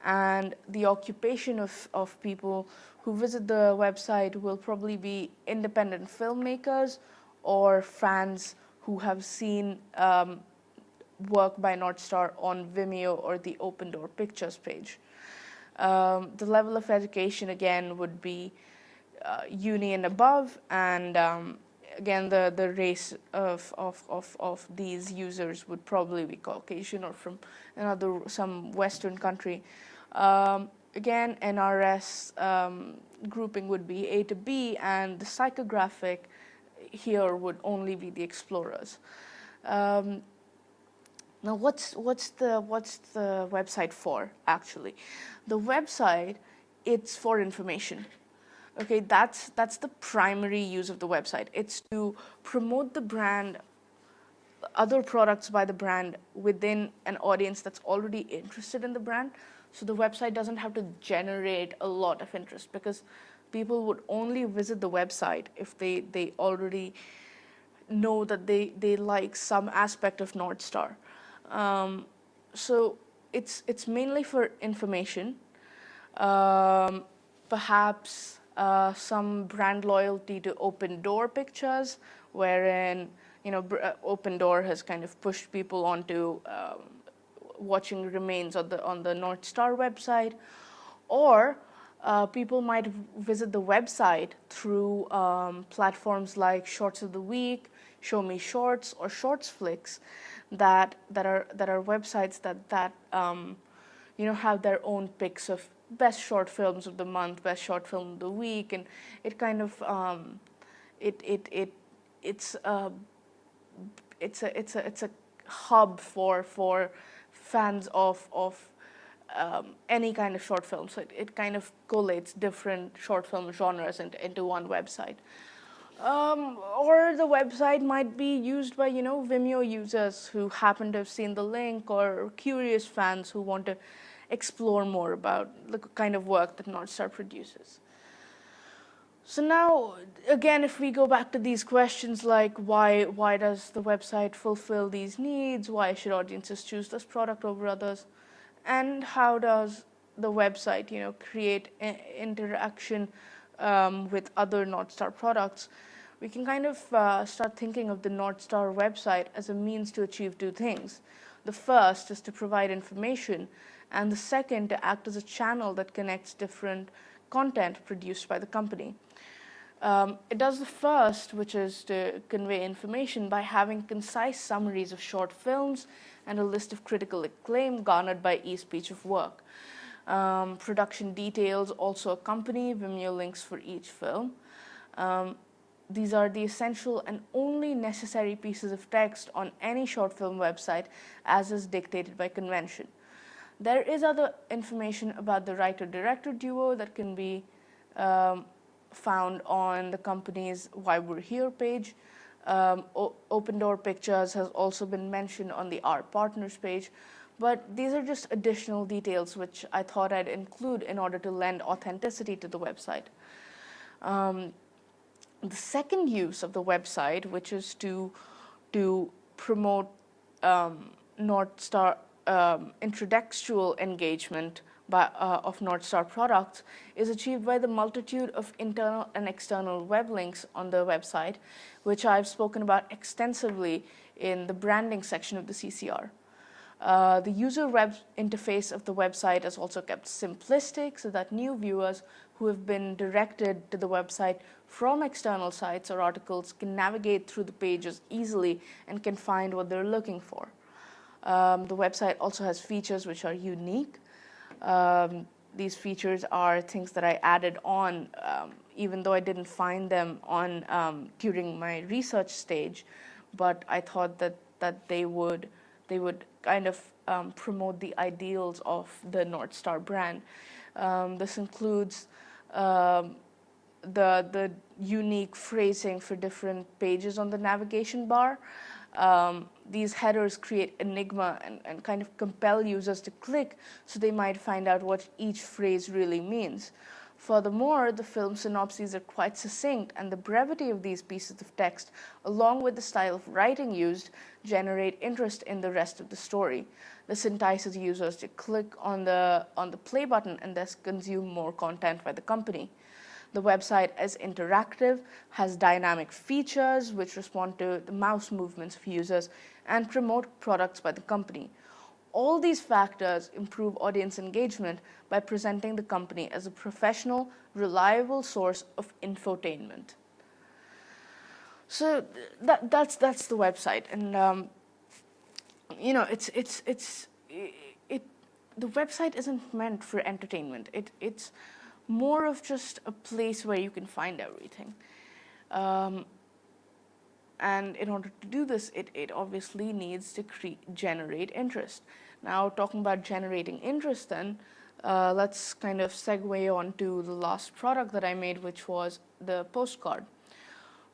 And the occupation of people who visit the website will probably be independent filmmakers or fans who have seen work by North Star on Vimeo or the Open Door Pictures page. The level of education, again, would be uni and above, and again, the race of these users would probably be Caucasian or from some Western country. Again, NRS grouping would be A to B, and the psychographic here would only be the explorers. Now, what's the website for? Actually, the website, it's for information. Okay, that's the primary use of the website. It's to promote the brand, other products by the brand within an audience that's already interested in the brand. So the website doesn't have to generate a lot of interest, because people would only visit the website if they already know that they like some aspect of North Star. So it's mainly for information, perhaps some brand loyalty to Open Door Pictures, wherein Open Door has kind of pushed people onto watching remains on the North Star website, or people might visit the website through platforms like Shorts of the Week, Show Me Shorts, or Shorts Flicks, that are websites that have their own picks of best short films of the month, best short film of the week, and it kind of it's a hub for fans of any kind of short film. So it kind of collates different short film genres into one website. Or the website might be used by Vimeo users who happen to have seen the link, or curious fans who want to explore more about the kind of work that North Star produces. So now, again, if we go back to these questions like why does the website fulfill these needs, why should audiences choose this product over others, and how does the website create interaction with other North Star products, we can kind of start thinking of the North Star website as a means to achieve two things. The first is to provide information, and the second to act as a channel that connects different content produced by the company. It does the first, which is to convey information, by having concise summaries of short films and a list of critical acclaim garnered by each piece of work. Production details also accompany Vimeo links for each film. These are the essential and only necessary pieces of text on any short film website, as is dictated by convention. There is other information about the writer-director duo that can be found on the company's Why We're Here page. Open Door Pictures has also been mentioned on the Our Partners page, but these are just additional details which I thought I'd include in order to lend authenticity to the website. The second use of the website, which is to promote North Star intratextual engagement of North Star products, is achieved by the multitude of internal and external web links on the website, which I've spoken about extensively in the branding section of the CCR. The user web interface of the website is also kept simplistic, so that new viewers who have been directed to the website from external sites or articles can navigate through the pages easily and can find what they're looking for. The website also has features which are unique. These features are things that I added on, even though I didn't find them on during my research stage, but I thought that they would kind of promote the ideals of the North Star brand. This includes the unique phrasing for different pages on the navigation bar. These headers create enigma and kind of compel users to click, so they might find out what each phrase really means. Furthermore, the film synopses are quite succinct, and the brevity of these pieces of text, along with the style of writing used, generate interest in the rest of the story. This entices users to click on the play button and thus consume more content by the company. The website is interactive, has dynamic features which respond to the mouse movements of users, and promote products by the company. All these factors improve audience engagement by presenting the company as a professional, reliable source of infotainment. So that's the website, and it the website isn't meant for entertainment. It's more of just a place where you can find everything. Um, and in order to do this, it obviously needs to generate interest. Now, talking about generating interest, then let's kind of segue on to the last product that I made, which was the postcard.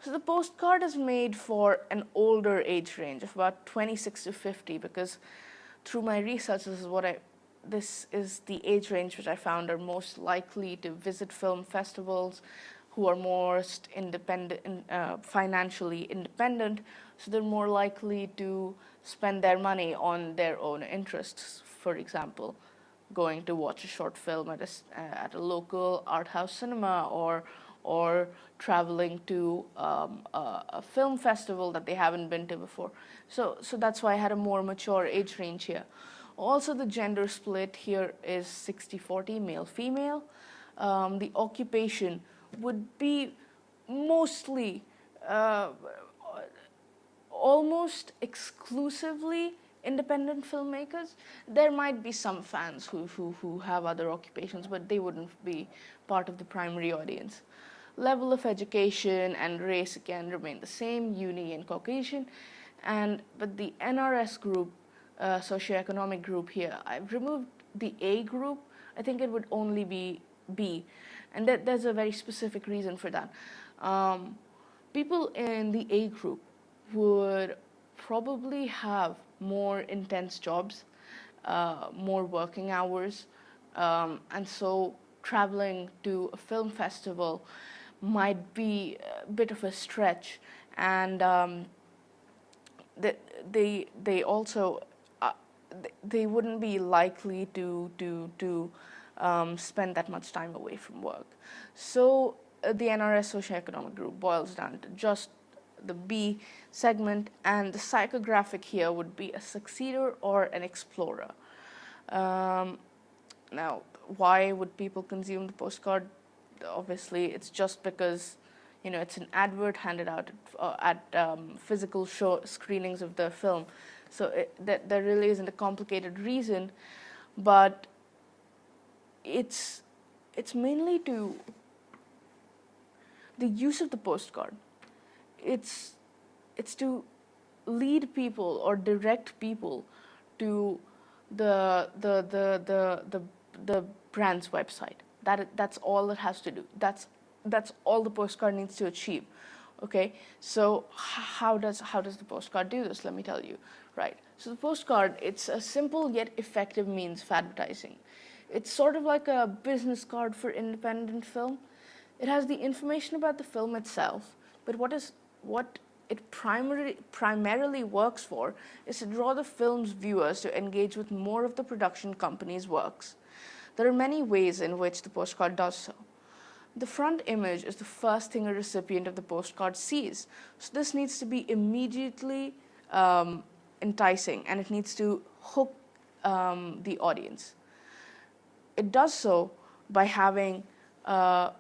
So the postcard is made for an older age range of about 26 to 50, because through my research, this is the age range which I found are most likely to visit film festivals, who are most independent, financially independent, so they're more likely to spend their money on their own interests. For example, going to watch a short film at a local art house cinema, or traveling to a film festival that they haven't been to before. So that's why I had a more mature age range here. Also, the gender split here is 60-40 male-female. The occupation would be mostly, almost exclusively independent filmmakers. There might be some fans who have other occupations, but they wouldn't be part of the primary audience. Level of education and race again remain the same, uni and Caucasian. But the NRS group, socioeconomic group here, I've removed the A group. I think it would only be B. And there's a very specific reason for that. People in the A group would probably have more intense jobs, more working hours, and so traveling to a film festival might be a bit of a stretch, and they also they wouldn't be likely to spend that much time away from work. So the NRS socioeconomic group boils down to just the B segment, and the psychographic here would be a succeeder or an explorer. Now, why would people consume the postcard? Obviously, it's just because it's an advert handed out at physical show screenings of the film. So there really isn't a complicated reason, but it's mainly to the use of the postcard. It's to lead people or direct people to the brand's website. That's all it has to do. That's all the postcard needs to achieve. Okay, so how does the postcard do this? Let me tell you. Right. So the postcard, it's a simple yet effective means of advertising. It's sort of like a business card for independent film. It has the information about the film itself, but what it primarily works for is to draw the film's viewers to engage with more of the production company's works. There are many ways in which the postcard does so. The front image is the first thing a recipient of the postcard sees, so this needs to be immediately enticing, and it needs to hook the audience. It does so by having a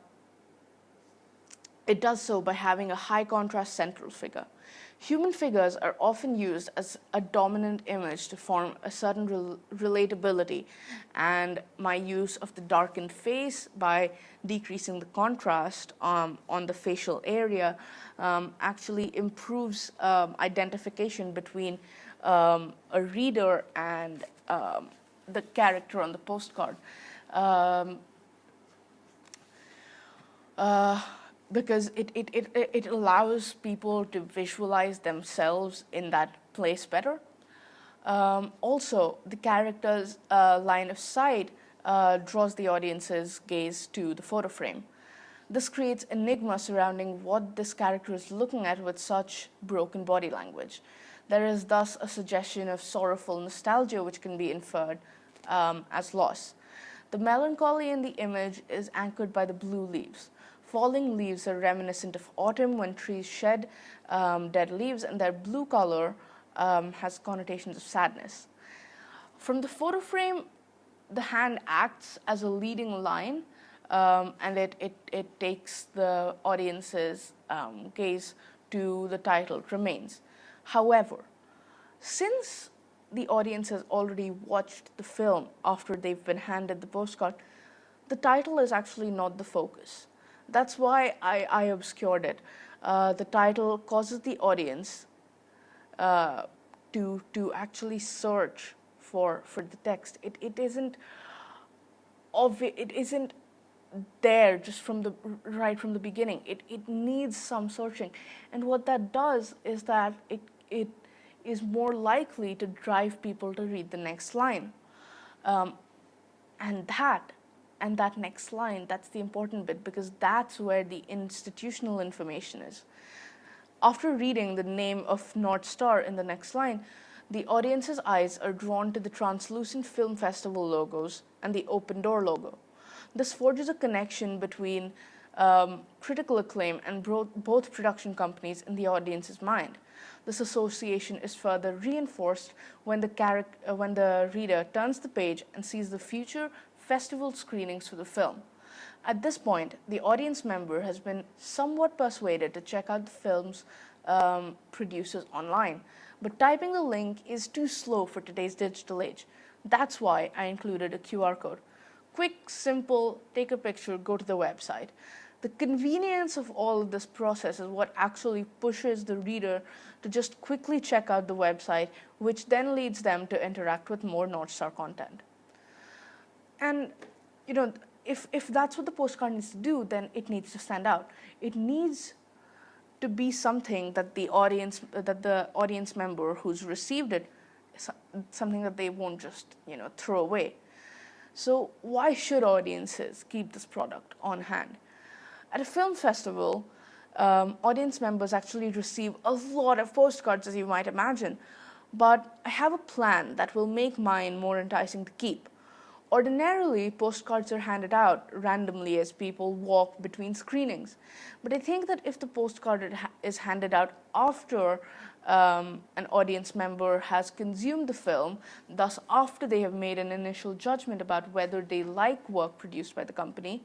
high contrast central figure. Human figures are often used as a dominant image to form a certain relatability, and my use of the darkened face by decreasing the contrast on the facial area actually improves identification between a reader and the character on the postcard. Because it allows people to visualize themselves in that place better. Also, the character's line of sight draws the audience's gaze to the photo frame. This creates enigma surrounding what this character is looking at with such broken body language. There is thus a suggestion of sorrowful nostalgia which can be inferred as loss. The melancholy in the image is anchored by the blue leaves. falling leaves are reminiscent of autumn when trees shed dead leaves, and their blue color has connotations of sadness. From the photo frame, the hand acts as a leading line, and it takes the audience's gaze to the title, It Remains. However, since the audience has already watched the film after they've been handed the postcard, the title is actually not the focus. That's why I obscured it. The title causes the audience uh, to actually search for the text. It isn't obvious. It isn't there just from the right from the beginning. It needs some searching, and what that does is that it is more likely to drive people to read the next line, um, and that next line, that's the important bit, because that's where the institutional information is. After reading the name of North Star in the next line, the audience's eyes are drawn to the translucent film festival logos and the open door logo. This forges a connection between critical acclaim and both production companies in the audience's mind. This association is further reinforced when when the reader turns the page and sees the future festival screenings for the film. At this point, the audience member has been somewhat persuaded to check out the film's producers online, but typing the link is too slow for today's digital age. That's why I included a QR code. Quick, simple, take a picture, go to the website. The convenience of all of this process is what actually pushes the reader to just quickly check out the website, which then leads them to interact with more North Star content. And you know, if that's what the postcard needs to do, then it needs to stand out. It needs to be something that the audience member who's received it, something that they won't just throw away. So why should audiences keep this product on hand? At a film festival, audience members actually receive a lot of postcards, as you might imagine, but I have a plan that will make mine more enticing to keep. Ordinarily, postcards are handed out randomly as people walk between screenings. But I think that if the postcard is handed out after an audience member has consumed the film, thus after they have made an initial judgment about whether they like work produced by the company,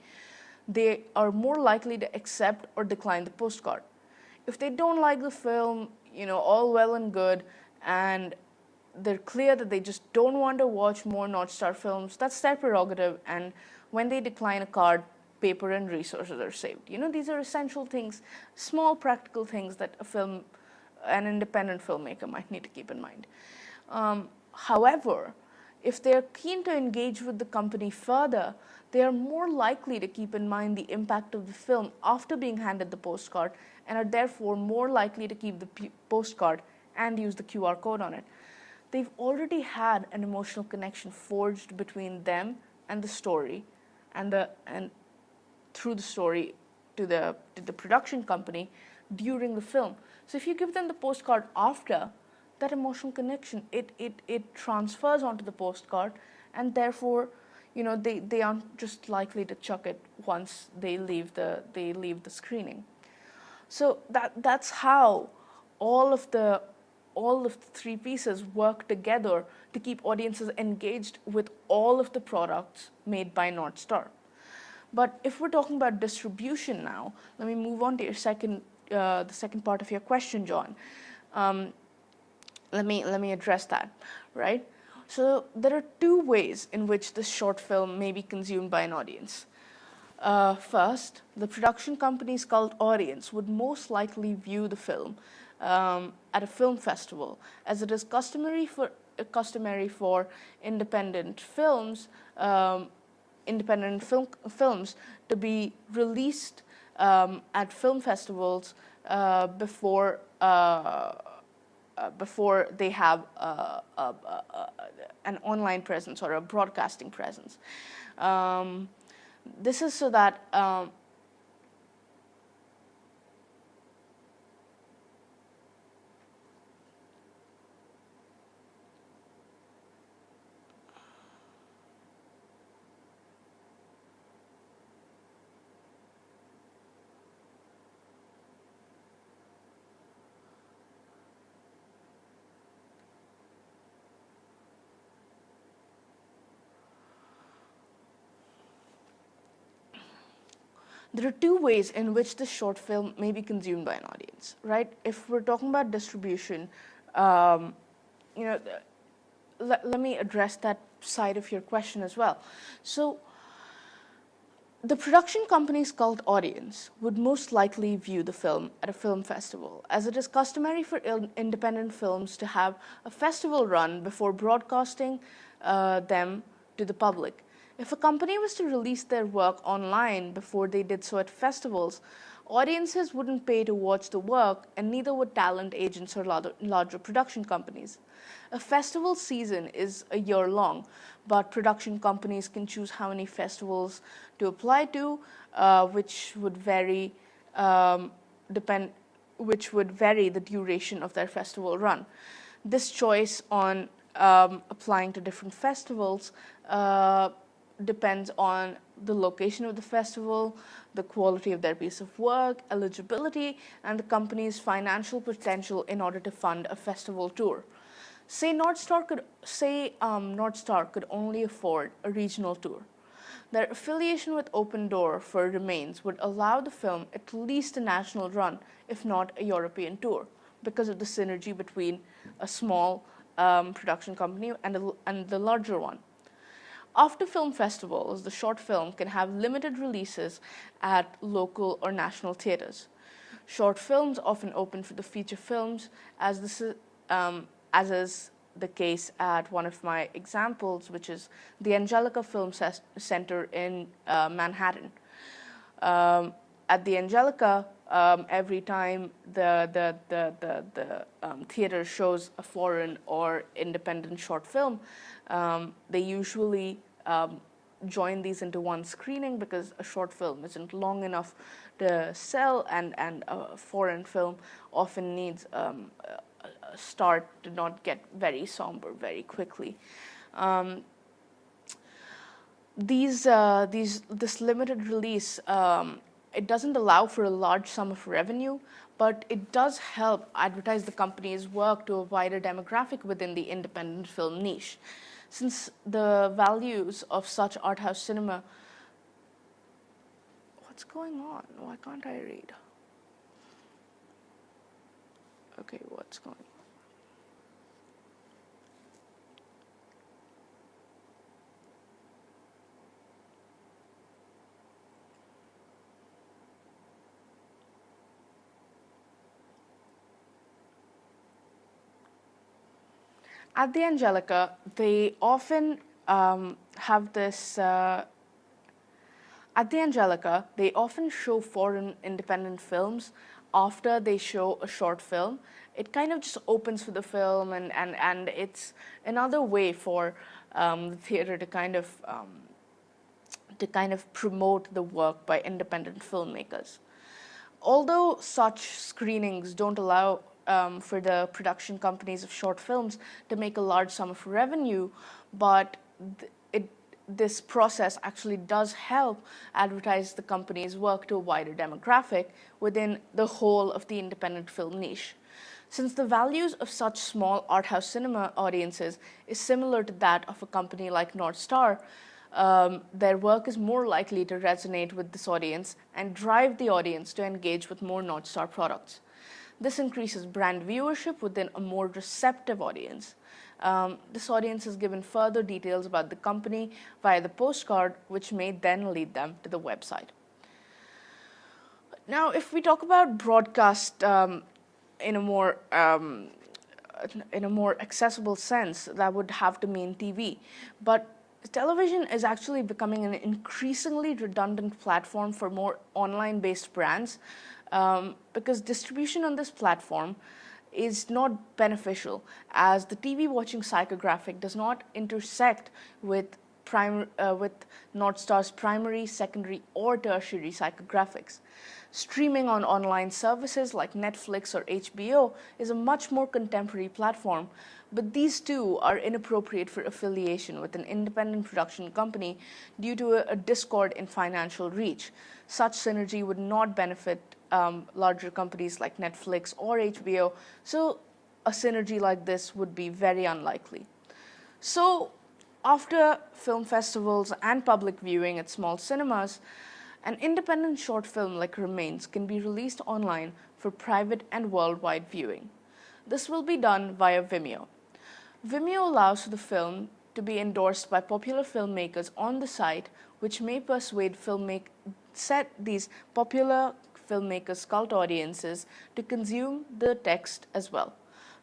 they are more likely to accept or decline the postcard. If they don't like the film, all well and good, and they're clear that they just don't want to watch more North Star films, that's their prerogative, and when they decline a card, paper and resources are saved. These are essential things, small practical things that an independent filmmaker might need to keep in mind. However, if they're keen to engage with the company further, they are more likely to keep in mind the impact of the film after being handed the postcard, and are therefore more likely to keep the postcard and use the QR code on it. They've already had an emotional connection forged between them and the story, and through the story to the production company during the film. So if you give them the postcard after, that emotional connection it transfers onto the postcard, and therefore they aren't just likely to chuck it once they leave the screening. So that's how all of the three pieces work together to keep audiences engaged with all of the products made by North Star. But if we're talking about distribution now, let me move on to your the second part of your question, John. Let me address that, right? So there are two ways in which this short film may be consumed by an audience. First, the production company's cult audience would most likely view the film at a film festival, as it is customary for independent films, films to be released at film festivals before they have an online presence or a broadcasting presence. This is so that There are two ways in which this short film may be consumed by an audience, right? If we're talking about distribution, um, you know, let me address that side of your question as well. So, the production company's cult audience would most likely view the film at a film festival, as it is customary for independent films to have a festival run before broadcasting them to the public. If a company was to release their work online before they did so at festivals, audiences wouldn't pay to watch the work, and neither would talent agents or larger production companies. A festival season is a year long, but production companies can choose how many festivals to apply to, which would vary depend which would vary the duration of their festival run. This choice on applying to different festivals depends on the location of the festival, the quality of their piece of work, eligibility, and the company's financial potential in order to fund a festival tour. North Star could only afford a regional tour. Their affiliation with Open Door for Remains would allow the film at least a national run, if not a European tour, because of the synergy between a small production company and the larger one. After film festivals, the short film can have limited releases at local or national theaters. Short films often open for the feature films, as is the case at one of my examples, which is the Angelica Film Center in Manhattan. At the Angelica, every time the theater shows a foreign or independent short film, they usually join these into one screening because a short film isn't long enough to sell, and a foreign film often needs a start to not get very somber very quickly. This limited release, it doesn't allow for a large sum of revenue, but it does help advertise the company's work to a wider demographic within the independent film niche. Since the values of such art house cinema, what's going on? Why can't I read? Okay, what's going on? At the Angelica, they often have this. At the Angelica, they often show foreign independent films after they show a short film. It kind of just opens for the film, and it's another way for the theater to kind of promote the work by independent filmmakers. Although such screenings don't allow for the production companies of short films to make a large sum of revenue, but this process actually does help advertise the company's work to a wider demographic within the whole of the independent film niche. Since the values of such small art house cinema audiences is similar to that of a company like North Star, their work is more likely to resonate with this audience and drive the audience to engage with more North Star products. This increases brand viewership within a more receptive audience. This audience is given further details about the company via the postcard, which may then lead them to the website. Now, if we talk about broadcast in a more accessible sense, that would have to mean TV. But television is actually becoming an increasingly redundant platform for more online-based brands, because distribution on this platform is not beneficial, as the TV watching psychographic does not intersect with North Star's primary, secondary, or tertiary psychographics. Streaming on online services like Netflix or HBO is a much more contemporary platform, but these two are inappropriate for affiliation with an independent production company due to a discord in financial reach. Such synergy would not benefit larger companies like Netflix or HBO, so a synergy like this would be very unlikely. So, after film festivals and public viewing at small cinemas, An independent short film like Remains can be released online for private and worldwide viewing. This will be done via Vimeo. Vimeo allows for the film to be endorsed by popular filmmakers on the site, which may persuade set these popular filmmakers' cult audiences to consume the text as well.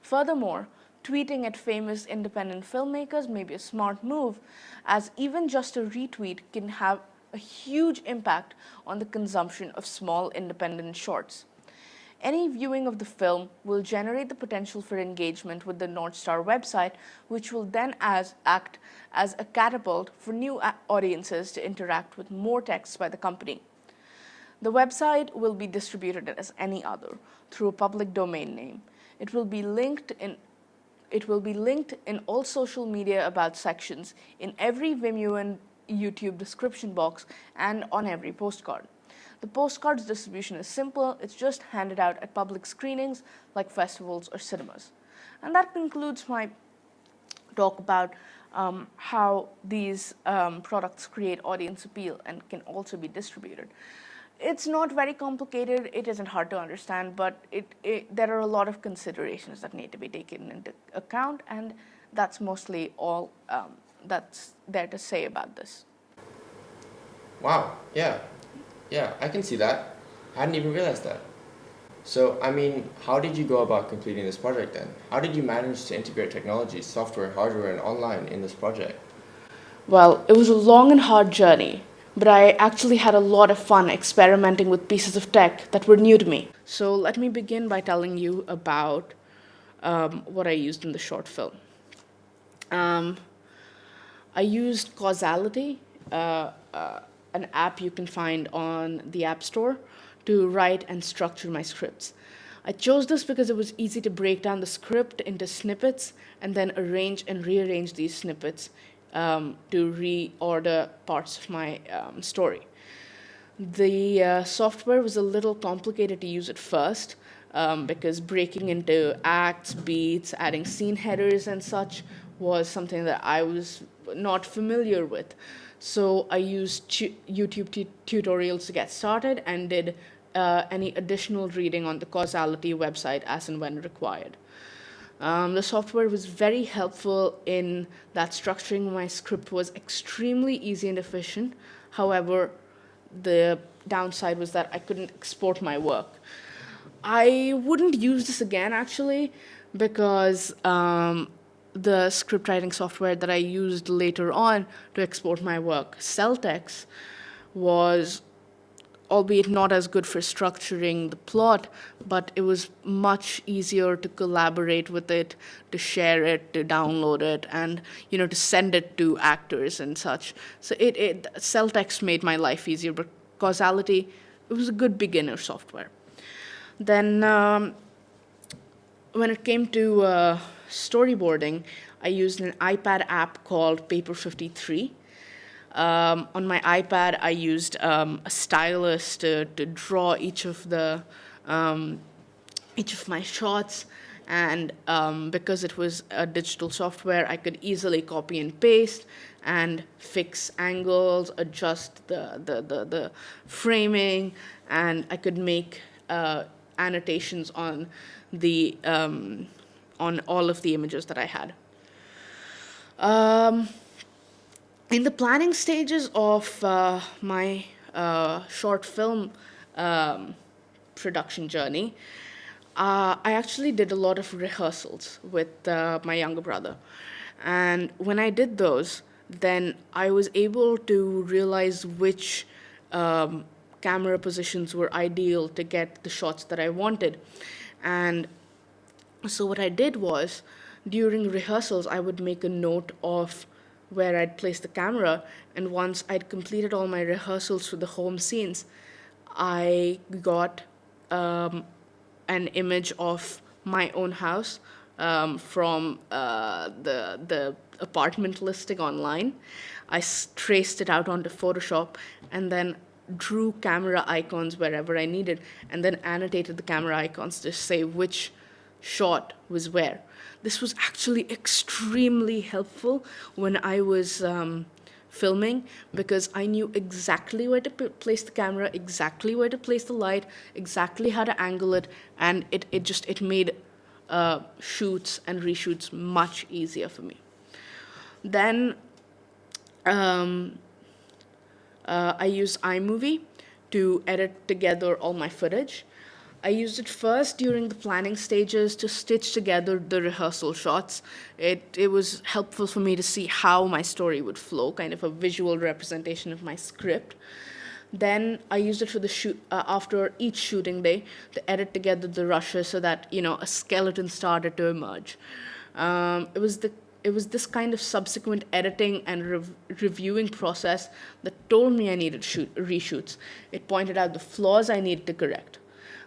Furthermore, tweeting at famous independent filmmakers may be a smart move, as even just a retweet can have a huge impact on the consumption of small independent shorts. Any viewing of the film will generate the potential for engagement with the North Star website, which will then act as a catapult for new audiences to interact with more texts by the company. The website will be distributed as any other through a public domain name. It will be linked in all social media about sections, in every Vimeo and YouTube description box, and on every postcard. The postcard's distribution is simple, it's just handed out at public screenings like festivals or cinemas. And that concludes my talk about how these products create audience appeal and can also be distributed. It's not very complicated, it isn't hard to understand, but there are a lot of considerations that need to be taken into account, and that's mostly all that's there to say about this. Wow, yeah. Yeah, I can see that. I hadn't even realized that. So, I mean, how did you go about completing this project then? How did you manage to integrate technology, software, hardware, and online in this project? Well, it was a long and hard journey, but I actually had a lot of fun experimenting with pieces of tech that were new to me. So let me begin by telling you about what I used in the short film. I used Causality, an app you can find on the App Store, to write and structure my scripts. I chose this because it was easy to break down the script into snippets and then arrange and rearrange these snippets to reorder parts of my story. The software was a little complicated to use at first because breaking into acts, beats, adding scene headers, and such was something that I was not familiar with. So I used YouTube tutorials to get started and did any additional reading on the Causality website as and when required. The software was very helpful in that structuring my script was extremely easy and efficient. However, the downside was that I couldn't export my work. I wouldn't use this again, actually, because the script writing software that I used later on to export my work, Celtex, was, albeit not as good for structuring the plot, but it was much easier to collaborate with it, to share it, to download it, and to send it to actors and such. So Celtex made my life easier, but Causality, it was a good beginner software. Then when it came to storyboarding, I used an iPad app called Paper 53. On my iPad, I used a stylus to draw each of my shots, and because it was a digital software, I could easily copy and paste and fix angles, adjust the framing, and I could make annotations on on all of the images that I had. In the planning stages of my short film production journey, I actually did a lot of rehearsals with my younger brother. And when I did those, then I was able to realize which camera positions were ideal to get the shots that I wanted. And so what I did was, during rehearsals, I would make a note of where I'd place the camera, and once I'd completed all my rehearsals for the home scenes, I got an image of my own house from the apartment listing online. I traced it out onto Photoshop and then drew camera icons wherever I needed, and then annotated the camera icons to say which shot was where. This was actually extremely helpful when I was filming, because I knew exactly where to place the camera, exactly where to place the light, exactly how to angle it, and it made shoots and reshoots much easier for me. Then I use iMovie to edit together all my footage. I used it first during the planning stages to stitch together the rehearsal shots. It was helpful for me to see how my story would flow, kind of a visual representation of my script. Then I used it for the shoot after each shooting day to edit together the rushes so that a skeleton started to emerge. It was this kind of subsequent editing and reviewing process that told me I needed reshoots. It pointed out the flaws I needed to correct.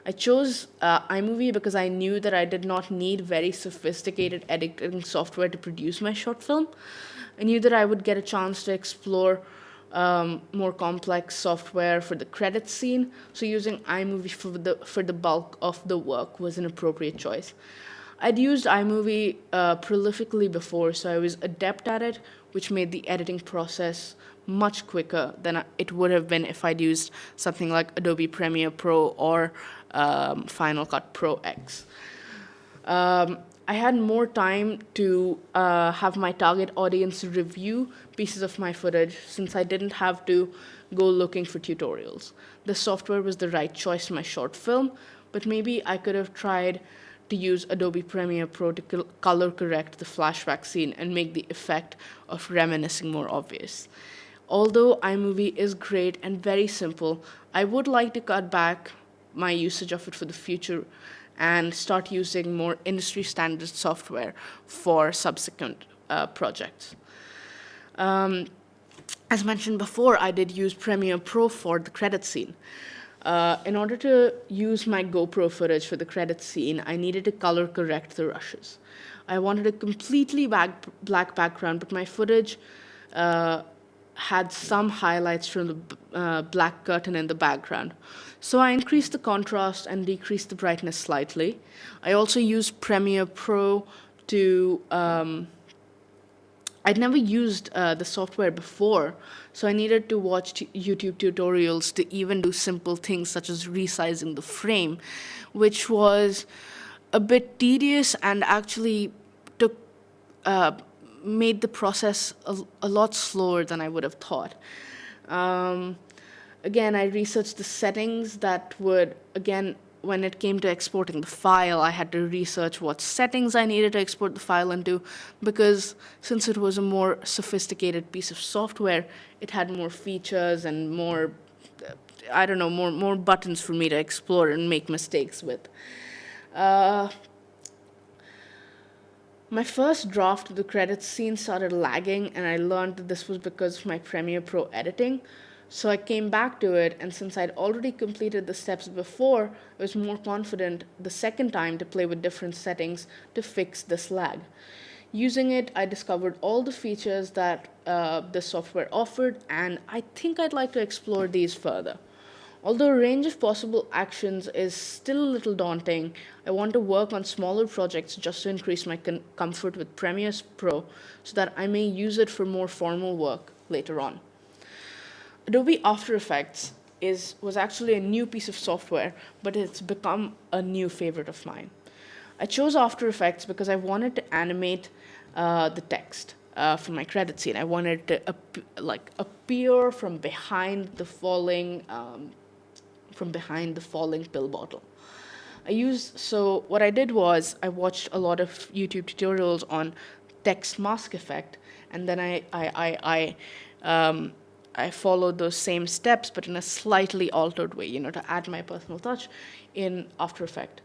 I chose iMovie because I knew that I did not need very sophisticated editing software to produce my short film. I knew that I would get a chance to explore more complex software for the credits scene, so using iMovie for the bulk of the work was an appropriate choice. I'd used iMovie prolifically before, so I was adept at it, which made the editing process much quicker than it would have been if I'd used something like Adobe Premiere Pro or Final Cut Pro X. I had more time to have my target audience review pieces of my footage since I didn't have to go looking for tutorials. The software was the right choice for my short film, but maybe I could have tried to use Adobe Premiere Pro to color correct the flashback scene and make the effect of reminiscing more obvious. Although iMovie is great and very simple, I would like to cut back my usage of it for the future and start using more industry standard software for subsequent projects. As mentioned before, I did use Premiere Pro for the credit scene. In order to use my GoPro footage for the credit scene, I needed to color correct the rushes. I wanted a completely black background, but my footage had some highlights from the black curtain in the background. So I increased the contrast and decreased the brightness slightly. I also used Premiere Pro to I'd never used the software before, so I needed to watch YouTube tutorials to even do simple things such as resizing the frame, which was a bit tedious and actually took made the process a lot slower than I would have thought. Again, I researched the settings that would, again, when it came to exporting the file, I had to research what settings I needed to export the file into, because since it was a more sophisticated piece of software, it had more features and more, more buttons for me to explore and make mistakes with. My first draft of the credits scene started lagging, and I learned that this was because of my Premiere Pro editing. So I came back to it, and since I'd already completed the steps before, I was more confident the second time to play with different settings to fix this lag. Using it, I discovered all the features that the software offered, and I think I'd like to explore these further. Although a range of possible actions is still a little daunting, I want to work on smaller projects just to increase my comfort with Premiere Pro so that I may use it for more formal work later on. Adobe After Effects was actually a new piece of software, but it's become a new favorite of mine. I chose After Effects because I wanted to animate the text for my credit scene. I wanted it to appear from behind the falling pill bottle. So what I did was I watched a lot of YouTube tutorials on text mask effect, and then I followed those same steps, but in a slightly altered way, to add my personal touch in After Effects.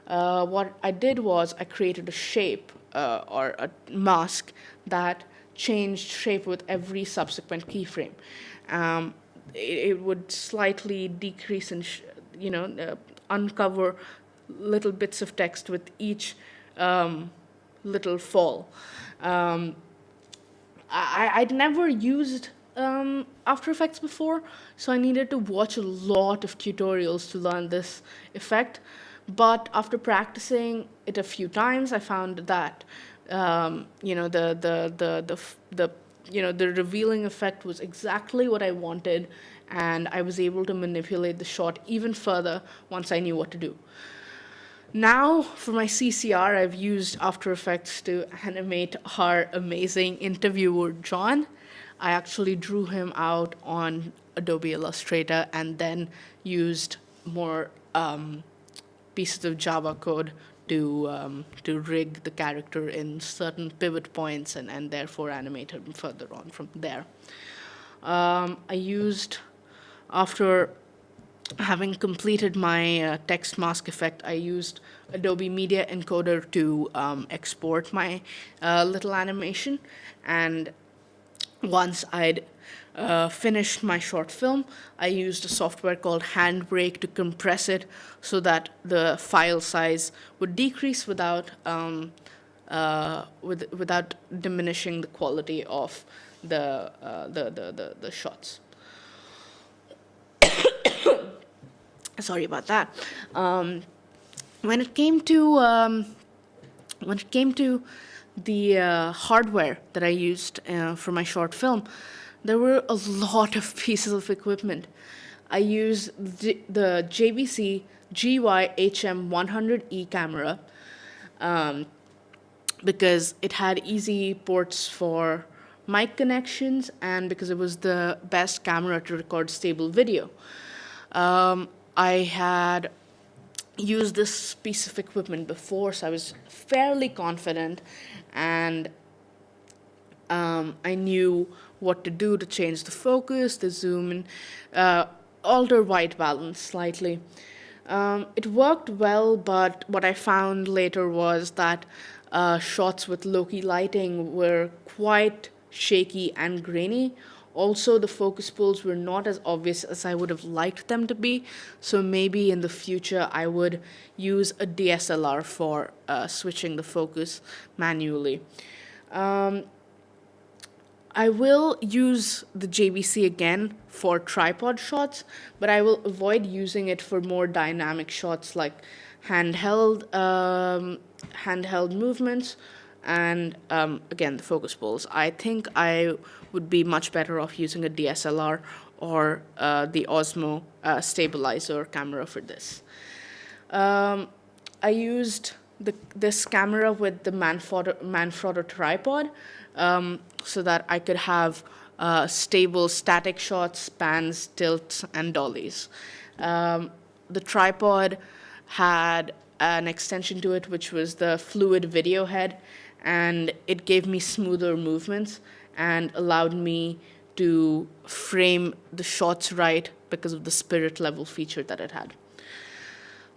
What I did was I created a shape or a mask that changed shape with every subsequent keyframe. It would slightly decrease and uncover little bits of text with each little fall. I'd never used After Effects before, so I needed to watch a lot of tutorials to learn this effect. But after practicing it a few times, I found that the the revealing effect was exactly what I wanted, and I was able to manipulate the shot even further once I knew what to do. Now, for my CCR, I've used After Effects to animate our amazing interviewer, John. I actually drew him out on Adobe Illustrator and then used more pieces of Java code to rig the character in certain pivot points and therefore animate him further on from there. I used, after having completed my text mask effect, I used Adobe Media Encoder to export my little animation. And once I'd finished my short film, I used a software called Handbrake to compress it so that the file size would decrease without diminishing the quality of the shots. Sorry about that. When it came to the hardware that I used for my short film, there were a lot of pieces of equipment. I used the JVC GY-HM100E camera because it had easy ports for mic connections and because it was the best camera to record stable video. I had used this piece of equipment before, so I was fairly confident, and I knew what to do to change the focus, the zoom, and alter white balance slightly. It worked well, but what I found later was that shots with low-key lighting were quite shaky and grainy. Also, the focus pulls were not as obvious as I would have liked them to be, so maybe in the future I would use a DSLR for switching the focus manually. I will use the JVC again for tripod shots, but I will avoid using it for more dynamic shots like handheld movements and again the focus pulls. I think I would be much better off using a DSLR or the Osmo stabilizer camera for this. I used this camera with the Manfrotto tripod so that I could have stable static shots, pans, tilts, and dollies. The tripod had an extension to it, which was the fluid video head, and it gave me smoother movements and allowed me to frame the shots right because of the spirit level feature that it had.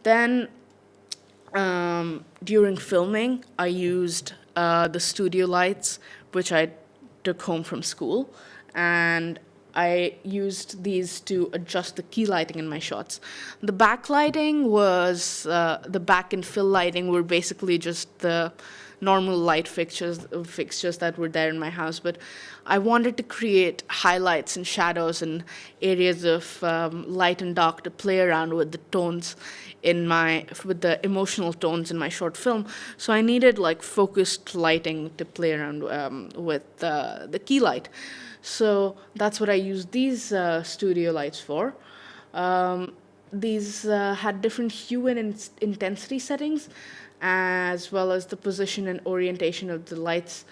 Then, during filming, I used the studio lights, which I took home from school, and I used these to adjust the key lighting in my shots. The backlighting was, the back and fill lighting were basically just the normal light fixtures that were there in my house, but I wanted to create highlights and shadows and areas of light and dark to play around with the tones with the emotional tones in my short film. So I needed like focused lighting to play around with the key light. So that's what I used these studio lights for. These had different hue and intensity settings, as well as the position and orientation of the lights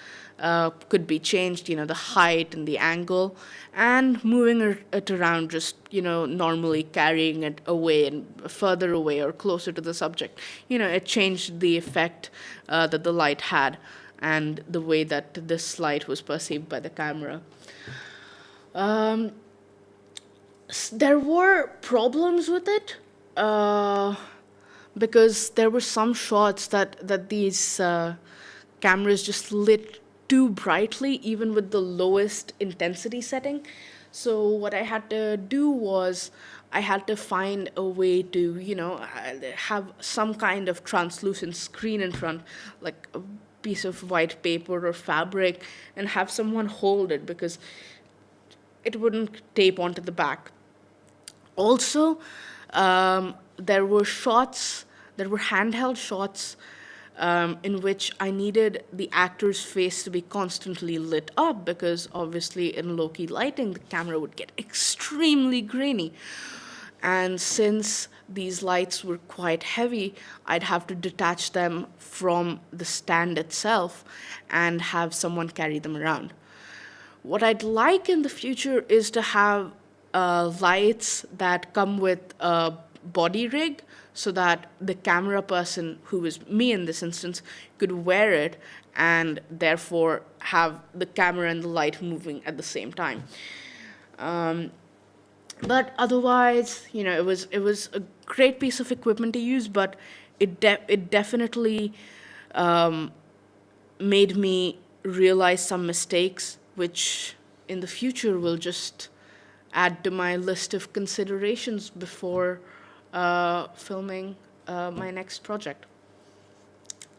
could be changed, the height and the angle, and moving it around just, normally carrying it away and further away or closer to the subject. It changed the effect that the light had and the way that this light was perceived by the camera. There were problems with it because there were some shots that these cameras just lit too brightly, even with the lowest intensity setting. So what I had to do was I had to find a way to, have some kind of translucent screen in front, like a piece of white paper or fabric, and have someone hold it because it wouldn't tape onto the back. Also, there were handheld shots in which I needed the actor's face to be constantly lit up because obviously in low key lighting, the camera would get extremely grainy. And since these lights were quite heavy, I'd have to detach them from the stand itself and have someone carry them around. What I'd like in the future is to have lights that come with a body rig so that the camera person, who is me in this instance, could wear it and therefore have the camera and the light moving at the same time. But otherwise, it was a great piece of equipment to use, but it definitely made me realize some mistakes, which in the future will just add to my list of considerations before filming my next project.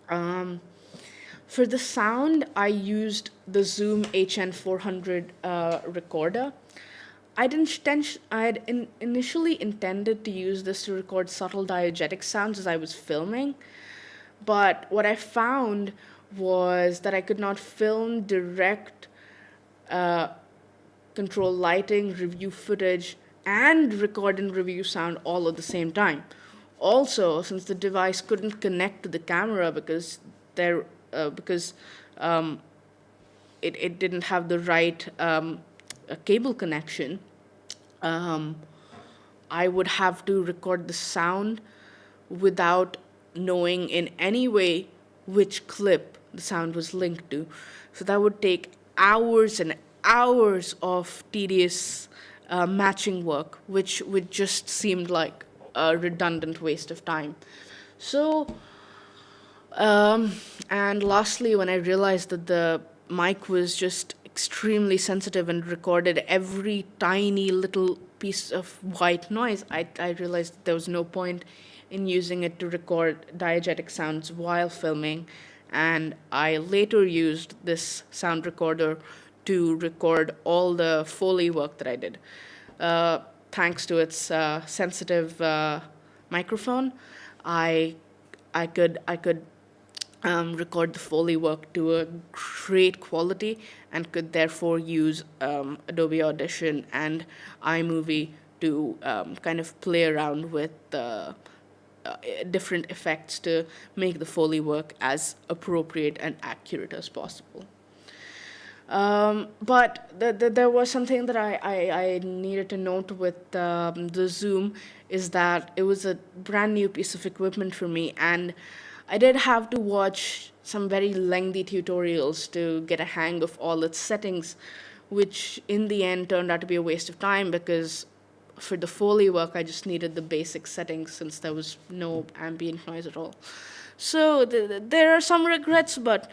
For the sound, I used the Zoom HN400 recorder. I had initially intended to use this to record subtle diegetic sounds as I was filming, but what I found was that I could not film direct control lighting, review footage, and record and review sound all at the same time. Also, since the device couldn't connect to the camera because it didn't have the right cable connection, I would have to record the sound without knowing in any way which clip the sound was linked to. So that would take hours and hours of tedious matching work, which would just seemed like a redundant waste of time. So, and lastly, when I realized that the mic was just extremely sensitive and recorded every tiny little piece of white noise, I realized that there was no point in using it to record diegetic sounds while filming. And I later used this sound recorder to record all the Foley work that I did. Thanks to its sensitive microphone, I could record the Foley work to a great quality and could therefore use Adobe Audition and iMovie to kind of play around with different effects to make the Foley work as appropriate and accurate as possible. But there was something that I needed to note with the Zoom is that it was a brand new piece of equipment for me, and I did have to watch some very lengthy tutorials to get a hang of all its settings, which in the end turned out to be a waste of time because for the Foley work, I just needed the basic settings since there was no ambient noise at all. So there are some regrets, but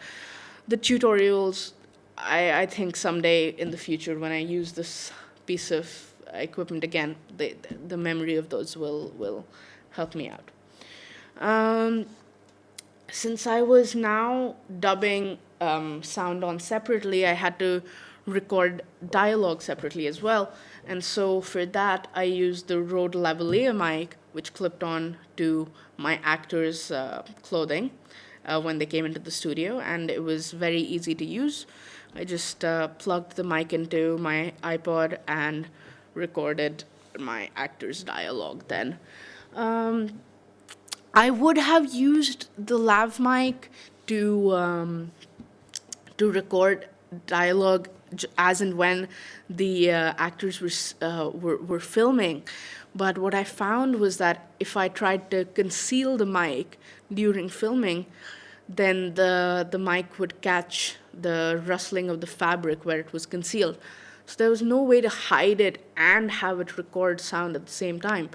the tutorials, I think someday in the future when I use this piece of equipment again, the memory of those will help me out. Since I was now dubbing sound on separately, I had to record dialogue separately as well. And so for that, I used the Rode lavalier mic, which clipped on to my actors' clothing when they came into the studio, and it was very easy to use. I just plugged the mic into my iPod and recorded my actors' dialogue then. I would have used the lav mic to record dialogue as and when the actors were filming, but what I found was that if I tried to conceal the mic during filming, then the mic would catch the rustling of the fabric where it was concealed. So there was no way to hide it and have it record sound at the same time,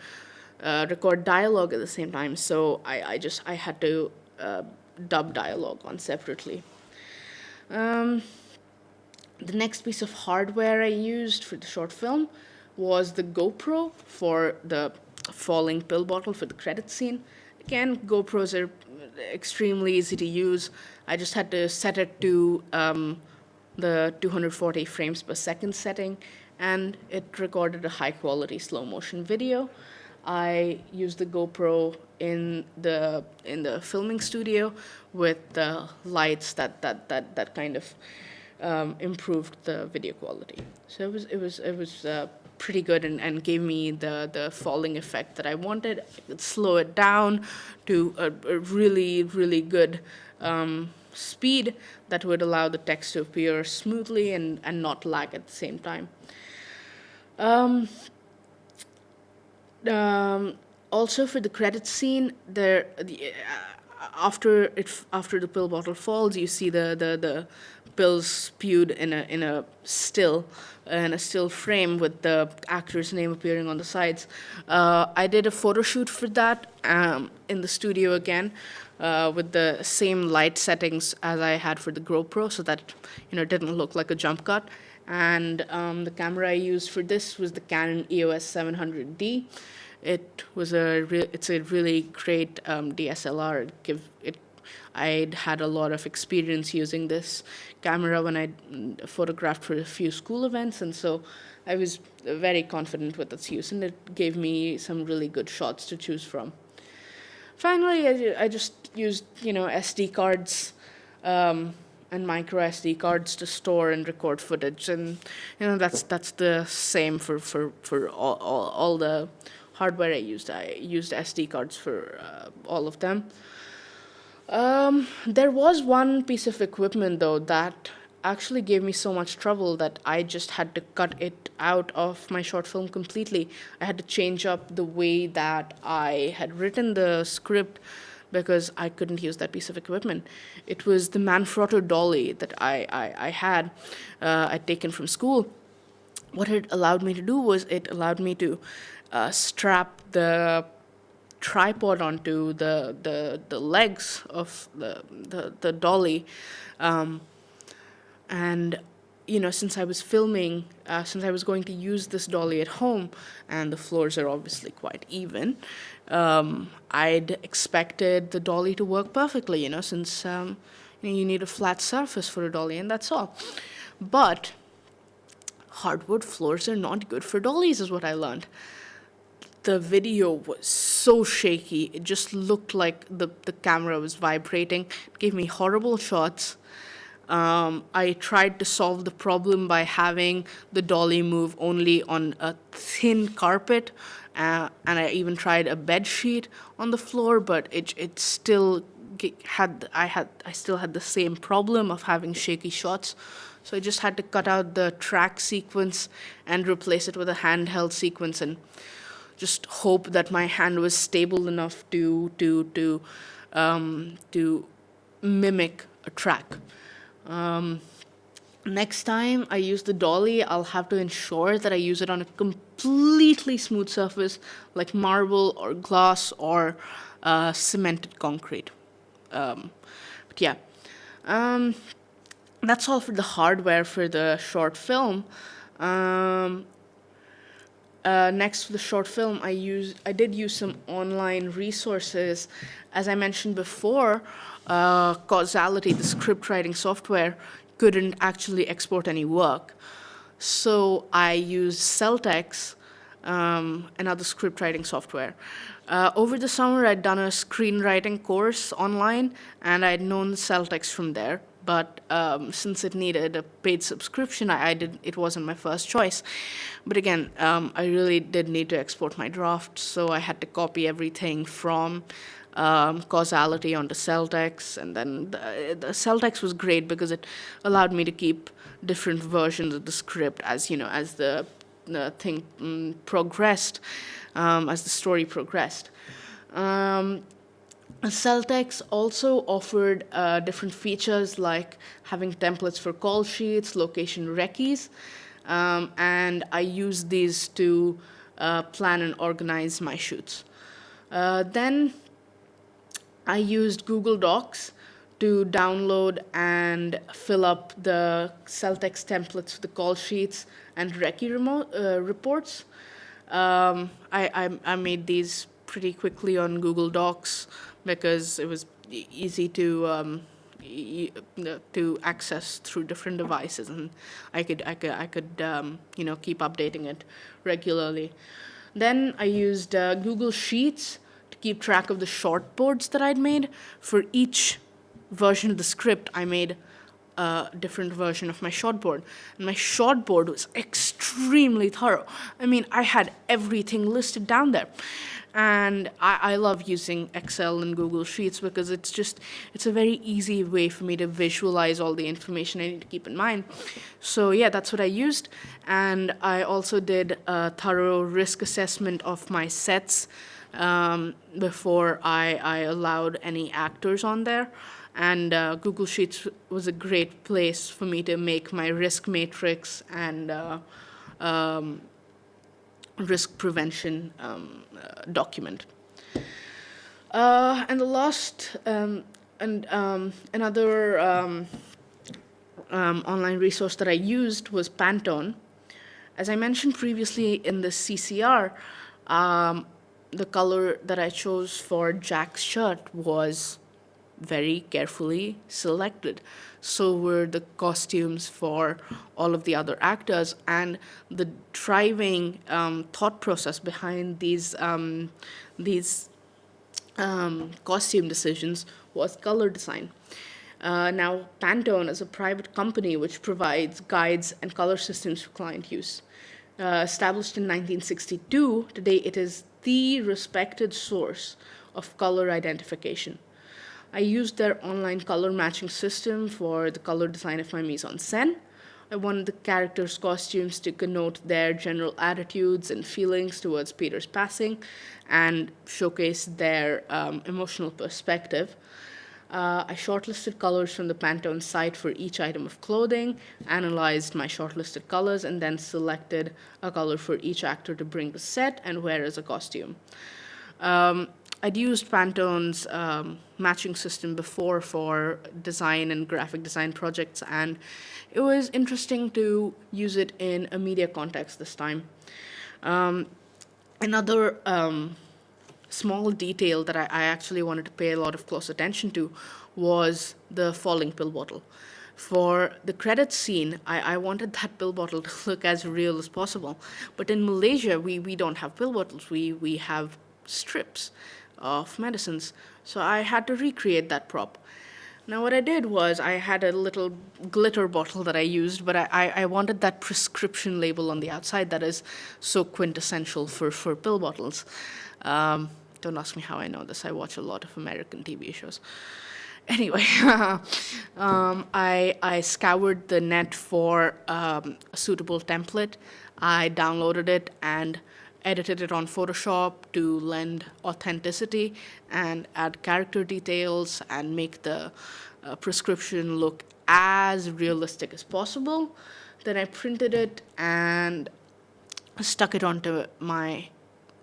record dialogue at the same time. So I had to dub dialogue on separately. The next piece of hardware I used for the short film was the GoPro for the falling pill bottle for the credit scene. Again, GoPros are extremely easy to use. I just had to set it to the 240 frames per second setting, and it recorded a high quality slow motion video. I used the GoPro in the filming studio with the lights that kind of improved the video quality. So it was pretty good, and gave me the falling effect that I wanted. I could slow it down to a really really good speed that would allow the text to appear smoothly and not lag at the same time. Um, Also for the credit scene, after the pill bottle falls, you see the pills spewed in a still frame with the actor's name appearing on the sides. I did a photo shoot for that in the studio again. With the same light settings as I had for the GoPro, so that it didn't look like a jump cut. And the camera I used for this was the Canon EOS 700D. It's a really great DSLR. I'd had a lot of experience using this camera when I photographed for a few school events, and so I was very confident with its use, and it gave me some really good shots to choose from. Finally, I just used SD cards and micro SD cards to store and record footage, and that's the same for all the hardware I used. I used SD cards for all of them. There was one piece of equipment though that actually gave me so much trouble that I just had to cut it out of my short film completely. I had to change up the way that I had written the script because I couldn't use that piece of equipment. It was the Manfrotto dolly that I had I'd taken from school. What it allowed me to do was it allowed me to strap the tripod onto the legs of the dolly, and since I was filming, since I was going to use this dolly at home, and the floors are obviously quite even, I'd expected the dolly to work perfectly, since you need a flat surface for a dolly, and that's all. But hardwood floors are not good for dollies, is what I learned. The video was so shaky, it just looked like the camera was vibrating. It gave me horrible shots. I tried to solve the problem by having the dolly move only on a thin carpet, and I even tried a bed sheet on the floor, but it still I still had the same problem of having shaky shots. So I just had to cut out the track sequence and replace it with a handheld sequence, and just hope that my hand was stable enough to mimic a track. Next time I use the dolly, I'll have to ensure that I use it on a completely smooth surface like marble or glass or cemented concrete. But yeah, that's all for the hardware for the short film. Next to the short film, I did use some online resources. As I mentioned before, Causality, the script writing software, couldn't actually export any work. So I used Celtex, another script writing software. Over the summer, I'd done a screenwriting course online, and I'd known Celtex from there. But since it needed a paid subscription, it wasn't my first choice. But again, I really did need to export my draft, so I had to copy everything from Causality onto Celtex, and then the Celtex was great because it allowed me to keep different versions of the script as as the thing progressed, as the story progressed. Celtex also offered different features like having templates for call sheets, location recce's, and I used these to plan and organize my shoots. Then I used Google Docs to download and fill up the Celtex templates for the call sheets and recce reports. I made these pretty quickly on Google Docs because it was easy to access through different devices, and I could keep updating it regularly. Then I used Google Sheets to keep track of the shortboards that I'd made. For each version of the script, I made a different version of my shortboard. And my shortboard was extremely thorough. I mean, I had everything listed down there. And I love using Excel and Google Sheets because it's a very easy way for me to visualize all the information I need to keep in mind. So yeah, that's what I used. And I also did a thorough risk assessment of my sets before I allowed any actors on there. And Google Sheets was a great place for me to make my risk matrix and risk prevention document. And the last another online resource that I used was Pantone. As I mentioned previously in the CCR, the color that I chose for Jack's shirt was very carefully selected. So were the costumes for all of the other actors, and the driving thought process behind these costume decisions was color design. Now, Pantone is a private company which provides guides and color systems for client use. Established in 1962, today it is the respected source of color identification. I used their online color matching system for the color design of my mise-en-scène. I wanted the characters' costumes to connote their general attitudes and feelings towards Peter's passing and showcase their emotional perspective. I shortlisted colors from the Pantone site for each item of clothing, analyzed my shortlisted colors, and then selected a color for each actor to bring to set and wear as a costume. I'd used Pantone's matching system before for design and graphic design projects, and it was interesting to use it in a media context this time. Another small detail that I actually wanted to pay a lot of close attention to was the falling pill bottle. For the credits scene, I wanted that pill bottle to look as real as possible. But in Malaysia, we don't have pill bottles. We have strips of medicines. So I had to recreate that prop. Now what I did was I had a little glitter bottle that I used, but I wanted that prescription label on the outside that is so quintessential for pill bottles. Don't ask me how I know this. I watch a lot of American TV shows. Anyway, I scoured the net for a suitable template. I downloaded it and edited it on Photoshop to lend authenticity and add character details and make the prescription look as realistic as possible. Then I printed it and stuck it onto my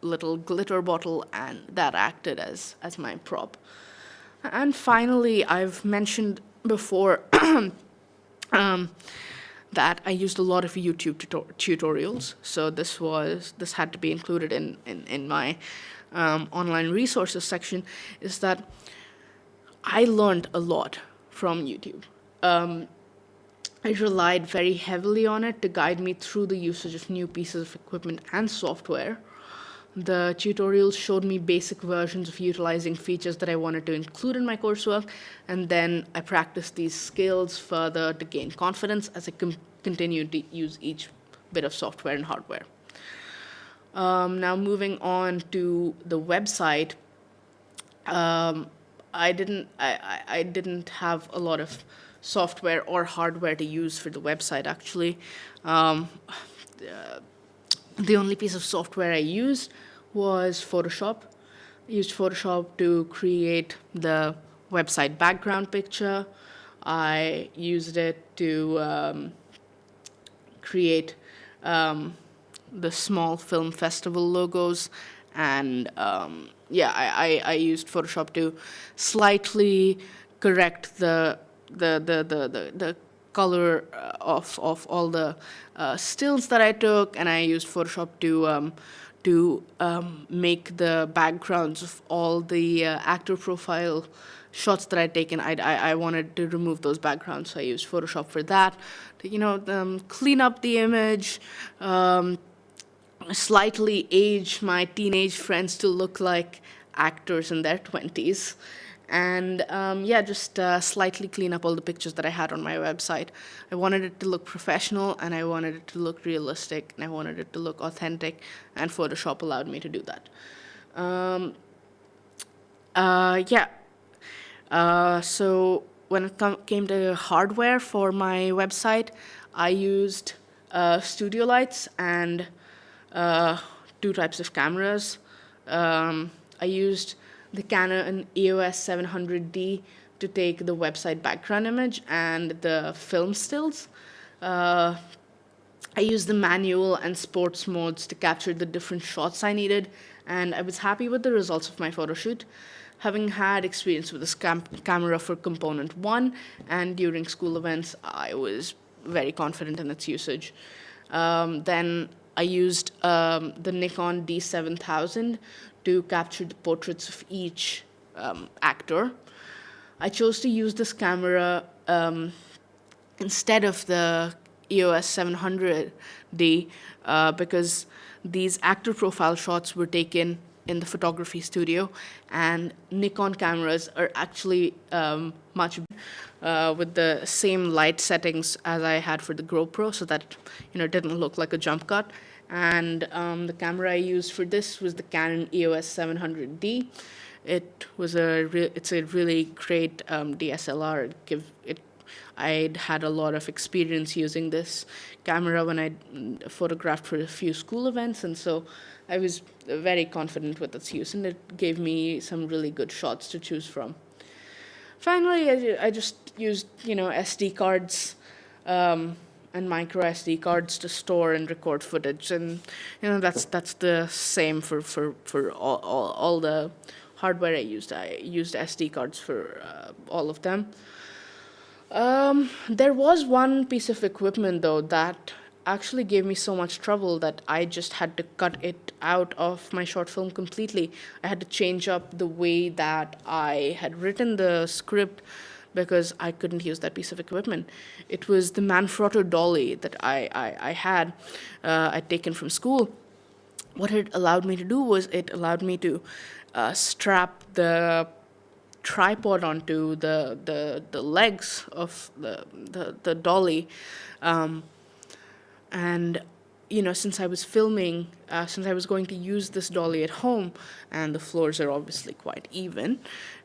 little glitter bottle, and that acted as my prop. And finally, I've mentioned before that I used a lot of YouTube tutorials. So this had to be included in my online resources section, is that I learned a lot from YouTube. I relied very heavily on it to guide me through the usage of new pieces of equipment and software. The tutorials showed me basic versions of utilizing features that I wanted to include in my coursework, and then I practiced these skills further to gain confidence as I continued to use each bit of software and hardware. Now moving on to the website, I didn't have a lot of software or hardware to use for the website actually. The only piece of software I used was Photoshop. I used Photoshop to create the website background picture. I used it to create the small film festival logos, and I used Photoshop to slightly correct the color of all the stills that I took, and I used Photoshop to make the backgrounds of all the actor profile shots that I'd taken. I wanted to remove those backgrounds, so I used Photoshop for that to clean up the image, slightly age my teenage friends to look like actors in their 20s. And yeah, just slightly clean up all the pictures that I had on my website. I wanted it to look professional, and I wanted it to look realistic, and I wanted it to look authentic, and Photoshop allowed me to do that. Um, yeah. So when it came to hardware for my website, I used studio lights and two types of cameras. I used the Canon EOS 700D to take the website background image and the film stills. Uh, I used the manual and sports modes to capture the different shots I needed, and I was happy with the results of my photo shoot. Having had experience with this camera for component one and during school events, I was very confident in its usage. Then I used the Nikon D7000 to capture the portraits of each actor. I chose to use this camera instead of the EOS 700D because these actor profile shots were taken in the photography studio, and Nikon cameras are actually much with the same light settings as I had for the GoPro, so that it didn't look like a jump cut. And the camera I used for this was the Canon EOS 700D. It's a really great DSLR. I'd had a lot of experience using this camera when I photographed for a few school events, and so I was very confident with its use, and it gave me some really good shots to choose from. Finally, I just used SD cards and micro SD cards to store and record footage, and that's the same for all the hardware I used. I used SD cards for all of them. There was one piece of equipment, though, that actually gave me so much trouble that I just had to cut it out of my short film completely. I had to change up the way that I had written the script because I couldn't use that piece of equipment. It was the Manfrotto dolly that I had I'd taken from school. What it allowed me to do was it allowed me to strap the tripod onto the legs of the dolly, and since I was filming, since I was going to use this dolly at home, and the floors are obviously quite even,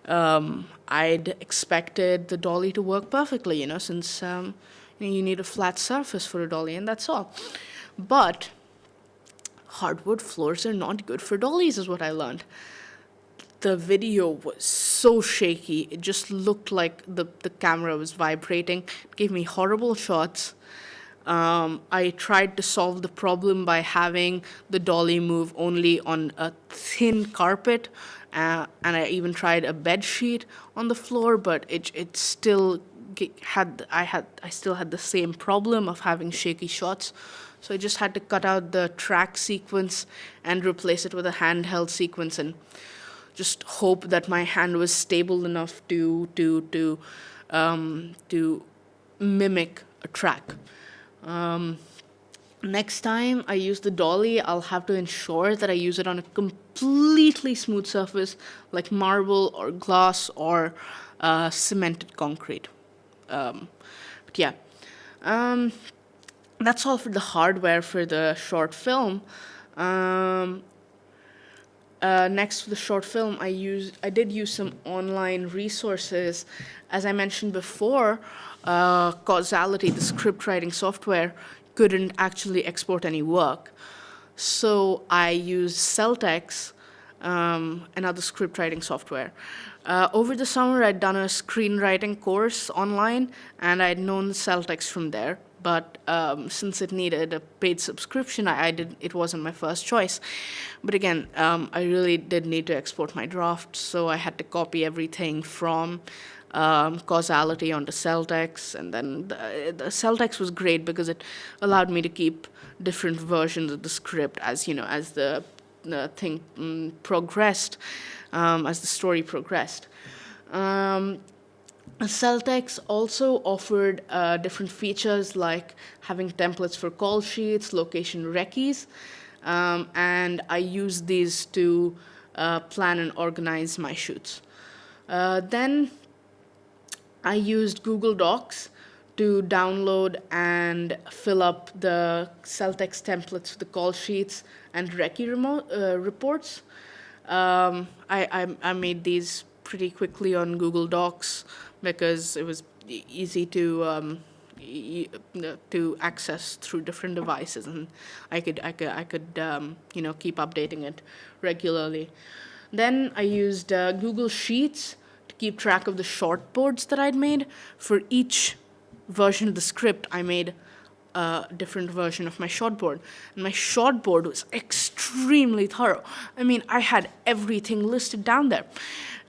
I'd expected the dolly to work perfectly, since you need a flat surface for a dolly, and that's all. But hardwood floors are not good for dollies, is what I learned. The video was so shaky. It just looked like the camera was vibrating. It gave me horrible shots. I tried to solve the problem by having the dolly move only on a thin carpet, and I even tried a bed sheet on the floor, but it still I still had the same problem of having shaky shots. So I just had to cut out the track sequence and replace it with a handheld sequence, and just hope that my hand was stable enough to mimic a track. Next time I use the dolly, I'll have to ensure that I use it on a completely smooth surface like marble or glass or cemented concrete. But yeah, that's all for the hardware for the short film. Next for the short film, I did use some online resources. As I mentioned before, Causality, the script writing software, couldn't actually export any work. So I used Celtex, another script writing software. Over the summer, I'd done a screenwriting course online, and I'd known Celtex from there. But since it needed a paid subscription, it wasn't my first choice. But again, I really did need to export my draft, so I had to copy everything from Causality onto Celtex, and then the Celtex was great because it allowed me to keep different versions of the script as the thing progressed, as the story progressed. Celtex also offered different features like having templates for call sheets, location recce's, and I use these to plan and organize my shoots. Then I used Google Docs to download and fill up the cell text templates for the call sheets and reports. I made these pretty quickly on Google Docs because it was easy to access through different devices, and I could keep updating it regularly. Then I used Google Sheets to keep track of the shortboards that I'd made. For each version of the script, I made a different version of my shortboard. And my shortboard was extremely thorough. I mean, I had everything listed down there.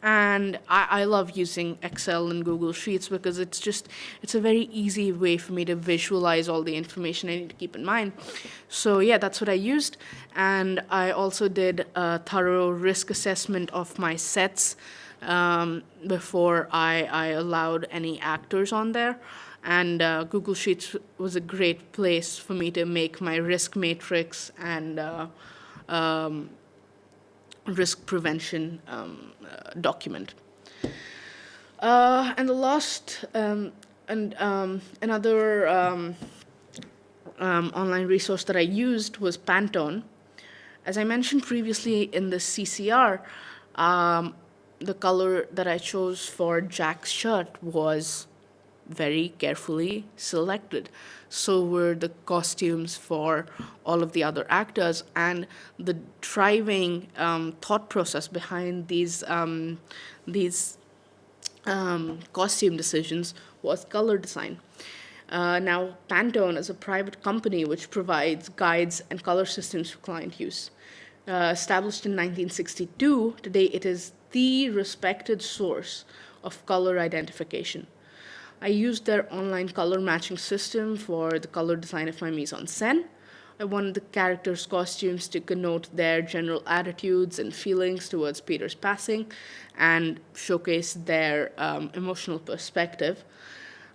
And I love using Excel and Google Sheets because it's a very easy way for me to visualize all the information I need to keep in mind. So yeah, that's what I used. And I also did a thorough risk assessment of my sets before I allowed any actors on there. And Google Sheets was a great place for me to make my risk matrix and risk prevention document. And the last another online resource that I used was Pantone. As I mentioned previously in the CCR, the color that I chose for Jack's shirt was very carefully selected. So were the costumes for all of the other actors, and the driving thought process behind these costume decisions was color design. Now, Pantone is a private company which provides guides and color systems for client use. Established in 1962, today it is the respected source of color identification. I used their online color matching system for the color design of my mise en scène. I wanted the characters' costumes to connote their general attitudes and feelings towards Peter's passing and showcase their emotional perspective.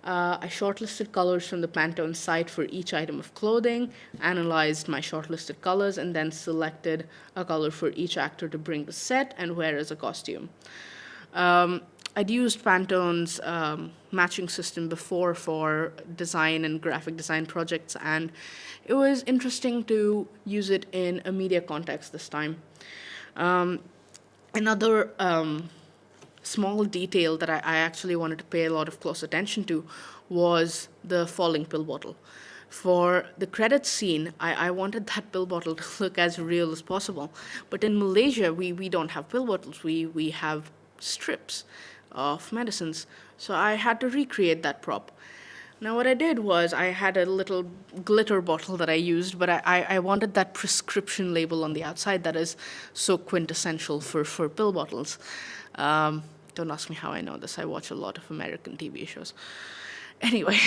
I shortlisted colors from the Pantone site for each item of clothing, analyzed my shortlisted colors, and then selected a color for each actor to bring to set and wear as a costume. I'd used Pantone's matching system before for design and graphic design projects, and it was interesting to use it in a media context this time. Another small detail that I actually wanted to pay a lot of close attention to was the falling pill bottle. For the credits scene, I wanted that pill bottle to look as real as possible. But in Malaysia, we don't have pill bottles. We have strips of medicines. So I had to recreate that prop. Now what I did was I had a little glitter bottle that I used, but I wanted that prescription label on the outside that is so quintessential for pill bottles. Don't ask me how I know this. I watch a lot of American TV shows. Anyway,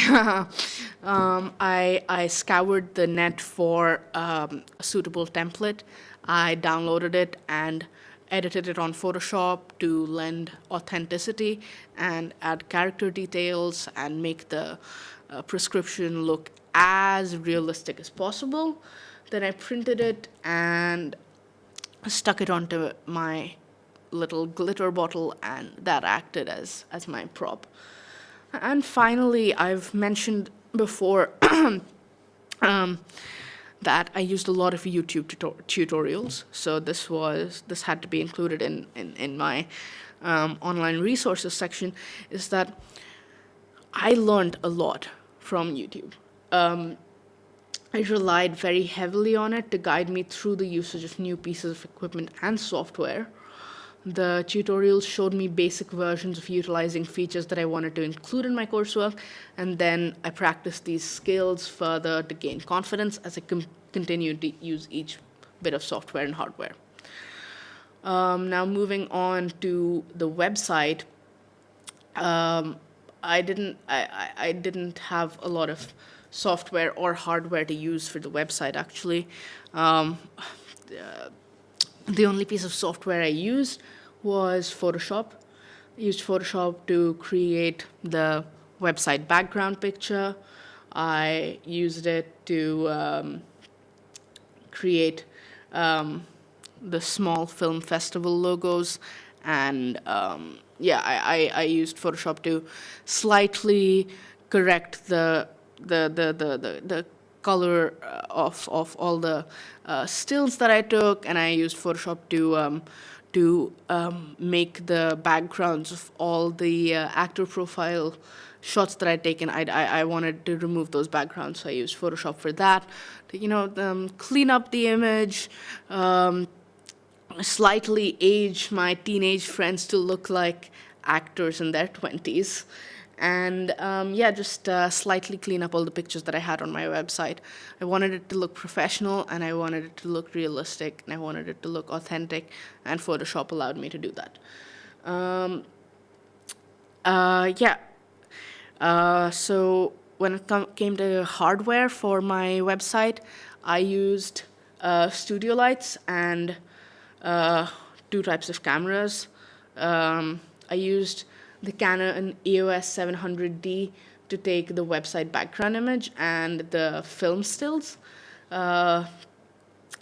I scoured the net for a suitable template. I downloaded it and edited it on Photoshop to lend authenticity and add character details and make the prescription look as realistic as possible. Then I printed it and stuck it onto my little glitter bottle, and that acted as my prop. And finally, I've mentioned before that I used a lot of YouTube tutorials. So this had to be included in my online resources section, is that I learned a lot from YouTube. I relied very heavily on it to guide me through the usage of new pieces of equipment and software. The tutorials showed me basic versions of utilizing features that I wanted to include in my coursework, and then I practiced these skills further to gain confidence as I continued to use each bit of software and hardware. Now moving on to the website, I didn't have a lot of software or hardware to use for the website actually. The only piece of software I used was Photoshop. I used Photoshop to create the website background picture. I used it to create the small film festival logos, and yeah, I used Photoshop to slightly correct the color of all the stills that I took, and I used Photoshop to make the backgrounds of all the actor profile shots that I'd taken. I wanted to remove those backgrounds, so I used Photoshop for that to clean up the image, slightly age my teenage friends to look like actors in their 20s. And yeah, just slightly clean up all the pictures that I had on my website. I wanted it to look professional, and I wanted it to look realistic, and I wanted it to look authentic, and Photoshop allowed me to do that. Yeah. So when it came to hardware for my website, I used studio lights and two types of cameras. I used the Canon EOS 700D to take the website background image and the film stills. I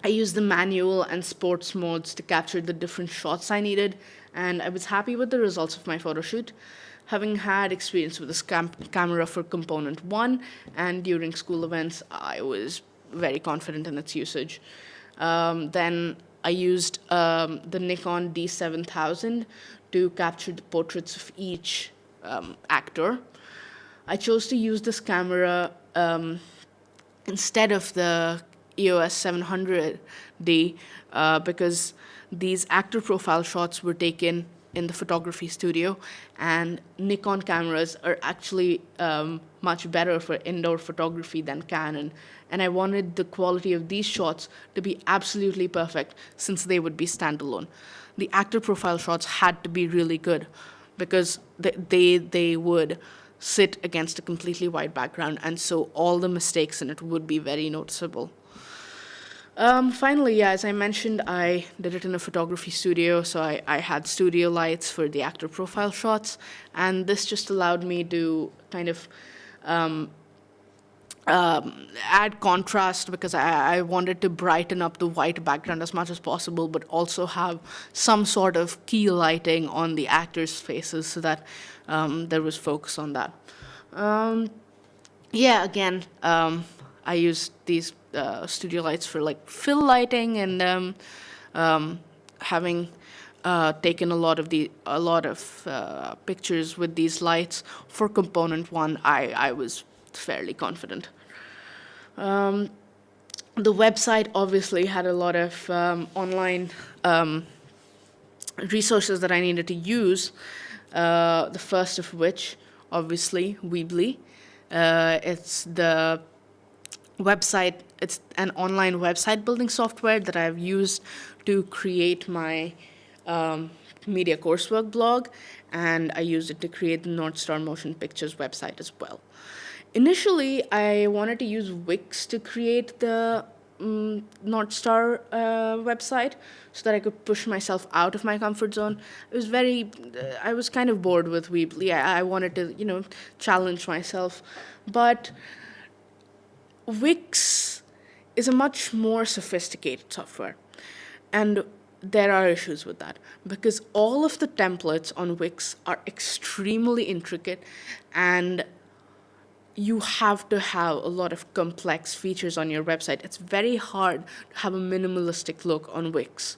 used the manual and sports modes to capture the different shots I needed, and I was happy with the results of my photo shoot. Having had experience with this camera for component one and during school events, I was very confident in its usage. Then I used the Nikon D7000 to capture the portraits of each actor. I chose to use this camera instead of the EOS 700D because these actor profile shots were taken in the photography studio, and Nikon cameras are actually much better for indoor photography than Canon. And I wanted the quality of these shots to be absolutely perfect since they would be standalone. The actor profile shots had to be really good because they would sit against a completely white background, and so all the mistakes in it would be very noticeable. Finally, yeah, as I mentioned, I did it in a photography studio, so I had studio lights for the actor profile shots, and this just allowed me to kind of add contrast because I wanted to brighten up the white background as much as possible, but also have some sort of key lighting on the actors' faces so that there was focus on that. Yeah, again, I used these studio lights for like fill lighting, and having taken a lot of pictures with these lights for component one, I was fairly confident. The website obviously had a lot of online resources that I needed to use. The first of which, obviously, Weebly. It's the website. It's an online website building software that I've used to create my media coursework blog, and I used it to create the North Star Motion Pictures website as well. Initially, I wanted to use Wix to create the North Star website so that I could push myself out of my comfort zone. I was kind of bored with Weebly. I wanted to, challenge myself. But Wix is a much more sophisticated software. And there are issues with that because all of the templates on Wix are extremely intricate, and you have to have a lot of complex features on your website. It's very hard to have a minimalistic look on Wix.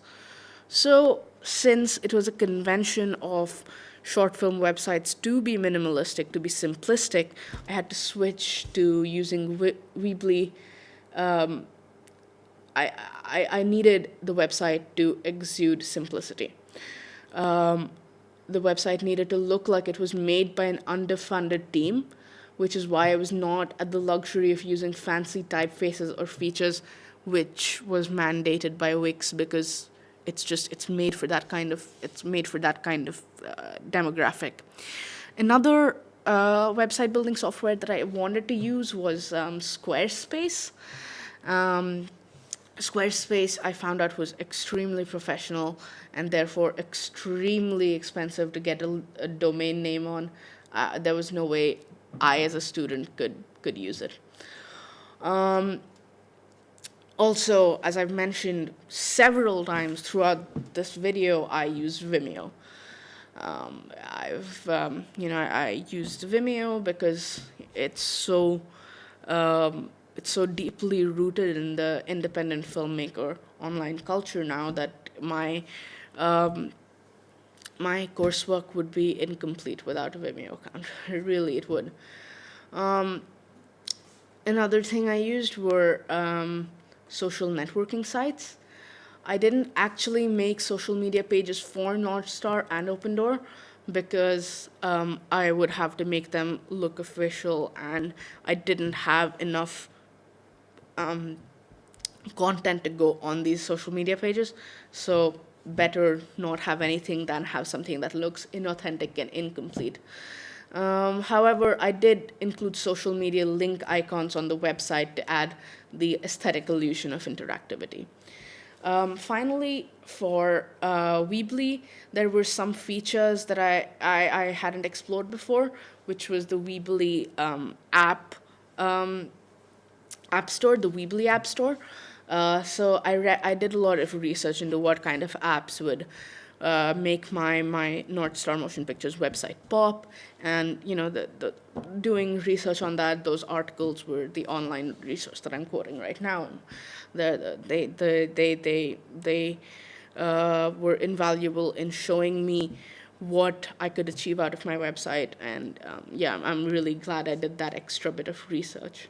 So, since it was a convention of short film websites to be minimalistic, to be simplistic, I had to switch to using Weebly. I needed the website to exude simplicity. The website needed to look like it was made by an underfunded team, which is why I was not at the luxury of using fancy typefaces or features, which was mandated by Wix because it's made for that kind of demographic. Another website building software that I wanted to use was Squarespace. Squarespace, I found out, was extremely professional and therefore extremely expensive to get a domain name on. There was no way I, as a student, could use it. Also, as I've mentioned several times throughout this video, I use Vimeo. I used Vimeo because it's so it's so deeply rooted in the independent filmmaker online culture now that my coursework would be incomplete without a Vimeo account. Really, it would. Another thing I used were social networking sites. I didn't actually make social media pages for North Star and Open Door because I would have to make them look official, and I didn't have enough content to go on these social media pages. So better not have anything than have something that looks inauthentic and incomplete. However, I did include social media link icons on the website to add the aesthetic illusion of interactivity. Finally, for Weebly, there were some features that I hadn't explored before, which was the Weebly app store, the Weebly app store. So I did a lot of research into what kind of apps would make my North Star Motion Pictures website pop, and the doing research on that. Those articles were the online resource that I'm quoting right now. They were invaluable in showing me what I could achieve out of my website, and I'm really glad I did that extra bit of research.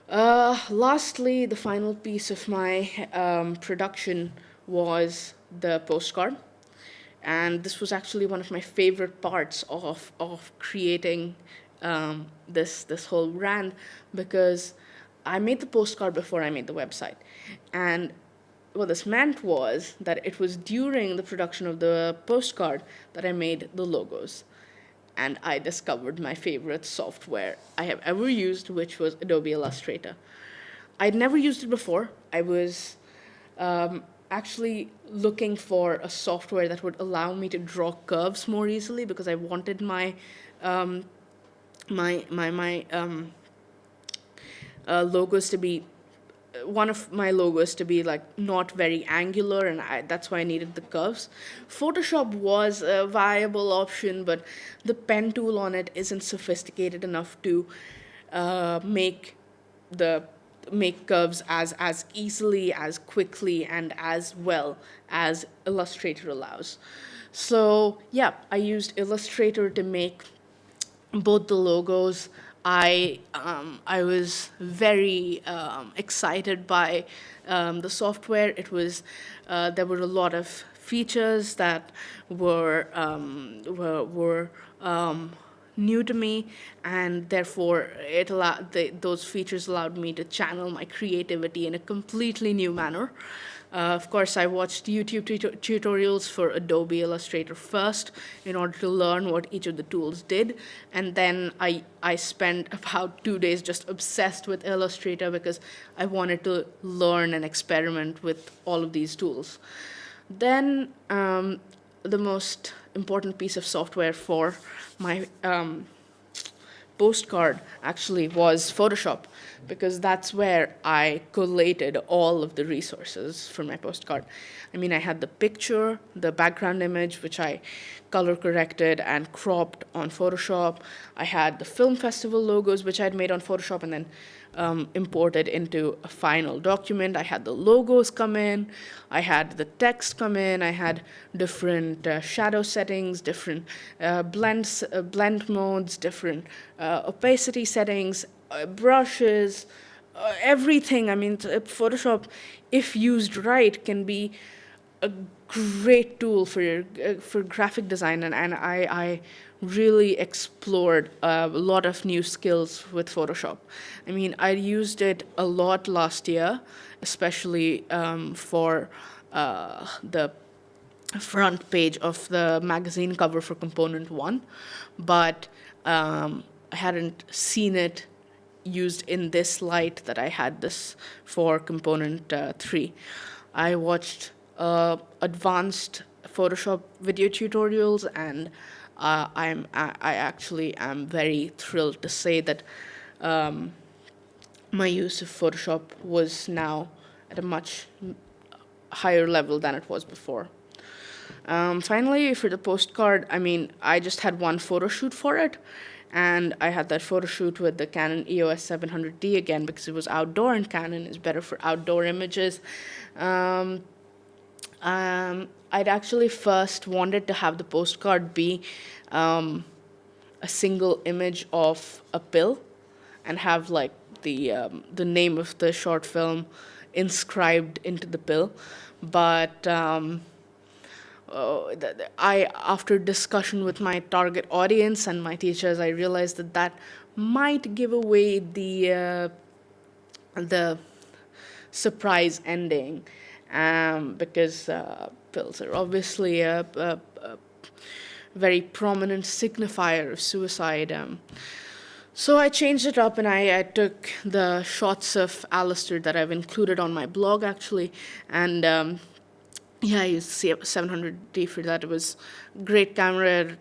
Lastly, the final piece of my production was the postcard. And this was actually one of my favorite parts of creating this whole brand, because I made the postcard before I made the website. And what this meant was that it was during the production of the postcard that I made the logos. And I discovered my favorite software I have ever used, which was Adobe Illustrator. I'd never used it before. I was actually looking for a software that would allow me to draw curves more easily, because I wanted my logos to be one of my logos to be like not very angular, and that's why I needed the curves. Photoshop was a viable option, but the pen tool on it isn't sophisticated enough to make curves as easily, as quickly, and as well as Illustrator allows. So I used Illustrator to make both the logos. I was very excited by the software. It was there were a lot of features that were new to me, and therefore those features allowed me to channel my creativity in a completely new manner. Of course, I watched YouTube tutorials for Adobe Illustrator first in order to learn what each of the tools did. And then I spent about 2 days just obsessed with Illustrator because I wanted to learn and experiment with all of these tools. Then the most important piece of software for my postcard actually was Photoshop, because that's where I collated all of the resources for my postcard. I mean, I had the picture, the background image, which I color corrected and cropped on Photoshop. I had the film festival logos, which I'd made on Photoshop and then imported into a final document. I had the logos come in. I had the text come in. I had different shadow settings, different blend modes, different opacity settings, brushes, everything. I mean, Photoshop, if used right, can be a great tool for graphic design, and I really explored a lot of new skills with Photoshop. I mean, I used it a lot last year, especially for the front page of the magazine cover for Component 1, but I hadn't seen it used in this light that I had this for Component 3. I watched advanced Photoshop video tutorials, and I actually am very thrilled to say that my use of Photoshop was now at a much higher level than it was before. Finally, for the postcard, I mean, I just had one photo shoot for it, and I had that photo shoot with the Canon EOS 700D again because it was outdoor, and Canon is better for outdoor images. Um, I'd actually first wanted to have the postcard be a single image of a pill and have like the name of the short film inscribed into the pill, but I, after discussion with my target audience and my teachers, I realized that that might give away the surprise ending, because pills are obviously a very prominent signifier of suicide. So I changed it up and I took the shots of Alistair that I've included on my blog actually, and yeah, I used C700D for that. It was great camera.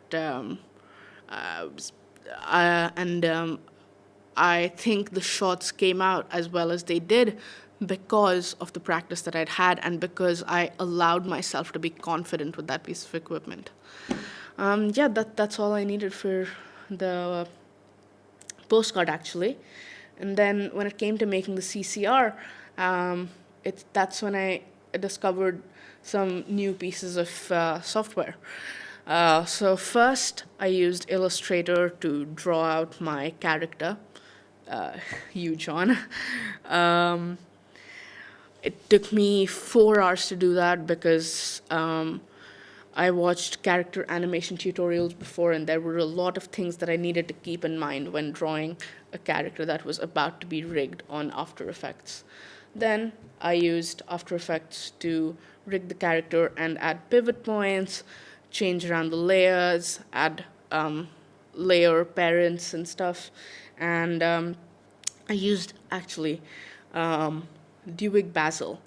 And I think the shots came out as well as they did because of the practice that I'd had and because I allowed myself to be confident with that piece of equipment. Yeah, that's all I needed for the postcard actually. And then when it came to making the CCR, that's when I discovered some new pieces of software. So first, I used Illustrator to draw out my character, you, John. Um, it took me 4 hours to do that because I watched character animation tutorials before, and there were a lot of things that I needed to keep in mind when drawing a character that was about to be rigged on After Effects. Then I used After Effects to rig the character and add pivot points, change around the layers, add layer parents and stuff. And I used actually Dewey Basil,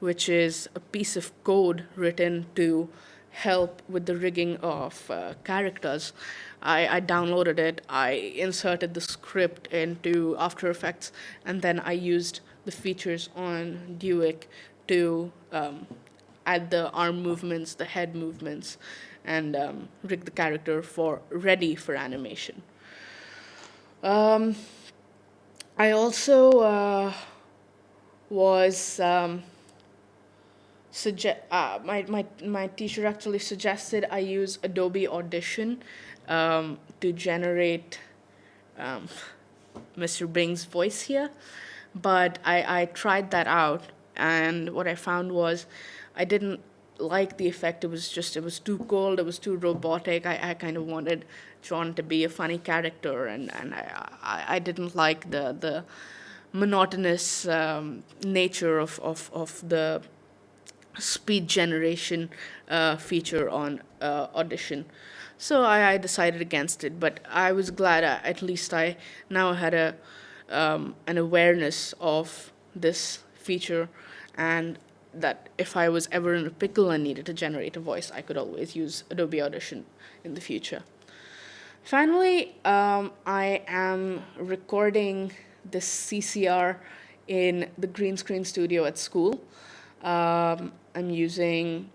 which is a piece of code written to help with the rigging of characters. I downloaded it, I inserted the script into After Effects, and then I used the features on Dewey to add the arm movements, the head movements, and rig the character for ready for animation. I also was my teacher actually suggested I use Adobe Audition to generate Mr. Bing's voice here, but I tried that out, and what I found was I didn't like the effect. It was too cold, it was too robotic. I kind of wanted John to be a funny character, and I didn't like the monotonous nature of the speed generation feature on Audition. So I decided against it, but I was glad at least I now had an awareness of this feature, and that if I was ever in a pickle and needed to generate a voice, I could always use Adobe Audition in the future. Finally, I am recording this CCR in the green screen studio at school. I'm using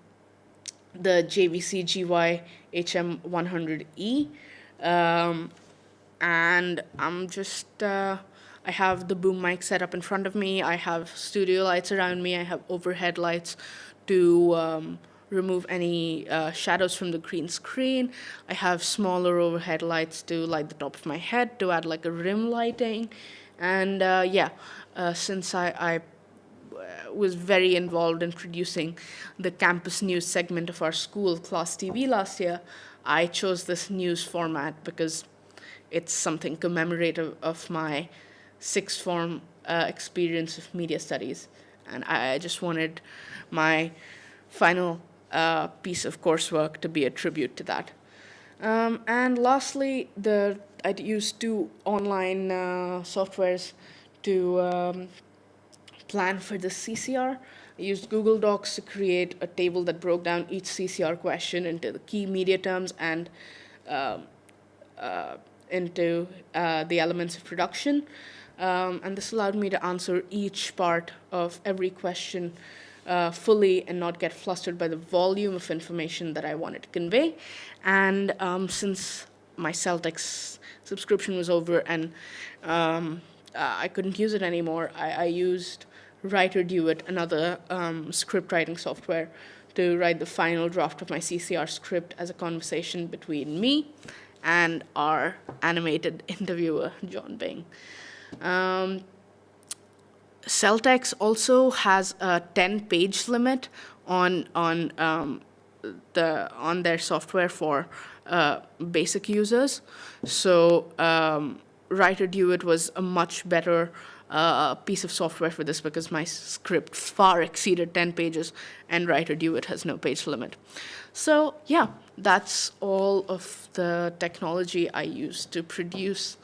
the JVC GY HM100E, and I have the boom mic set up in front of me. I have studio lights around me. I have overhead lights to remove any shadows from the green screen. I have smaller overhead lights to light the top of my head to add like a rim lighting. And since I was very involved in producing the campus news segment of our school, Class TV, last year, I chose this news format because it's something commemorative of my sixth form experience of media studies. And I just wanted my final piece of coursework to be a tribute to that. And lastly, I'd used 2 online softwares to plan for the CCR. I used Google Docs to create a table that broke down each CCR question into the key media terms and into the elements of production. And this allowed me to answer each part of every question fully and not get flustered by the volume of information that I wanted to convey. And since my Celtics subscription was over and I couldn't use it anymore, I used WriterDuet, another script writing software, to write the final draft of my CCR script as a conversation between me and our animated interviewer, John Bing. Celtex also has a 10-page limit on their software for basic users. So WriterDuet was a much better piece of software for this because my script far exceeded 10 pages, and WriterDuet has no page limit. So yeah, that's all of the technology I use to produce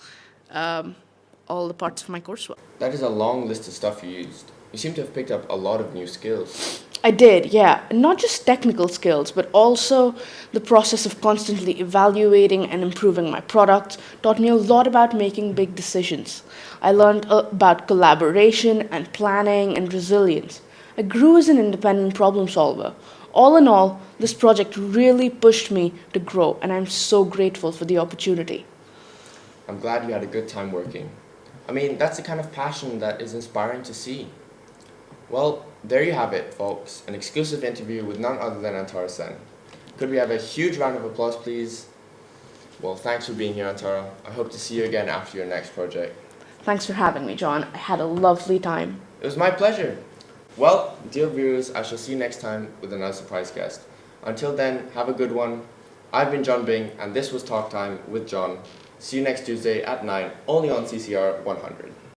all the parts of my coursework. That is a long list of stuff you used. You seem to have picked up a lot of new skills. I did, yeah. Not just technical skills, but also the process of constantly evaluating and improving my product taught me a lot about making big decisions. I learned about collaboration and planning and resilience. I grew as an independent problem solver. All in all, this project really pushed me to grow, and I'm so grateful for the opportunity. I'm glad you had a good time working. I mean, that's the kind of passion that is inspiring to see. Well, there you have it, folks. An exclusive interview with none other than Antara Sen. Could we have a huge round of applause, please? Well, thanks for being here, Antara. I hope to see you again after your next project. Thanks for having me, John. I had a lovely time. It was my pleasure. Well, dear viewers, I shall see you next time with another surprise guest. Until then, have a good one. I've been John Bing, and this was Talk Time with John. See you next Tuesday at 9, only on CCR 100.